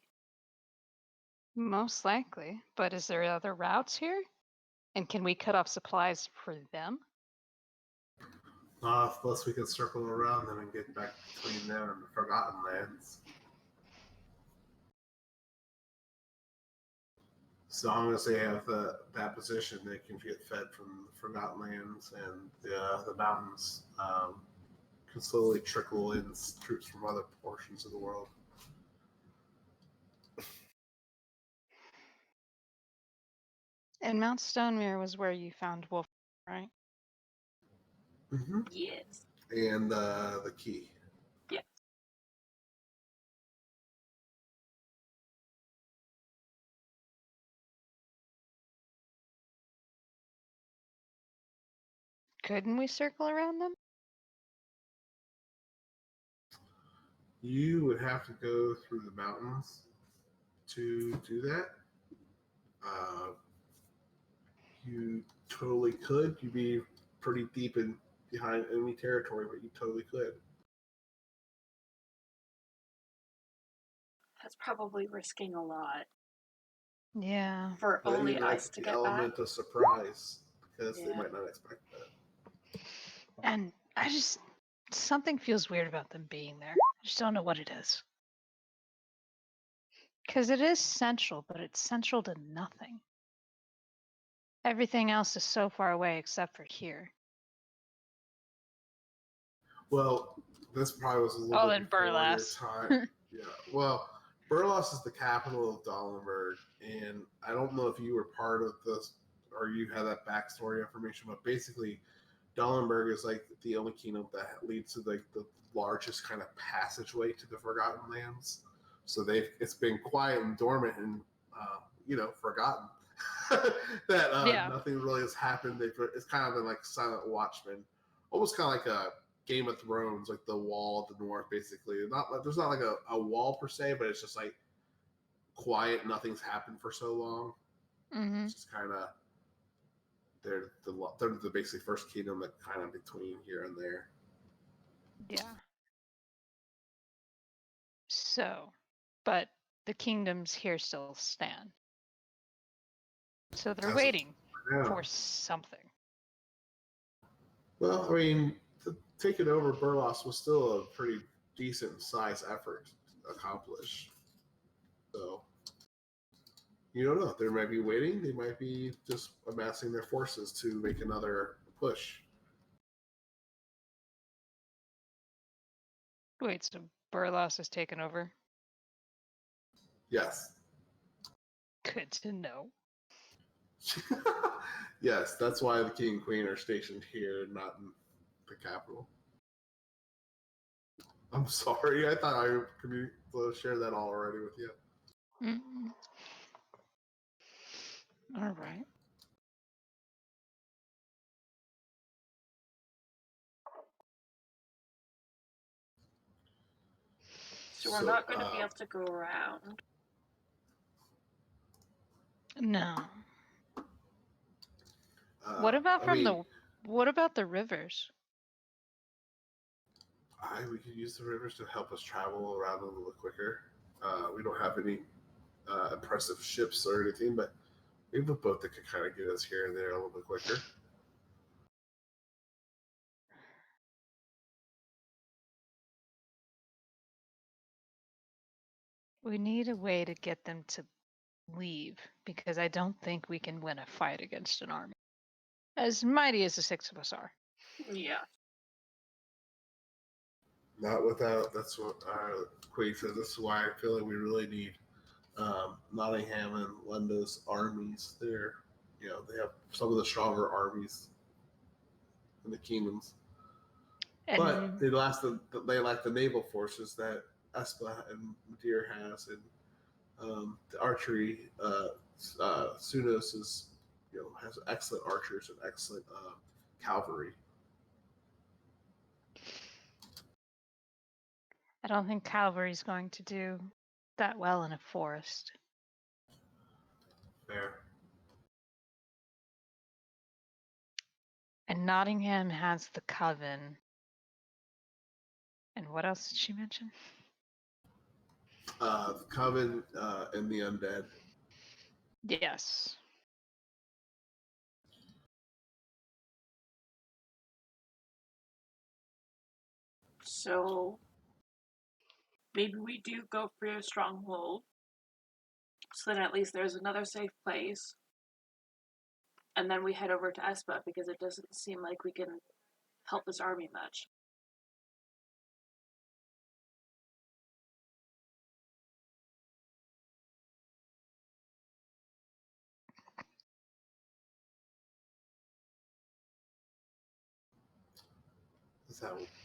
Most likely. But is there other routes here? And can we cut off supplies for them? Unless we can circle around them and get back between them and the Forgotten Lands. So I'm going to say have that position, they can get fed from the Forgotten Lands, and the mountains can slowly trickle in troops from other portions of the world. And Mount Stonemere was where you found Wolf, right? Mm-hmm. Yes. And the key. Yes. Couldn't we circle around them? You would have to go through the mountains to do that. You totally could. You'd be pretty deep behind enemy territory, but you totally could. That's probably risking a lot Yeah. for But only you us to the get element back. of surprise because they Yeah. might not expect that. And something feels weird about them being there. I just don't know what it is. Because it is central, but it's central to nothing. Everything else is so far away except for here. Well, this probably was a little Oh, bit then before your Burlas. time. Yeah. Well, Burlos is the capital of Dallenberg, and I don't know if you were part of this or you had that backstory information, but basically, Dallenberg is like the only kingdom that leads to like the largest kind of passageway to the Forgotten Lands. So it's been quiet and dormant and forgotten that Yeah. nothing really has happened. It's kind of been like Silent Watchmen, almost kind of like a Game of Thrones, like the wall of the north, basically. There's not like a wall per se, but it's just like quiet. Nothing's happened for so long. Mm-hmm. It's just kind of they're the basically first kingdom that kind of between here and there. Yeah. So, but the kingdoms here still stand. So they're As of waiting now. for something. Well, I mean, taking over Burlos was still a pretty decent size effort to accomplish. So, you don't know. They might be waiting. They might be just amassing their forces to make another push. Wait, so Burlos has taken over? Yes. Good to know. Yes, that's why the king and queen are stationed here, not in the capital. I'm sorry. I thought I could share that already with you. Mm-hmm. All right. So we're not going to be able to go around. No. What about what about the rivers? We could use the rivers to help us travel around a little quicker. We don't have any impressive ships or anything, but we have a boat that could kind of get us here and there a little bit quicker. We need a way to get them to leave because I don't think we can win a fight against an army. As mighty as the six of us are. Yeah. Not without. That's what Queen says. This is why I feel like we really need Nottingham and Lenda's armies there. They have some of the stronger armies in the kingdoms. But they lack the naval forces that Espa and Madeir has, and the archery. Sunos has excellent archers and excellent cavalry. I don't think cavalry's going to do that well in a forest. Fair. And Nottingham has the Coven. And what else did she mention? The Coven and the Undead. Yes. So maybe we do go for a stronghold. So then at least there's another safe place. And then we head over to Espa because it doesn't seem like we can help this army much.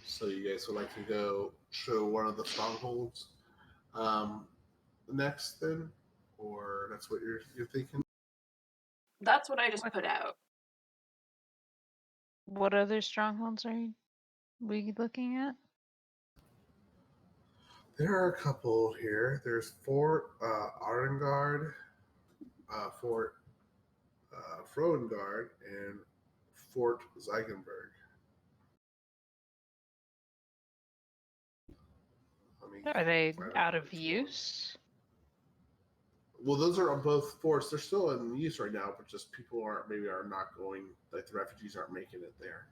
So you guys would like to go show one of the strongholds next, then, or that's what you're thinking? That's what I just put out. What other strongholds are we looking at? There are a couple here. There's Fort Arengard, Fort Froengard, and Fort Zeigenberg. Are they out of use? Well, those are both forts. They're still in use right now, but just people are not going. Like the refugees aren't making it there.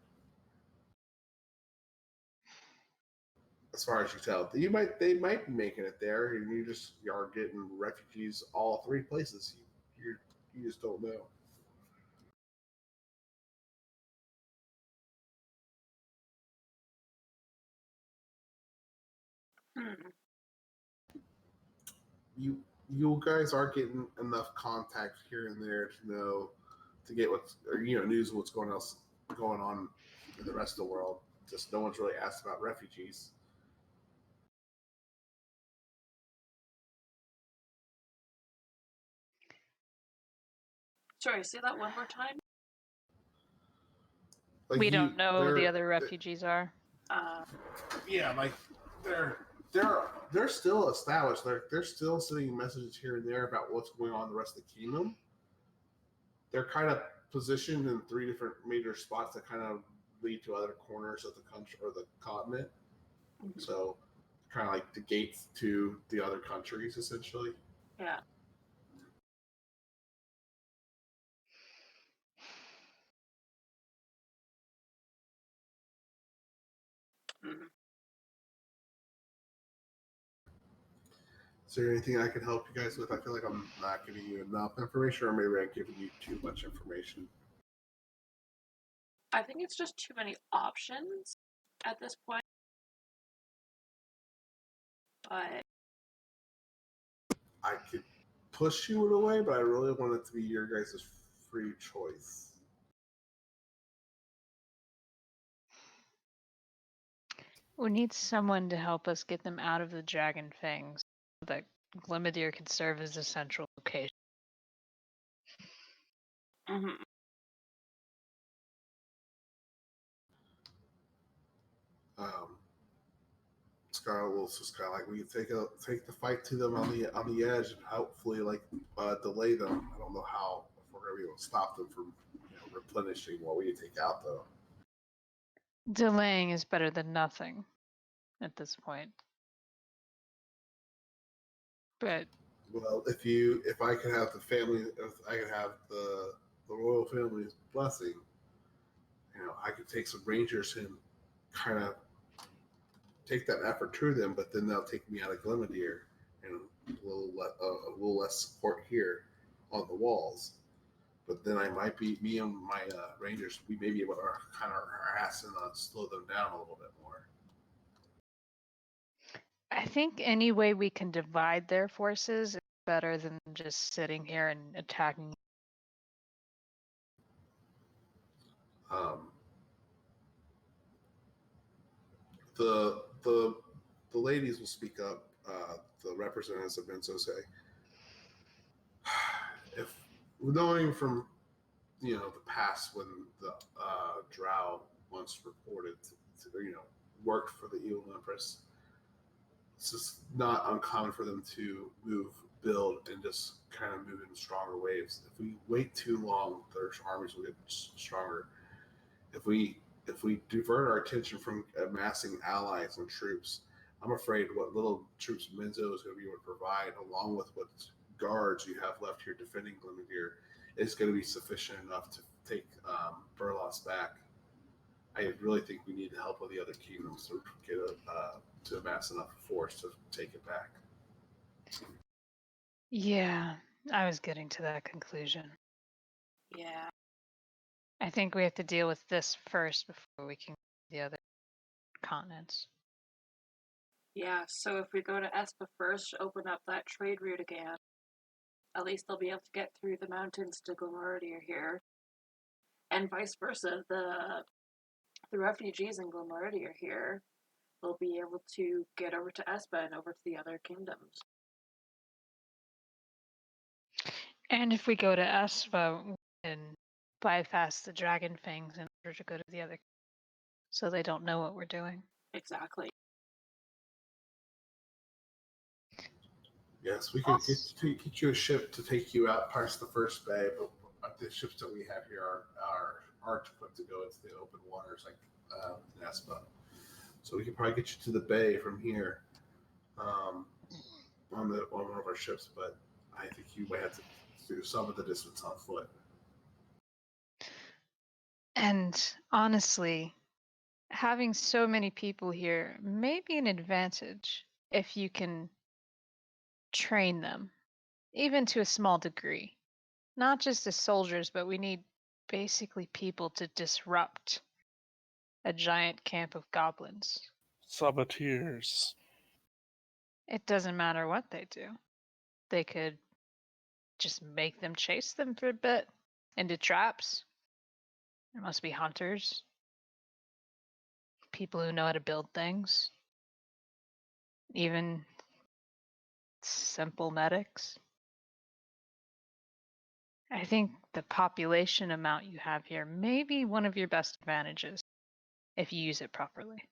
As far as you tell, they might be making it there, and you are getting refugees all three places. You just don't know. You guys are getting enough contact here and there to know to get news of what's going on in the rest of the world. Just no one's really asked about refugees. Sorry, say that one more time. Like We don't know who the other they're- refugees are. yeah, like they're still established. They're still sending messages here and there about what's going on in the rest of the kingdom. They're kind of positioned in 3 different major spots that kind of lead to other corners of the country or the continent. So, kind of like the gates to the other countries, essentially. Yeah. Mhm. Is there anything I can help you guys with? I feel like I'm not giving you enough information, or maybe I'm giving you too much information. I think it's just too many options at this point. But I could push you in a way, but I really want it to be your guys' free choice. We need someone to help us get them out of the dragon fangs so that Glimmedir can serve as a central location. mhm. Scarlet Wolf's just kind of like we can take the fight to them on the edge and hopefully delay them. I don't know how if we're gonna be able to stop them from replenishing what we take out though. Delaying is better than nothing at this point. But Well, if I could have if I could have the royal family's blessing, I could take some rangers and kind of take that effort to them, but then they'll take me out of Glenmadeir and a little less support here on the walls. But then I might be me and my rangers. We may be able to kind of harass and slow them down a little bit more. I think any way we can divide their forces is better than just sitting here and attacking. Um, the ladies will speak up. The representatives of Benzo say, if knowing from the past when the Drow once reported worked for the evil empress, it's just not uncommon for them to build and just kind of move in stronger waves. If we wait too long, their armies will get stronger. If we divert our attention from amassing allies and troops, I'm afraid what little troops Menzo is going to be able to provide, along with what guards you have left here defending Glimmedir, is going to be sufficient enough to take Burlos back. I really think we need the help of the other kingdoms to get to amass enough force to take it back. Yeah, I was getting to that conclusion. Yeah. I think we have to deal with this first before we can go to the other continents. Yeah, so if we go to Espa first, open up that trade route again, at least they'll be able to get through the mountains to Glamordia here. And vice versa, the refugees in Glamordia here will be able to get over to Espa and over to the other kingdoms. And if we go to Espa, we can bypass the dragon fangs in order to go to the other, so they don't know what we're doing. Exactly. Yes, we could get you a ship to take you out past the first bay, but the ships that we have here aren't equipped to go into the open waters like Nespa. So we could probably get you to the bay from here on one of our ships, but I think you might have to do some of the distance on foot. And honestly, having so many people here may be an advantage if you can train them, even to a small degree. Not just as soldiers, but we need basically people to disrupt a giant camp of goblins. Saboteurs. It doesn't matter what they do. They could just make them chase them for a bit into traps. There must be hunters. people who know how to build things, even simple medics. I think the population amount you have here may be one of your best advantages if you use it properly.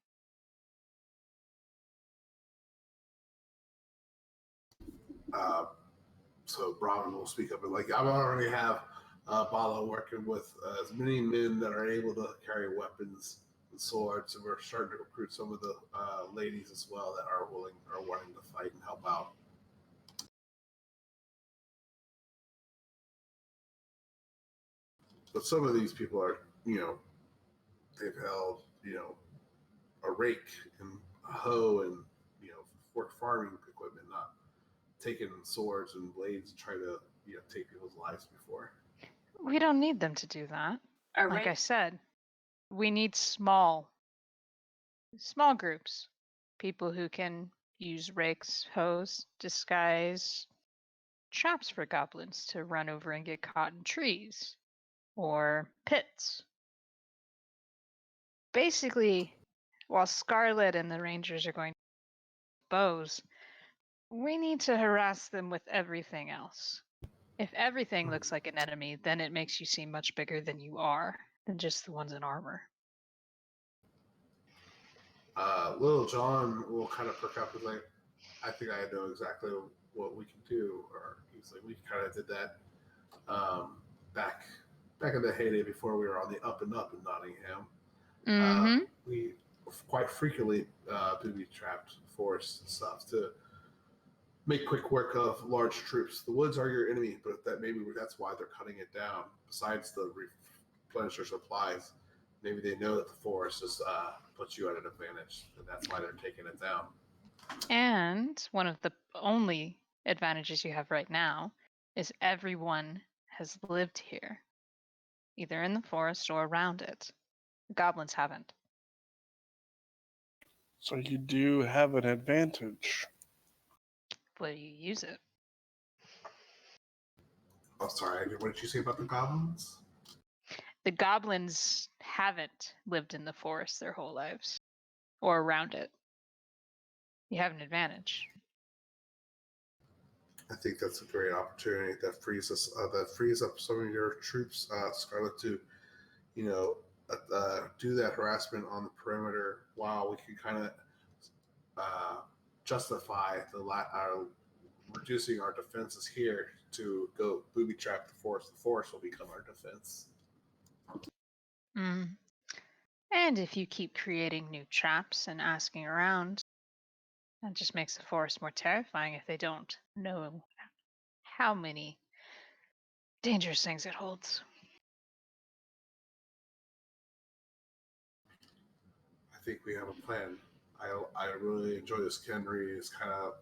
So Brahman will speak up and like, I already have Bala working with as many men that are able to carry weapons and swords, and we're starting to recruit some of the ladies as well that are wanting to fight and help out. But some of these people are, they've held, a rake and a hoe and, work farming equipment, not taking swords and blades and try to, take people's lives before. We don't need them to do that. All Like right. I said, we need small groups. People who can use rakes, hoes, disguise, traps for goblins to run over and get caught in trees or pits. Basically, while Scarlet and the Rangers are going bows, we need to harass them with everything else. If everything looks like an enemy, then it makes you seem much bigger than you are, than just the ones in armor. Little John will kind of perk up and like, I think I know exactly what we can do. Or he's like, we kind of did that back in the heyday before we were on the up and up in Nottingham. We quite frequently booby trapped forests and stuff to make quick work of large troops. The woods are your enemy, but that's why they're cutting it down. Besides the replenish their supplies, maybe they know that the forest just puts you at an advantage, and that's why they're taking it down. And one of the only advantages you have right now is everyone has lived here, either in the forest or around it. The goblins haven't. So you do have an advantage. Will you use it? Oh, sorry. What did you say about the goblins? The goblins haven't lived in the forest their whole lives or around it. You have an advantage. I think that's a great opportunity that frees up some of your troops, Scarlet, to do that harassment on the perimeter while we can kind of justify reducing our defenses here to go booby trap the forest. The forest will become our defense. And if you keep creating new traps and asking around, that just makes the forest more terrifying if they don't know how many dangerous things it holds. I think we have a plan. I really enjoy this. Kenry is kind of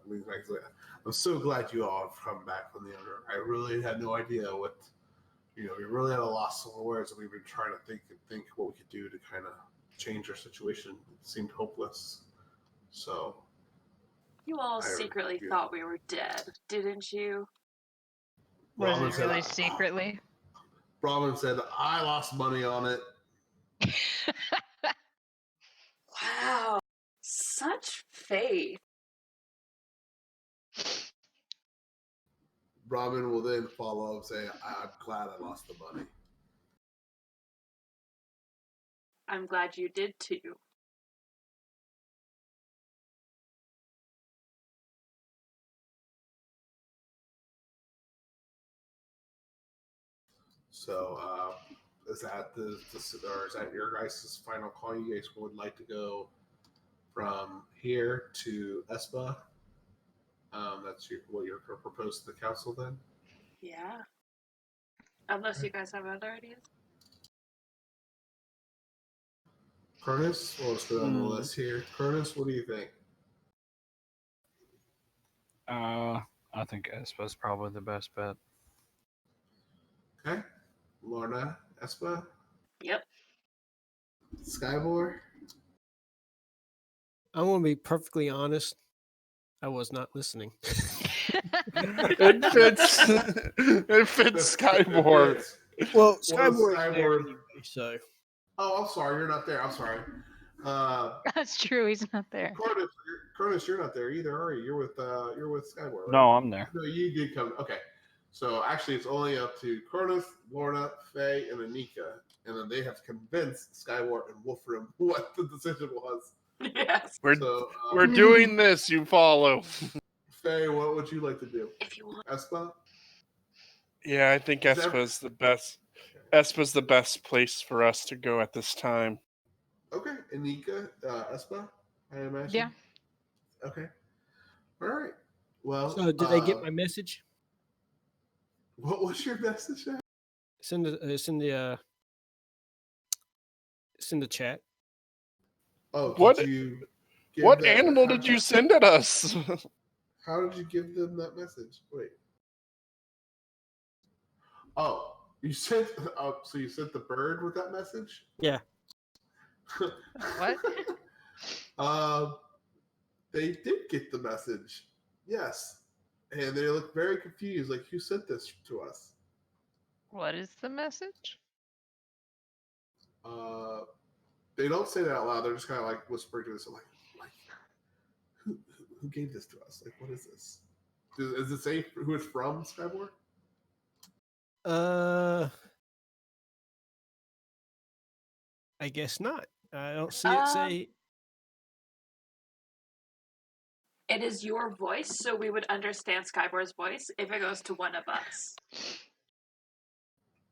I'm so glad you all have come back from the under. I really had no idea what, we really had a loss of words, and we've been trying to think what we could do to kind of change our situation. It seemed hopeless. So You all secretly thought we were dead, didn't you? Was it really secretly? Brahman said, I lost money on it. Wow. Such faith. Brahman will then follow up saying, I'm glad I lost the money. I'm glad you did too. So, is that is that your guys' final call? You guys would like to go from here to Espa? That's what you're going to propose to the council then? Yeah. Unless you guys have other ideas. Curtis, let's go down the list here. Curtis, what do you think? I think Espa's probably the best bet. Okay. Lorna, Espa? Yep. Skybor? I want to be perfectly honest. I was not listening. It fits Skybor. Well, Skybor. Skybor is there anyway, so. Oh, I'm sorry. You're not there. I'm sorry. That's true. He's not there. Cronus, you're not there either, are you? You're with Skyward, right? No, I'm there. No, you did come. Okay. So actually, it's only up to Cronus, Lorna, Faye, and Anika, and then they have to convince Skyward and Wolfram what the decision was. Yes. We're doing this. You follow. Faye, what would you like to do? If you want. Espa? Yeah, I think Espa's the best. Espa's the best place for us to go at this time. Okay. Anika, Espa, I imagine? Yeah. Okay. All right. Well, So did they get my message? What was your message? It's in the chat. Oh, What- did you give What them- animal did you send at us? How did you give them that message? Wait. Oh, you sent. Oh, so you sent the bird with that message? Yeah. What? They did get the message. Yes, and they look very confused. Like, who sent this to us? What is the message? They don't say that out loud. They're just kind of like whispering to us, like who gave this to us? Like, what is this? Does it say who it's from, Skyward? I guess not. I don't see it say. It is your voice, so we would understand Skybore's voice if it goes to one of us.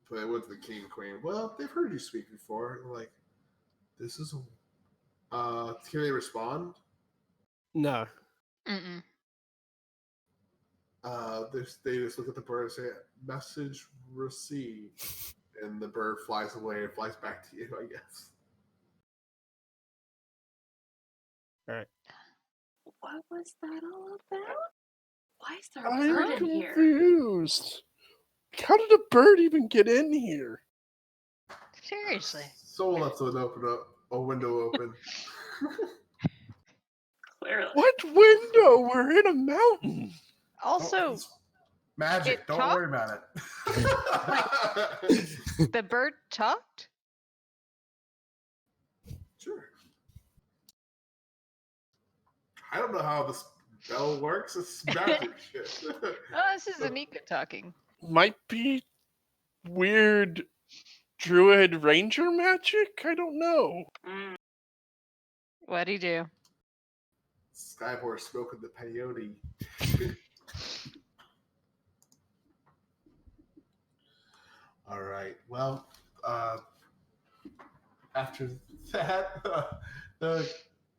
But it was the king and queen. Well, they've heard you speak before. Like, this is. Can they respond? No. Mm-mm. They just look at the bird and say, "Message received," and the bird flies away and flies back to you, I guess. All right. What was that all about? Why is there a I'm bird in here? confused. How did a bird even get in here? Seriously. Someone left a window open. Clearly. What window? We're in a mountain. Also, It's magic. it Don't talked? worry about it. the bird talked? Sure. I don't know how the spell works. It's magic shit. Oh, this is Anika talking. Might be weird druid ranger magic? I don't know. Mm. What'd he do? Skyboard smoking the peyote. All right. Well, after that, the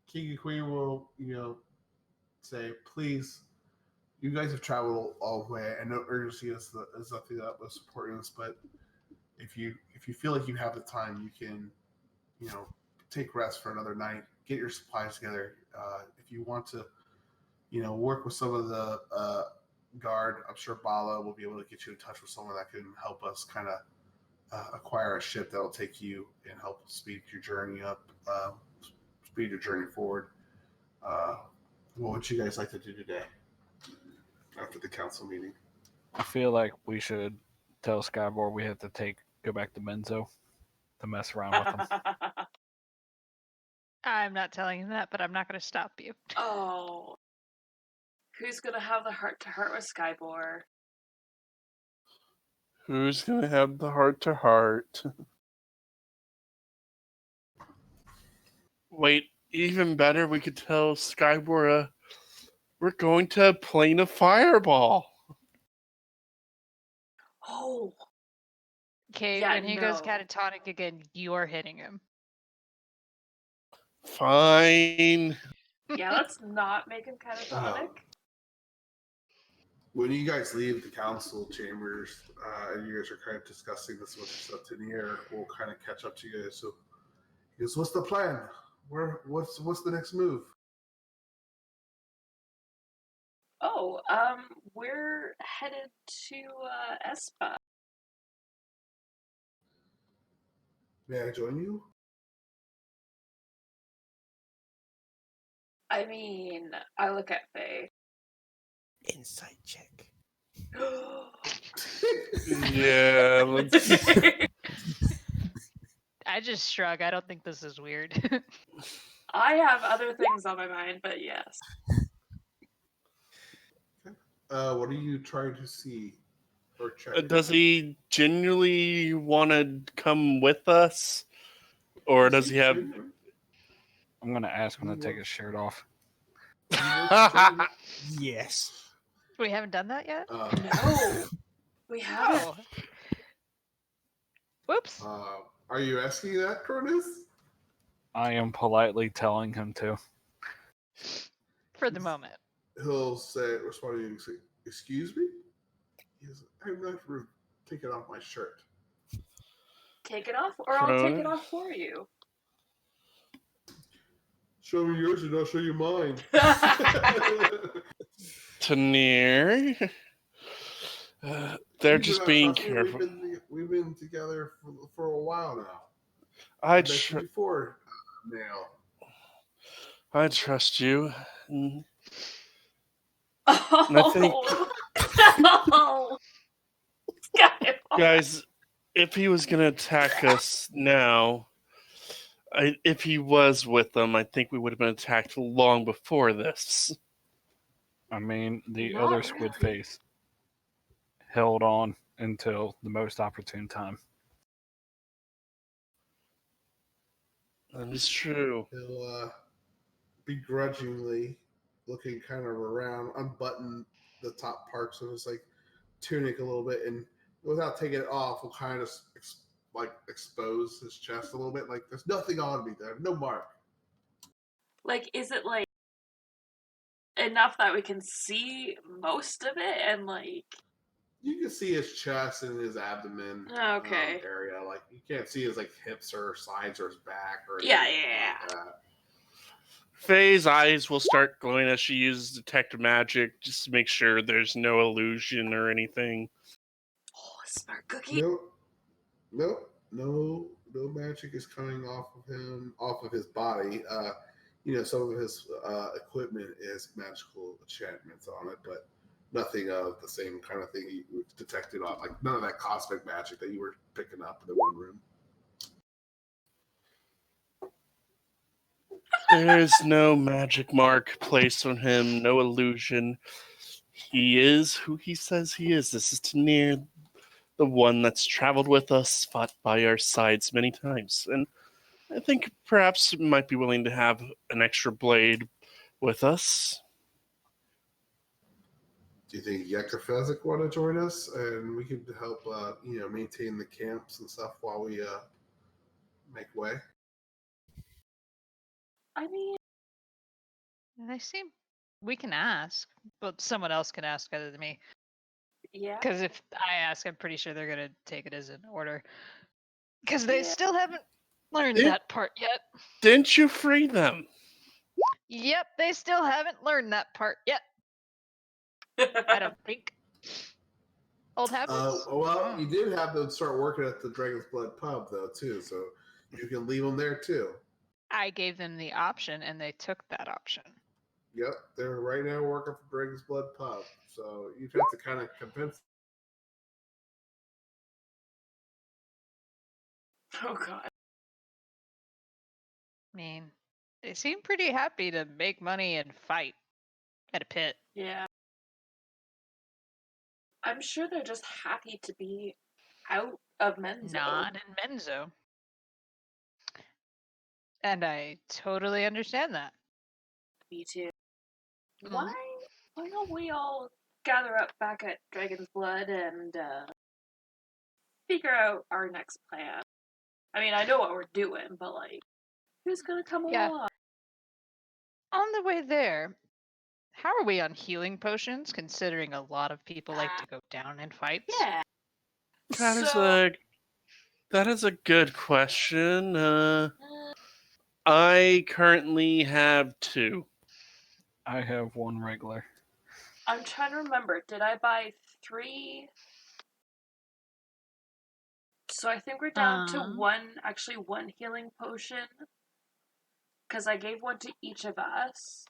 king and queen will, say, "Please, you guys have traveled all the way. I know urgency is nothing that was supporting us, but if you feel like you have the time, you can, take rest for another night. Get your supplies together. If you want to, work with some of the guard, I'm sure Bala will be able to get you in touch with someone that can help us kind of acquire a ship that will take you and help speed your journey up, speed your journey forward. What would you guys like to do today after the council meeting? I feel like we should tell Skybor we have to go back to Menzo to mess around with him. I'm not telling him that, but I'm not going to stop you. Oh. Who's going to have the heart-to-heart with Skybore? Who's gonna have the heart to heart? Wait, even better, we could tell Skybora we're going to plane a fireball. Oh. Okay, Yeah, when he goes no. catatonic again, you're hitting him. Fine. Yeah, let's not make him catatonic. When you guys leave the council chambers, and you guys are kind of discussing this with yourself in the air, we'll kind of catch up to you guys. So, he goes, "What's the plan? What's the next move?" Oh, we're headed to Espa. May I join you? I mean, I look at Faye. Insight check. Yeah, let's. I just shrug. I don't think this is weird. I have other things on my mind, but yes. What are you trying to see or check? Does he genuinely want to come with us? Or does he have... I'm gonna ask him to take his shirt off. Yes. We haven't done that yet? No, we haven't. Oh. Whoops. Are you asking that, Cronus? I am politely telling him to. For the moment. He'll respond to you and say, "Excuse me?" He says, "I'm not taking off my shirt." Take it off, or I'll take it off for you. Show me yours and I'll show you mine. Tanir. They're just being careful. We've been together for a while now. I before now. I trust you. And Oh, I think, no. guys, if he was going to attack us now, if he was with them, I think we would have been attacked long before this. I mean, the Not other really. squid face held on until the most opportune time. That is true. He'll begrudgingly looking kind of around, unbutton the top parts of his like tunic a little bit, and without taking it off, will kind of expose his chest a little bit. Like there's nothing on me there, no mark. Like, is it like enough that we can see most of it, and like you can see his chest and his abdomen area. Like you can't see his like hips or sides or his back or anything like that. Faye's eyes will start glowing as she uses detect magic just to make sure there's no illusion or anything. Oh, smart cookie. No magic is coming off of him, off of his body. Some of his equipment is magical enchantments on it, but nothing of the same kind of thing you detected on, like none of that cosmic magic that you were picking up in the one room. There's no magic mark placed on him, no illusion. He is who he says he is. This is Tanir, the one that's traveled with us, fought by our sides many times. And I think perhaps might be willing to have an extra blade with us. Do you think Yekafezik want to join us, and we could help, maintain the camps and stuff while we make way? I mean, They seem. We can ask, but someone else can ask other than me. yeah. Because if I ask, I'm pretty sure they're going to take it as an order. Because they still haven't learned that part yet. Didn't you free them? Yep, they still haven't learned that part yet. I don't think. Old habits? You did have them start working at the Dragon's Blood pub, though, too, so you can leave them there, too. I gave them the option, and they took that option. Yep, they're right now working for Dragon's Blood pub, so you'd have to kind of convince. Oh, God. I mean, they seem pretty happy to make money and fight at a pit. Yeah. I'm sure they're just happy to be out of Menzo. Not in Menzo. And I totally understand that. Me too. Mhm. Why don't we all gather up back at Dragon's Blood and figure out our next plan? I mean, I know what we're doing, but like, who's gonna come along? On the way there, how are we on healing potions, considering a lot of people like to go down in fights? Yeah. That is a good question. I currently have 2. I have 1 regular. I'm trying to remember. Did I buy 3? So I think we're down to one healing potion. Because I gave one to each of us.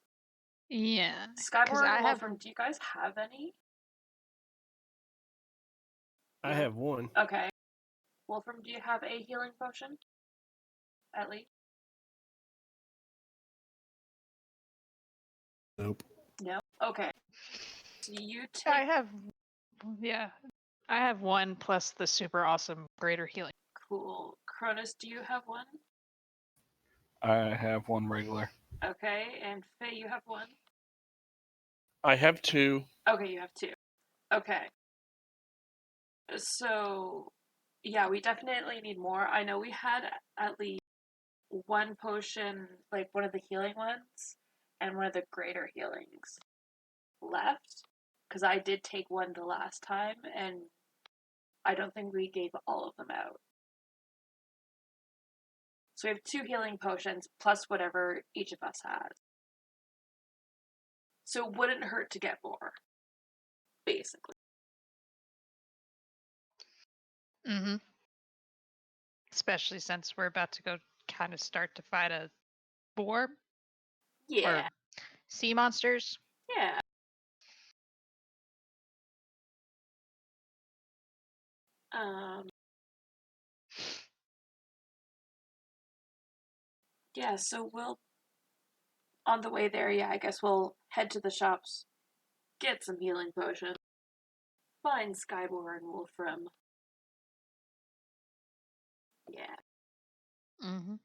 Yeah. Skyborn and Wolfram, do you guys have any? I have 1. Okay. Wolfram, do you have a healing potion? at least? Nope. No? Okay. So you I take... have, yeah, I have 1 plus the super awesome greater healing. Cool. Cronus, do you have 1? I have 1 regular. Okay, and Faye, you have 1? I have 2. Okay, you have 2. Okay. So, yeah, we definitely need more. I know we had at least 1 potion, like one of the healing ones, and one of the greater healings left. Because I did take 1 the last time, and I don't think we gave all of them out. So we have 2 healing potions, plus whatever each of us has. So it wouldn't hurt to get more, basically. Mm-hmm. Especially since we're about to go kind of start to fight a boar Yeah, or sea monsters. yeah. Yeah, so we'll, on the way there, yeah, I guess we'll head to the shops, get some healing potions, find Skybor and Wolfram. Yeah. Mm-hmm.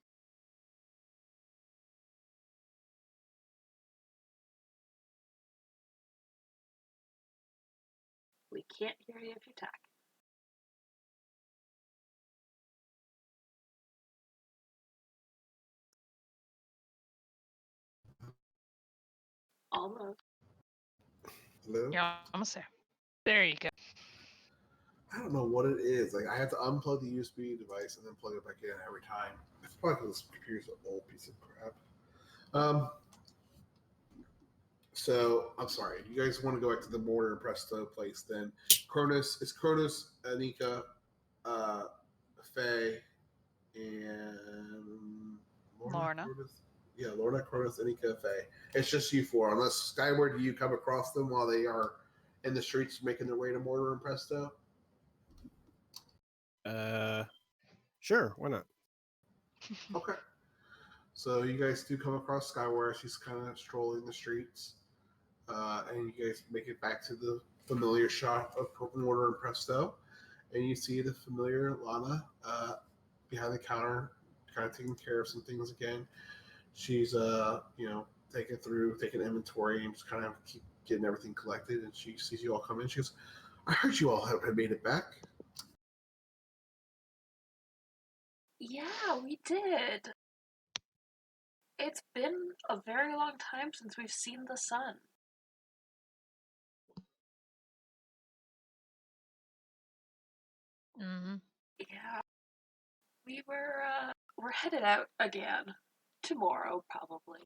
We can't hear you if you talk. Almost. Hello? Yeah, I'm gonna say. There you go. I don't know what it is. Like I have to unplug the USB device and then plug it back in every time. It's probably because this computer's an old piece of crap. So I'm sorry. You guys want to go back to the mortar and presto place? Then Cronus. It's Cronus, Anika, uh, Faye, and Lorna. Cronus? Yeah, Lorna, Cronus, Anika, Faye. It's just you 4. Unless Skyward, you come across them while they are in the streets making their way to mortar and presto. Sure, why not? Okay. So you guys do come across Skyward. She's kind of strolling the streets, and you guys make it back to the familiar shop of Purple Mortar and Presto, and you see the familiar Lana behind the counter, kind of taking care of some things again. She's taking inventory and just kind of keep getting everything collected. And she sees you all come in. She goes, "I heard you all have made it back." Yeah, we did. It's been a very long time since we've seen the sun. Mm-hmm. Yeah. We're headed out again. Tomorrow, probably.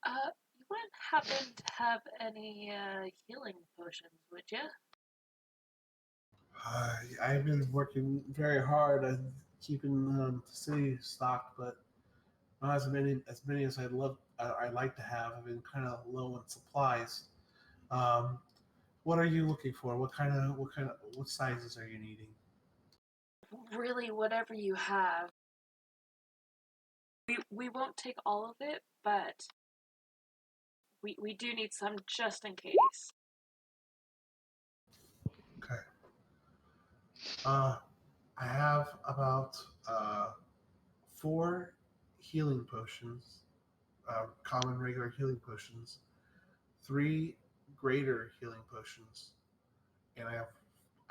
You wouldn't happen to have any, healing potions, would you? I've been working very hard at keeping the city stocked, but not as many as I'd like to have. I've been kind of low on supplies. Um, what are you looking for? What sizes are you needing? Really, whatever you have. We won't take all of it, but we do need some just in case. Okay. I have about 4 healing potions, common regular healing potions, 3 greater healing potions, and I have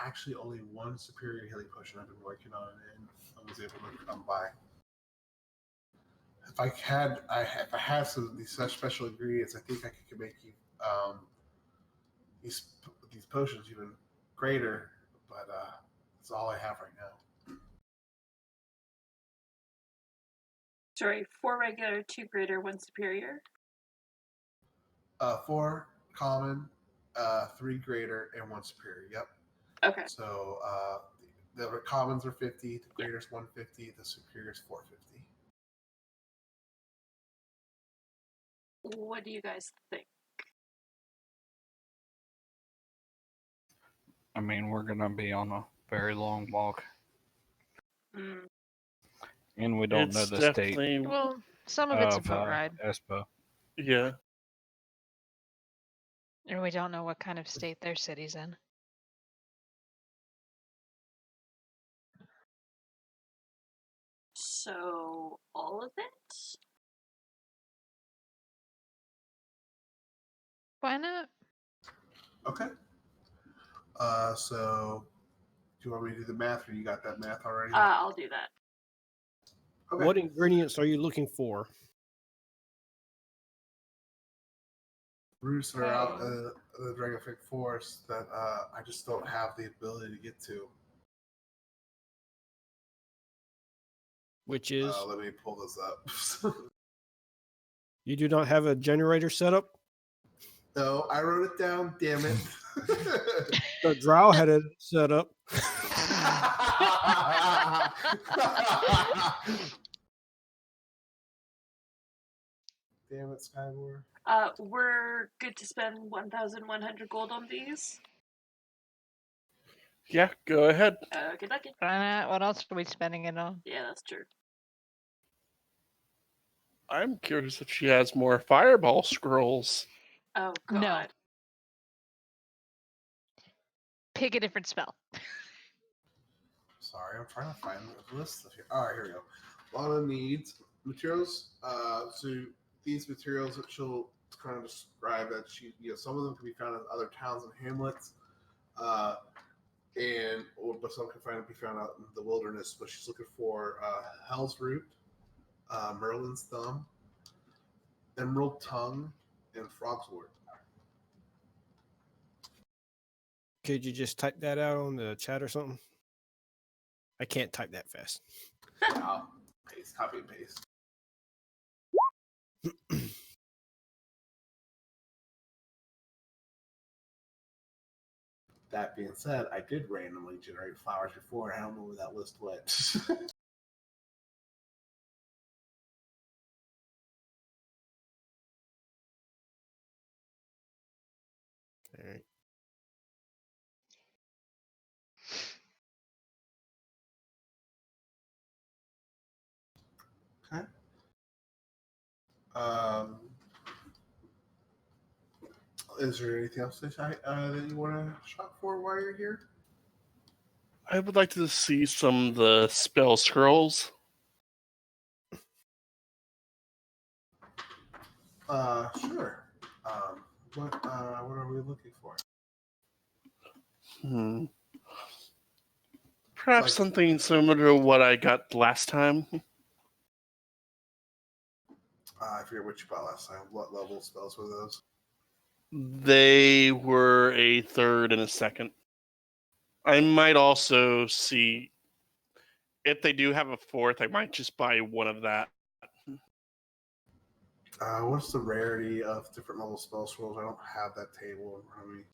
actually only 1 superior healing potion I've been working on, and I was able to come by. If I had some of these such special ingredients, I think I could make you these these potions even greater. But that's all I have right now. Sorry, 4 regular, 2 greater, 1 superior. 4 common, 3 greater, and 1 superior. Yep. Okay. So the commons are 50, the greater's 150, the superior's 450. What do you guys think? I mean, we're gonna be on a very long walk. Mm, And we don't know It's the state definitely Well, some of it's a of boat ride, Espo. yeah. and we don't know what kind of state their city's in. So all of it? Why not? Okay. So do you want me to do the math, or you got that math already? I'll do that. Okay. What ingredients are you looking for? Routes that are out in the Dragonfic Forest that I just don't have the ability to get to. Which is Let me pull this up. you do not have a generator set up. No, I wrote it down. Damn it. The drow had it set up. Damn it, Skyward. We're good to spend 1,100 gold on these. Yeah, go ahead. Good luck. Why not? What else are we spending it on? Yeah, that's true. I'm curious if she has more fireball scrolls. Oh No. god. Pick a different spell. Sorry, I'm trying to find the list of here. All right, here we go. A lot of needs. Materials. So these materials that she'll kind of describe that some of them can be found in other towns and hamlets. But some can be found out in the wilderness. But she's looking for Hell's Root, Merlin's Thumb, Emerald Tongue, and Frogswort. Could you just type that out on the chat or something? I can't type that fast. I'll paste, copy and paste. That being said, I did randomly generate flowers before. I don't know where that list went. All right. Okay. Is there anything else that you want to shop for while you're here? I would like to see some of the spell scrolls. Sure. What are we looking for? Perhaps something similar to what I got last time. I forget what you bought last time. What level spells were those? They were a third and a second. I might also see if they do have a fourth. I might just buy one of that. What's the rarity of different level spell scrolls? I don't have that table in front of me.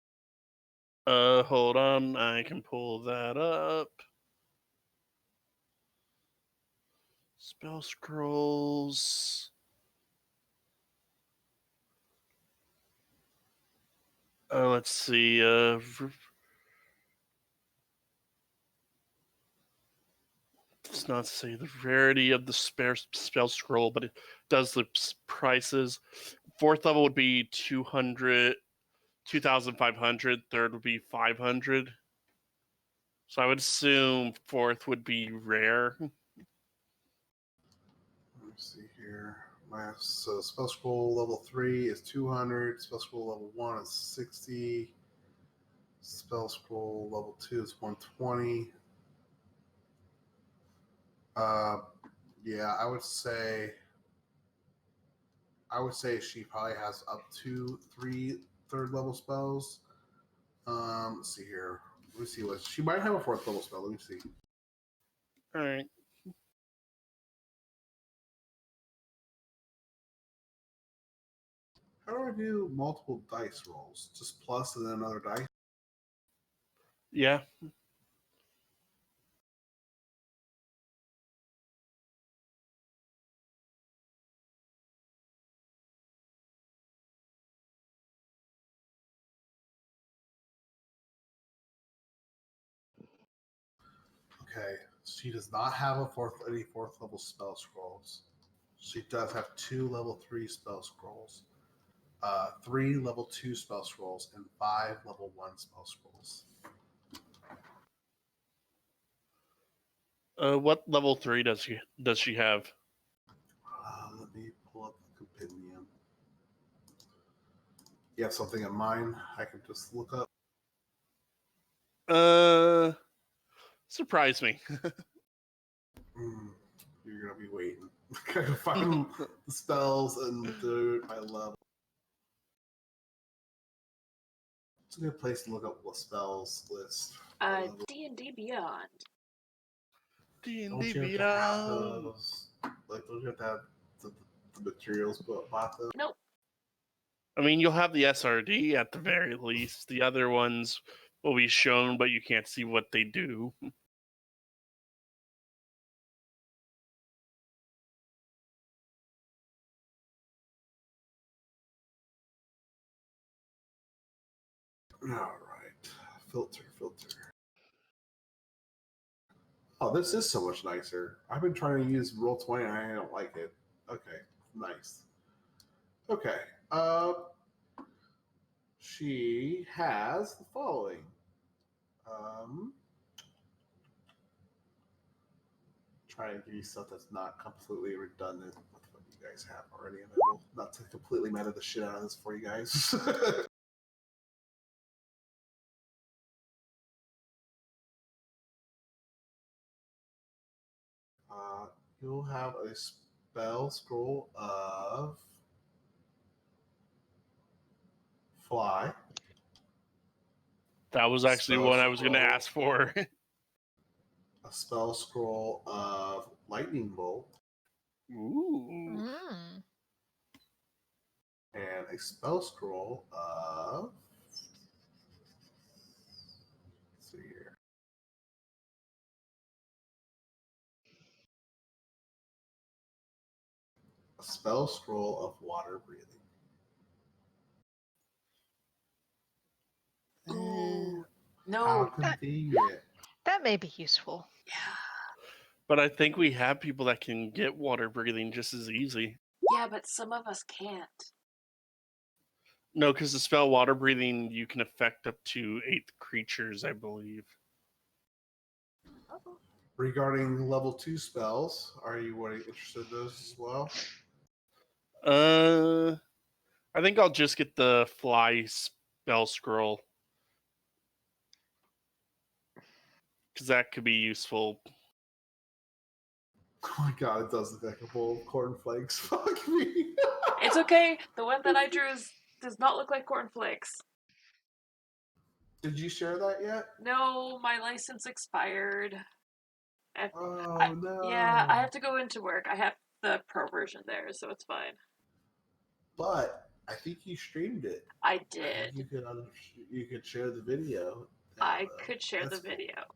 Hold on, I can pull that up. Spell scrolls. Let's see. Does not say the rarity of the spell scroll, but it does the prices. Fourth level would be 200, 2,500. Third would be 500. So I would assume fourth would be rare. Let me see here. So spell scroll level 3 is 200. Spell scroll level 1 is 60. Spell scroll level 2 is 120. Yeah, I would say she probably has up to 3 third level spells. Let's see here. Let me see what she might have a fourth level spell. Let me see. All right. How do I do multiple dice rolls? Just plus and then another dice? Yeah. Okay. She does not have any fourth level spell scrolls. She does have 2 level 3 spell scrolls, 3 level 2 spell scrolls, and 5 level 1 spell scrolls. What level 3 does she have? Let me pull up the compendium. You have something in mind? I can just look up. Surprise me. You're gonna be waiting. Gotta find the spells and do it by level. It's a good place to look up the spells list. D&D Beyond. D&D Don't you have to have those? Like, don't you have to have the materials bought them? Nope. I mean, you'll have the SRD at the very least. The other ones will be shown, but you can't see what they do. All right. Filter. Oh, this is so much nicer. I've been trying to use Roll20 and I don't like it. Okay, nice. Okay. She has the following. Try to give you stuff that's not completely redundant with what you guys have already available. Not to completely meta the shit out of this for you guys. You'll have a spell scroll of fly. That was actually Spell what I was going to scroll. ask for. A spell scroll of lightning bolt. Ooh. Mm. And a spell scroll of. Let's see here. A spell scroll of water breathing. Ooh. How No. convenient. That may be useful. Yeah. But I think we have people that can get water breathing just as easy. Yeah, but some of us can't. No, because the spell water breathing, you can affect up to 8 creatures, I believe. Uh-oh. Regarding level 2 spells, are you interested in those as well? I think I'll just get the fly spell scroll. Because that could be useful. Oh my god, it does look like a bowl of cornflakes. Fuck me. It's okay. The one that I drew does not look like cornflakes. Did you share that yet? No, my license expired. No. Yeah, I have to go into work. I have the pro version there, so it's fine. But I think you streamed it. I I think did. you could share the video. I could share the that's cool. video.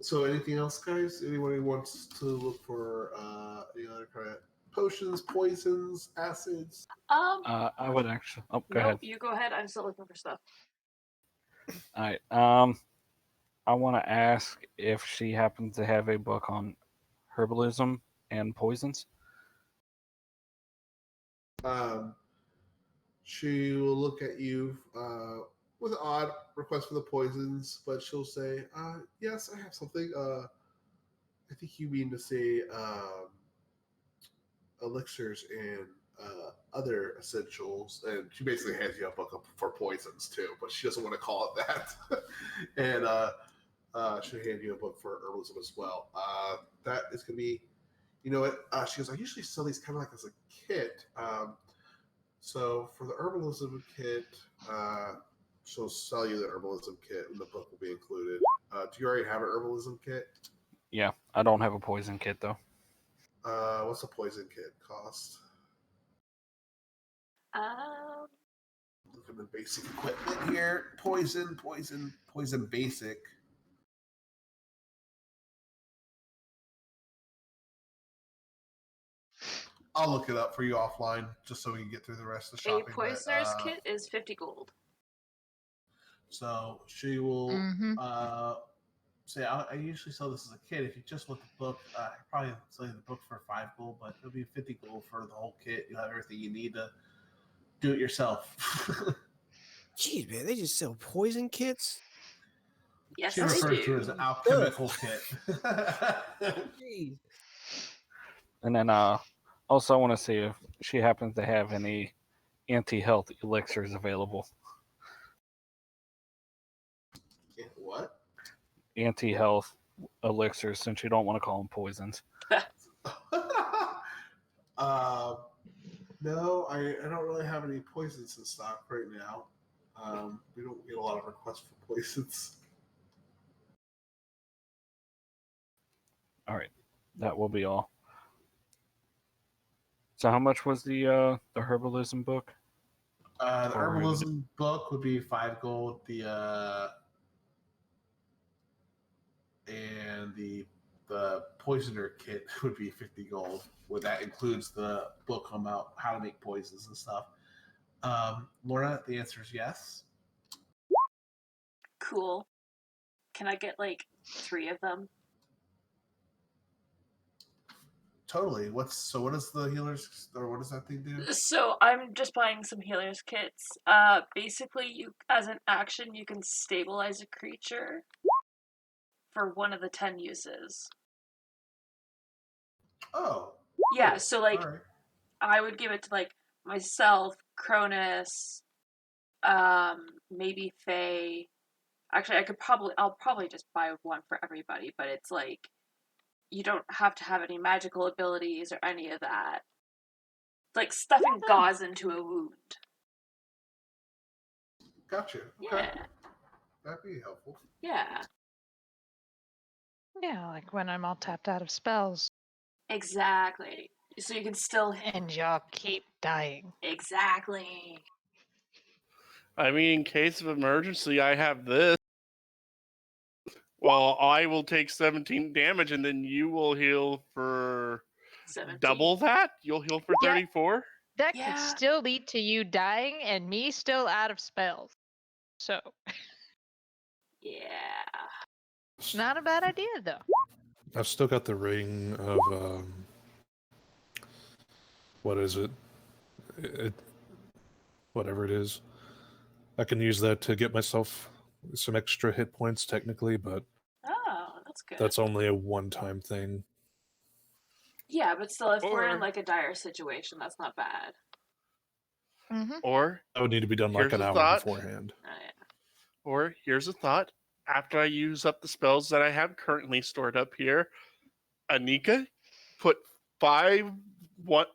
So anything else, guys? Anybody wants to look for any other kind of potions, poisons, acids? I would actually. Oh, go Nope, ahead. you go ahead. I'm still looking for stuff. All right. I want to ask if she happens to have a book on herbalism and poisons. She will look at you with an odd request for the poisons, but she'll say, "Yes, I have something. I think you mean to say elixirs and other essentials." And she basically hands you a book for poisons too, but she doesn't want to call it that. And she'll hand you a book for herbalism as well. That is going to be, you know what? She goes, "I usually sell these kind of like as a kit." So for the herbalism kit, she'll sell you the herbalism kit, and the book will be included. Do you already have an herbalism kit? Yeah, I don't have a poison kit though. What's a poison kit cost? Look at the basic equipment here. Poison basic. I'll look it up for you offline, just so we can get through the rest of the A shopping. poisoner's kit is 50 gold. So she will Mhm. say, I usually sell this as a kit. If you just want the book, I probably sell you the book for 5 gold, but it'll be 50 gold for the whole kit. You'll have everything you need to do it yourself. Jeez, man, they just sell poison kits. Yes, She they refers to it as do. an alchemical kit. Jeez. And then also I want to see if she happens to have any anti-health elixirs available. What? Anti-health elixirs, since you don't want to call them poisons. No, I don't really have any poisons in stock right now. We don't get a lot of requests for poisons. All right, that will be all. So how much was the herbalism book? The Or it would- herbalism book would be 5 gold. And the poisoner kit would be 50 gold. Where that includes the book about how to make poisons and stuff. Laura, the answer is yes. Cool. Can I get like 3 of them? Totally. What does the healers, or what does that thing do? So I'm just buying some healers kits. Basically, you as an action you can stabilize a creature for one of the 10 uses. Oh. Yeah. Cool. So like, all right. I would give it to like myself, Cronus, maybe Faye. Actually, I'll probably just buy one for everybody. But it's like, you don't have to have any magical abilities or any of that. It's like stuffing gauze into a wound. Gotcha. Okay. Yeah. That'd be helpful. Yeah. Yeah, like when I'm all tapped out of spells Exactly. So you can still and y'all keep dying. exactly. I mean, in case of emergency, I have this. Well, I will take 17 damage, and then you will heal for 17. double that? You'll heal for Yeah. 34? That Yeah. could still lead to you dying and me still out of spells. So, Yeah. not a bad idea, though. I've still got the ring of what is it? Whatever it is. I can use that to get myself some extra hit points technically, but Oh, that's good. that's only a one-time thing. Yeah, but still, if we're in Or- like a dire situation, that's not bad. Mm-hmm. Or, That would need to be done like Here's an a hour thought. beforehand. Oh, yeah. or here's a thought. After I use up the spells that I have currently stored up here, Anika, put 5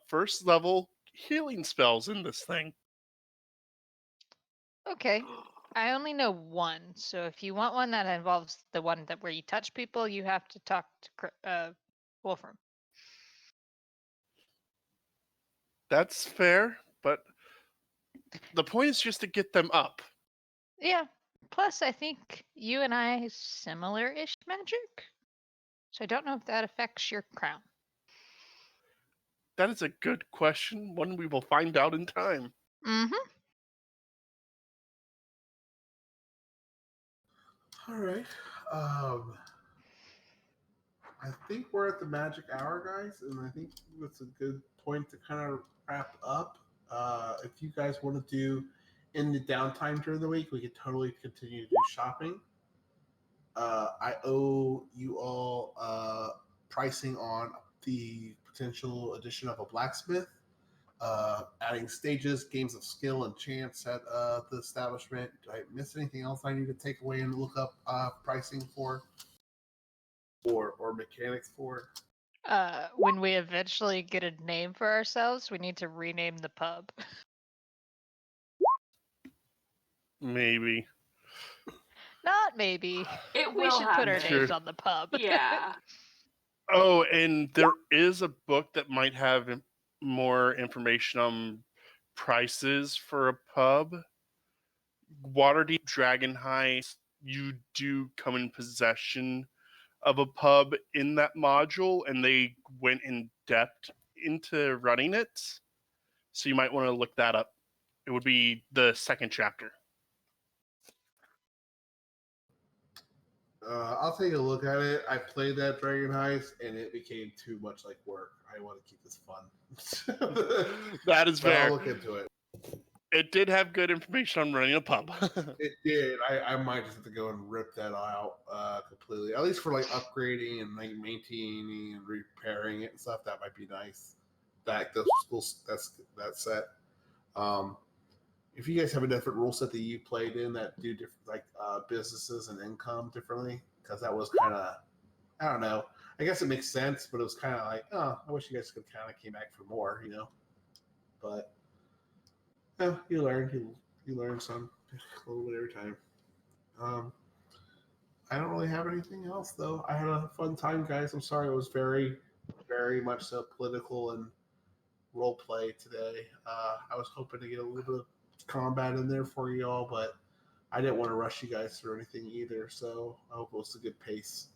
first level healing spells in this thing. Okay. I only know one, so if you want one that involves the one that where you touch people, you have to talk to Wolfram. That's fair, but the point is just to get them up. Yeah. Plus, I think you and I have similar-ish magic, so I don't know if that affects your crown. That is a good question, one we will find out in time. Mm-hmm. All right. I think we're at the magic hour, guys, and I think that's a good point to kind of wrap up. If you guys want to do in the downtime during the week, we could totally continue to do shopping. I owe you all pricing on the potential addition of a blacksmith, adding stages, games of skill, and chance at the establishment. Do I miss anything else I need to take away and look up pricing for? Or mechanics for? When we eventually get a name for ourselves, we need to rename the pub. Maybe. Not maybe. It We will should put our happen. names Sure. on the pub. Yeah. Oh, and there is a book that might have more information on prices for a pub. Waterdeep Dragon Heist, you do come in possession of a pub in that module, and they went in depth into running it. So you might want to look that up. It would be the second chapter. I'll take a look at it. I played that Dragon Heist, and it became too much like work. I want to keep this fun. That is But fair. I'll look into it. It did have good information on running a pub. It did. I might just have to go and rip that out completely. At least for like upgrading and like maintaining and repairing it and stuff. That might be nice. That set. If you guys have a different rule set that you played in that do different like businesses and income differently, because that was kind of, I don't know. I guess it makes sense, but it was kind of like, oh, I wish you guys could kind of came back for more, But you learn. You learn some a little bit every time. I don't really have anything else though. I had a fun time, guys. I'm sorry it was very, very much so political and role play today. I was hoping to get a little bit of combat in there for you all, but I didn't want to rush you guys through anything either. So I hope it was a good pace.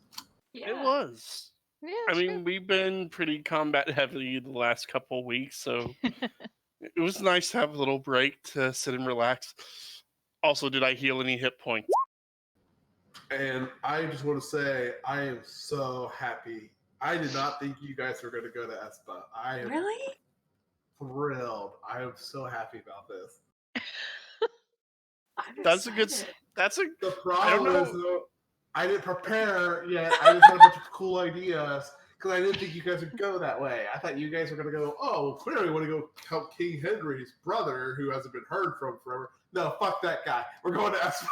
Yeah. It was. Yeah, I it's mean, we've been pretty combat heavy the last couple of weeks, so it was nice to have a little break to sit and relax. Also, did I heal any hit points? And I just want to say I am so happy. I did not think you guys were going to go to ESPA. I am Really? thrilled. I am so happy about this. I'm That's a good. excited. That's a. The I don't problem know. is, though, I didn't prepare yet. I just had a bunch of cool ideas because I didn't think you guys would go that way. I thought you guys were going to go, oh, well, clearly we want to go help King Henry's brother who hasn't been heard from forever. No, fuck that guy. We're going to ESPA.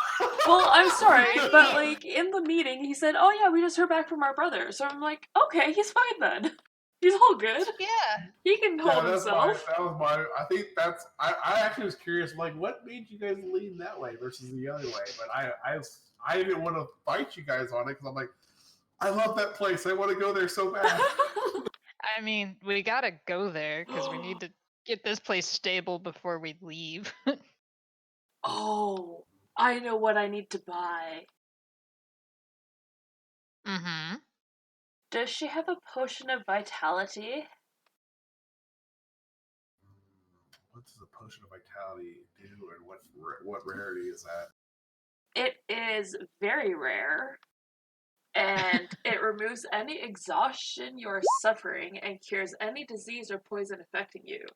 Well, I'm sorry, but like in the meeting, he said, "Oh yeah, we just heard back from our brother." So I'm like, "Okay, he's fine then. He's all good. Yeah. He can hold himself." That was my. I think that's. I actually was curious. Like, what made you guys lean that way versus the other way? But I didn't want to fight you guys on it because I'm like, I love that place. I want to go there so bad. I mean, we gotta go there because we need to get this place stable before we leave. Oh, I know what I need to buy. Mm-hmm. Does she have a potion of vitality? What does a potion of vitality do, and what rarity is that? It is very rare, and it removes any exhaustion you're suffering and cures any disease or poison affecting you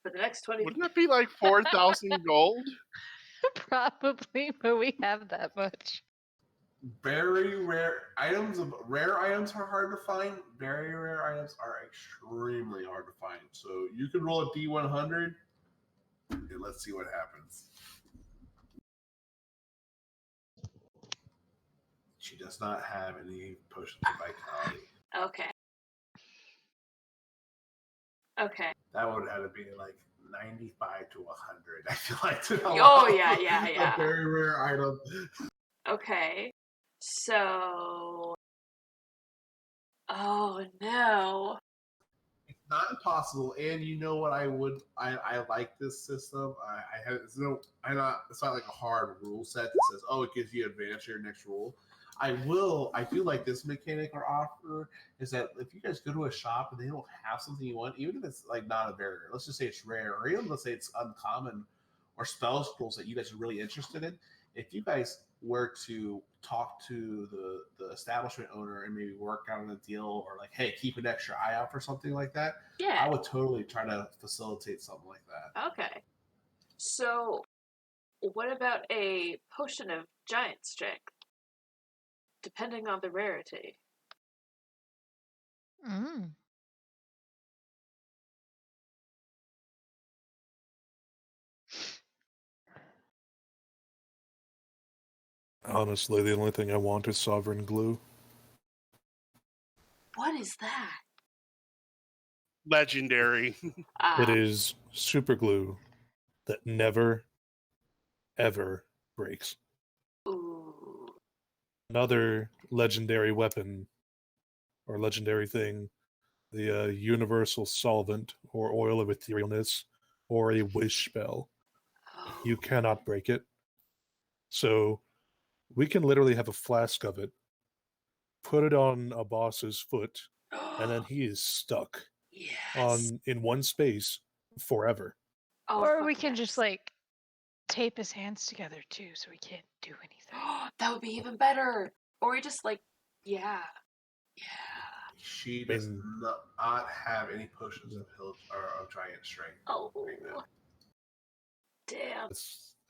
for the next 20. Wouldn't that be like 4,000 gold? Probably, but we have that much. Very rare items. Rare items are hard to find. Very rare items are extremely hard to find. So you can roll a D100, and let's see what happens. She does not have any potions of vitality. Okay. Okay. That would have to be like 95 to 100. I feel like to Oh, yeah. A very rare item. Okay. So. Oh no. It's not impossible, and you know what? I like this system. It's not like a hard rule set that says, oh, it gives you advantage to your next rule. I do like this mechanic or offer is that if you guys go to a shop and they don't have something you want, even if it's like not a barrier, let's just say it's rare, or even let's say it's uncommon or spell scrolls that you guys are really interested in, if you guys were to talk to the establishment owner and maybe work out on a deal, or like, hey, keep an extra eye out for something like that, Yeah. I would totally try to facilitate something like that. Okay. So, what about a potion of giant strength? Depending on the rarity. Mm. Honestly, the only thing I want is Sovereign Glue. What is that? Legendary. It is super glue that never, ever breaks. Ooh. Another legendary weapon or legendary thing, the universal solvent or oil of etherealness or a wish spell. Oh. You cannot break it. So we can literally have a flask of it, put it on a boss's foot, and then he is stuck Yes. in one space forever. Oh, Or fuck we can just yes. like tape his hands together too, so he can't do anything. That would be even better. Or we just like, yeah. She does mean- not have any potions of giant strength. Oh, right now. damn.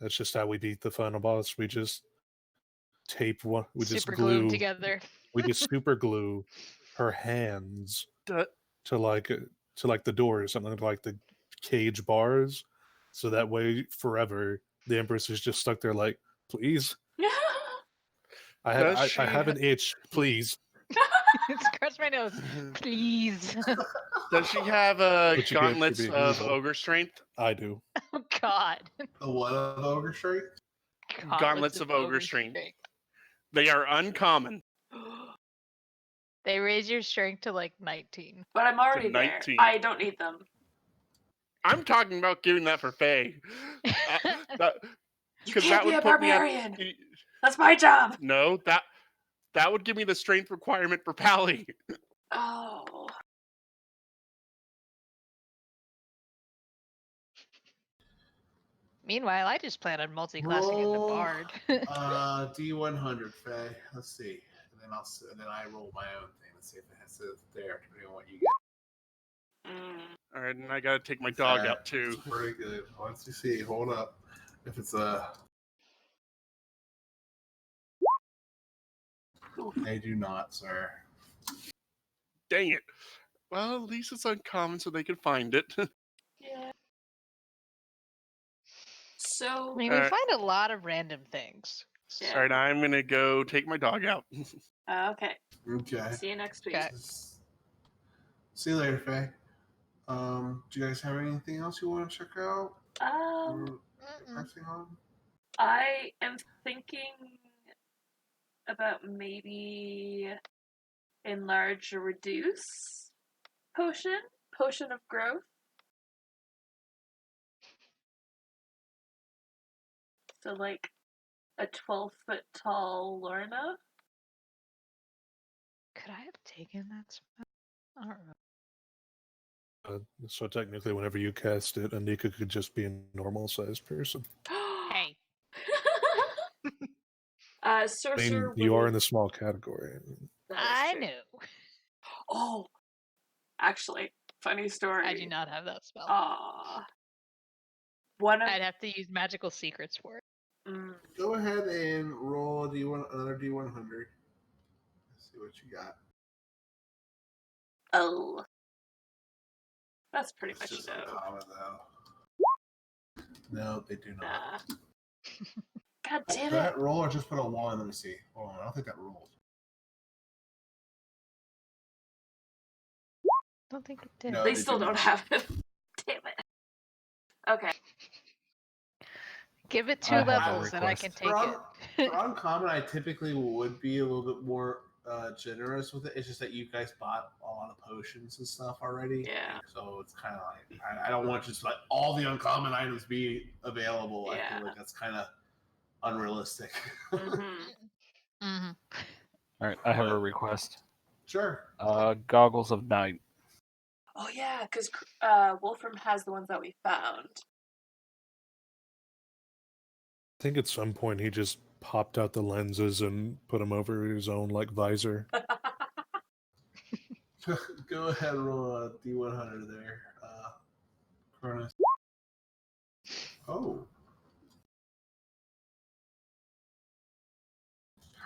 That's just how we beat the final boss. We just tape one. We just Super glue 'em glue. together. We just super glue her hands Duh. to like the door or something, like the cage bars, so that way forever the Empress is just stuck there like, please, Does I she have an itch, please. Scratch my nose, please. Does she have What you get for gauntlets being of evil. ogre strength? I do. Oh God. The what of ogre strength? Gauntlets of ogre strength. They are uncommon. They raise your strength to like 19. But I'm already there. 19. I don't need them. I'm talking about giving that for Faye. You 'Cause can't that be would a put me at- barbarian. That's my job. No, that would give me the strength requirement for Pally. Oh. Meanwhile, I just plan on multi-classing into Roll, bard. D100, Faye. Let's see, and then I roll my own thing. Let's see if it has it there, depending on what you get. All right, and I gotta take my dog out too. It's pretty good. Once you see, hold up. If it's a, they do not, sir. Dang it. Well, at least it's uncommon so they can find it. Yeah. I So. mean, we Alright. find a lot of random things. Yeah. All right, I'm gonna go take my dog out. Okay. Okay. See you next week. Okay. See you later, Faye. Do you guys have anything else you want to check out? Or pressing on? I am thinking about maybe enlarge or reduce potion of growth. So like a 12-foot tall Lorna. Could I have taken that spell? I don't know. So technically, whenever you cast it, Anika could just be a normal-sized person. Hey. I Sorcerer. mean, you are will- in the small category. That is I true. knew. Oh, actually, funny story. I do not have that spell. Aw. One of I'd have to use magical secrets for it. Go ahead and roll another D100. Let's see what you got. Oh. That's pretty It's much just no. uncommon, though. No, they do not. Nah. God damn Did it. that roll or just put a 1? Let me see. Hold on, I don't think that rolled. I don't think it did. No. They they still do don't not. have it. Damn it. Okay. Give it 2 I have a levels and I can request. take it. For uncommon, I typically would be a little bit more generous with it. It's just that you guys bought a lot of potions and stuff already. Yeah. So it's kind of like, I don't want just like all the uncommon items be available. I Yeah. feel like that's kind of unrealistic. Mhm. Mhm. All right, I have a What? request. Sure. Goggles of night. Oh yeah, because Wolfram has the ones that we found. I think at some point he just popped out the lenses and put them over his own like visor. Go ahead and roll a D100 there, Cronus. Oh.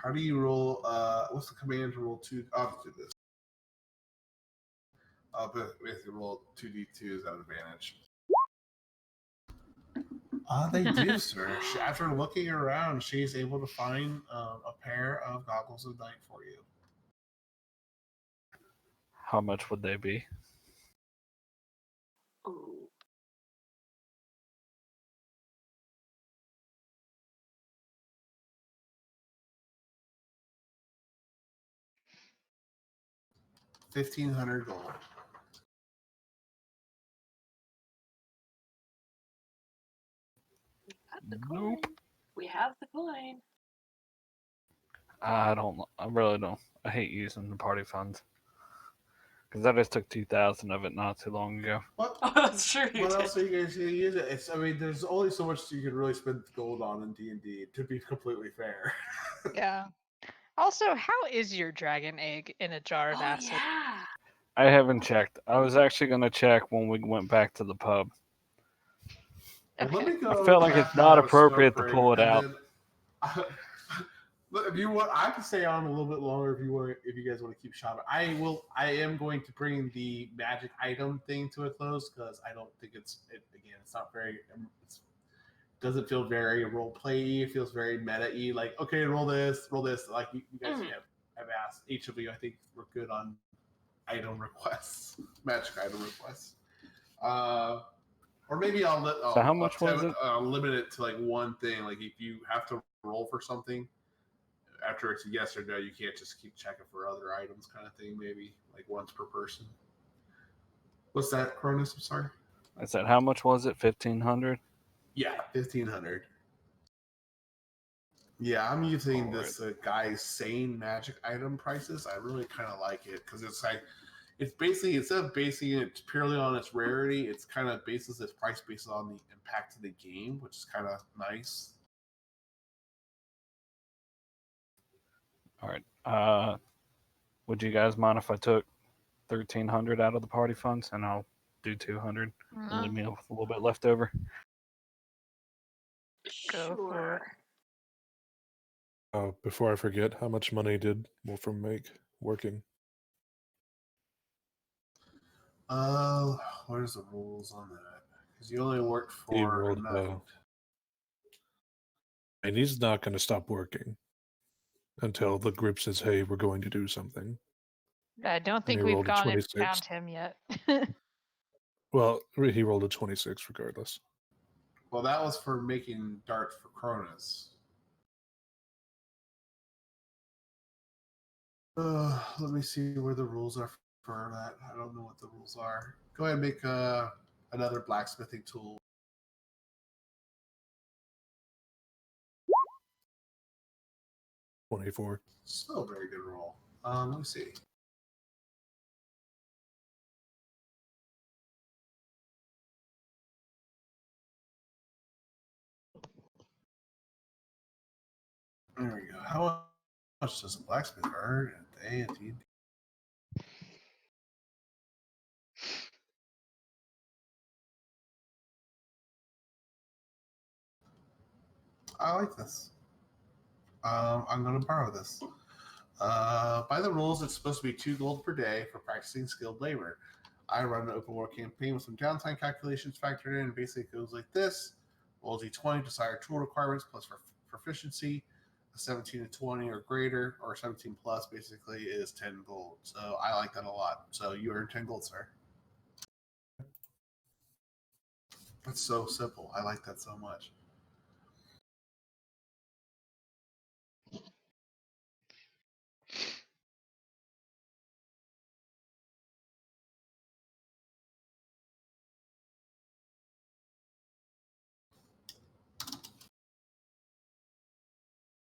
How do you roll? What's the command to roll 2? I'll just do this. I'll basically roll 2d2s at advantage. They do, sir. After looking around, she's able to find a pair of goggles of night for you. How much would they be? Ooh. $1,500 gold. The Nope. coin. We have the coin. I really don't. I hate using the party funds. Because I just took 2,000 of it not too long ago. What? Oh, that's true. You What did. else are you guys going to use it? I mean, there's only so much you can really spend gold on in D&D, to be completely fair. Yeah. Also, how is your dragon egg in a jar of Oh acid? yeah. I haven't checked. I was actually going to check when we went back to the pub. Well, let Okay. me go. I feel like check it's now, not have a smoke appropriate to break, pull it and out. then look, if you want, I can stay on a little bit longer if you want. If you guys want to keep shopping, I will. I am going to bring the magic item thing to a close because I don't think again, it's not very. It doesn't feel very role play. It feels very meta-y. Like, okay, roll this, roll this. Like you guys have asked. Each of you, I think, we're good on item requests, magic item requests. Or maybe So how much was it? limit it to like one thing. Like if you have to roll for something, after it's a yes or no, you can't just keep checking for other items, kind of thing. Maybe like once per person. What's that, Cronus? I'm sorry. I said, how much was it? 1,500? Yeah, 1,500. Yeah, I'm using All this guy's sane magic item prices. I really kind of like it because it's like it's basically instead of basing it purely on its rarity, it's kind of bases its price based on the impact of the game, which is kind of nice. All right. Would you guys mind if I took 1,300 out of the party funds, and I'll do 200 and leave me with a little bit left over? Go for it. Before I forget, how much money did Wolfram make working? Where's the rules on that? Because you only work He for a rolled night. and he's not going to stop working until the group says, "Hey, we're going to do something." I don't And think he we've rolled a gone and 26. found him yet. Well, he rolled a 26 regardless. Well, that was for making darts for Cronus. Let me see where the rules are for that. I don't know what the rules are. Go ahead and make another blacksmithing tool. 24. Still a very good roll. Let me see. There we go. How much does a blacksmith earn a day at D&D? I like this. I'm going to borrow this. By the rules, it's supposed to be 2 gold per day for practicing skilled labor. I run an open world campaign with some downtime calculations factored in, and basically it goes like this. Roll D20, desired tool requirements plus for proficiency. A 17 to 20 or greater, or 17 plus, basically is 10 gold. So I like that a lot. So you earn 10 gold, sir. That's so simple. I like that so much.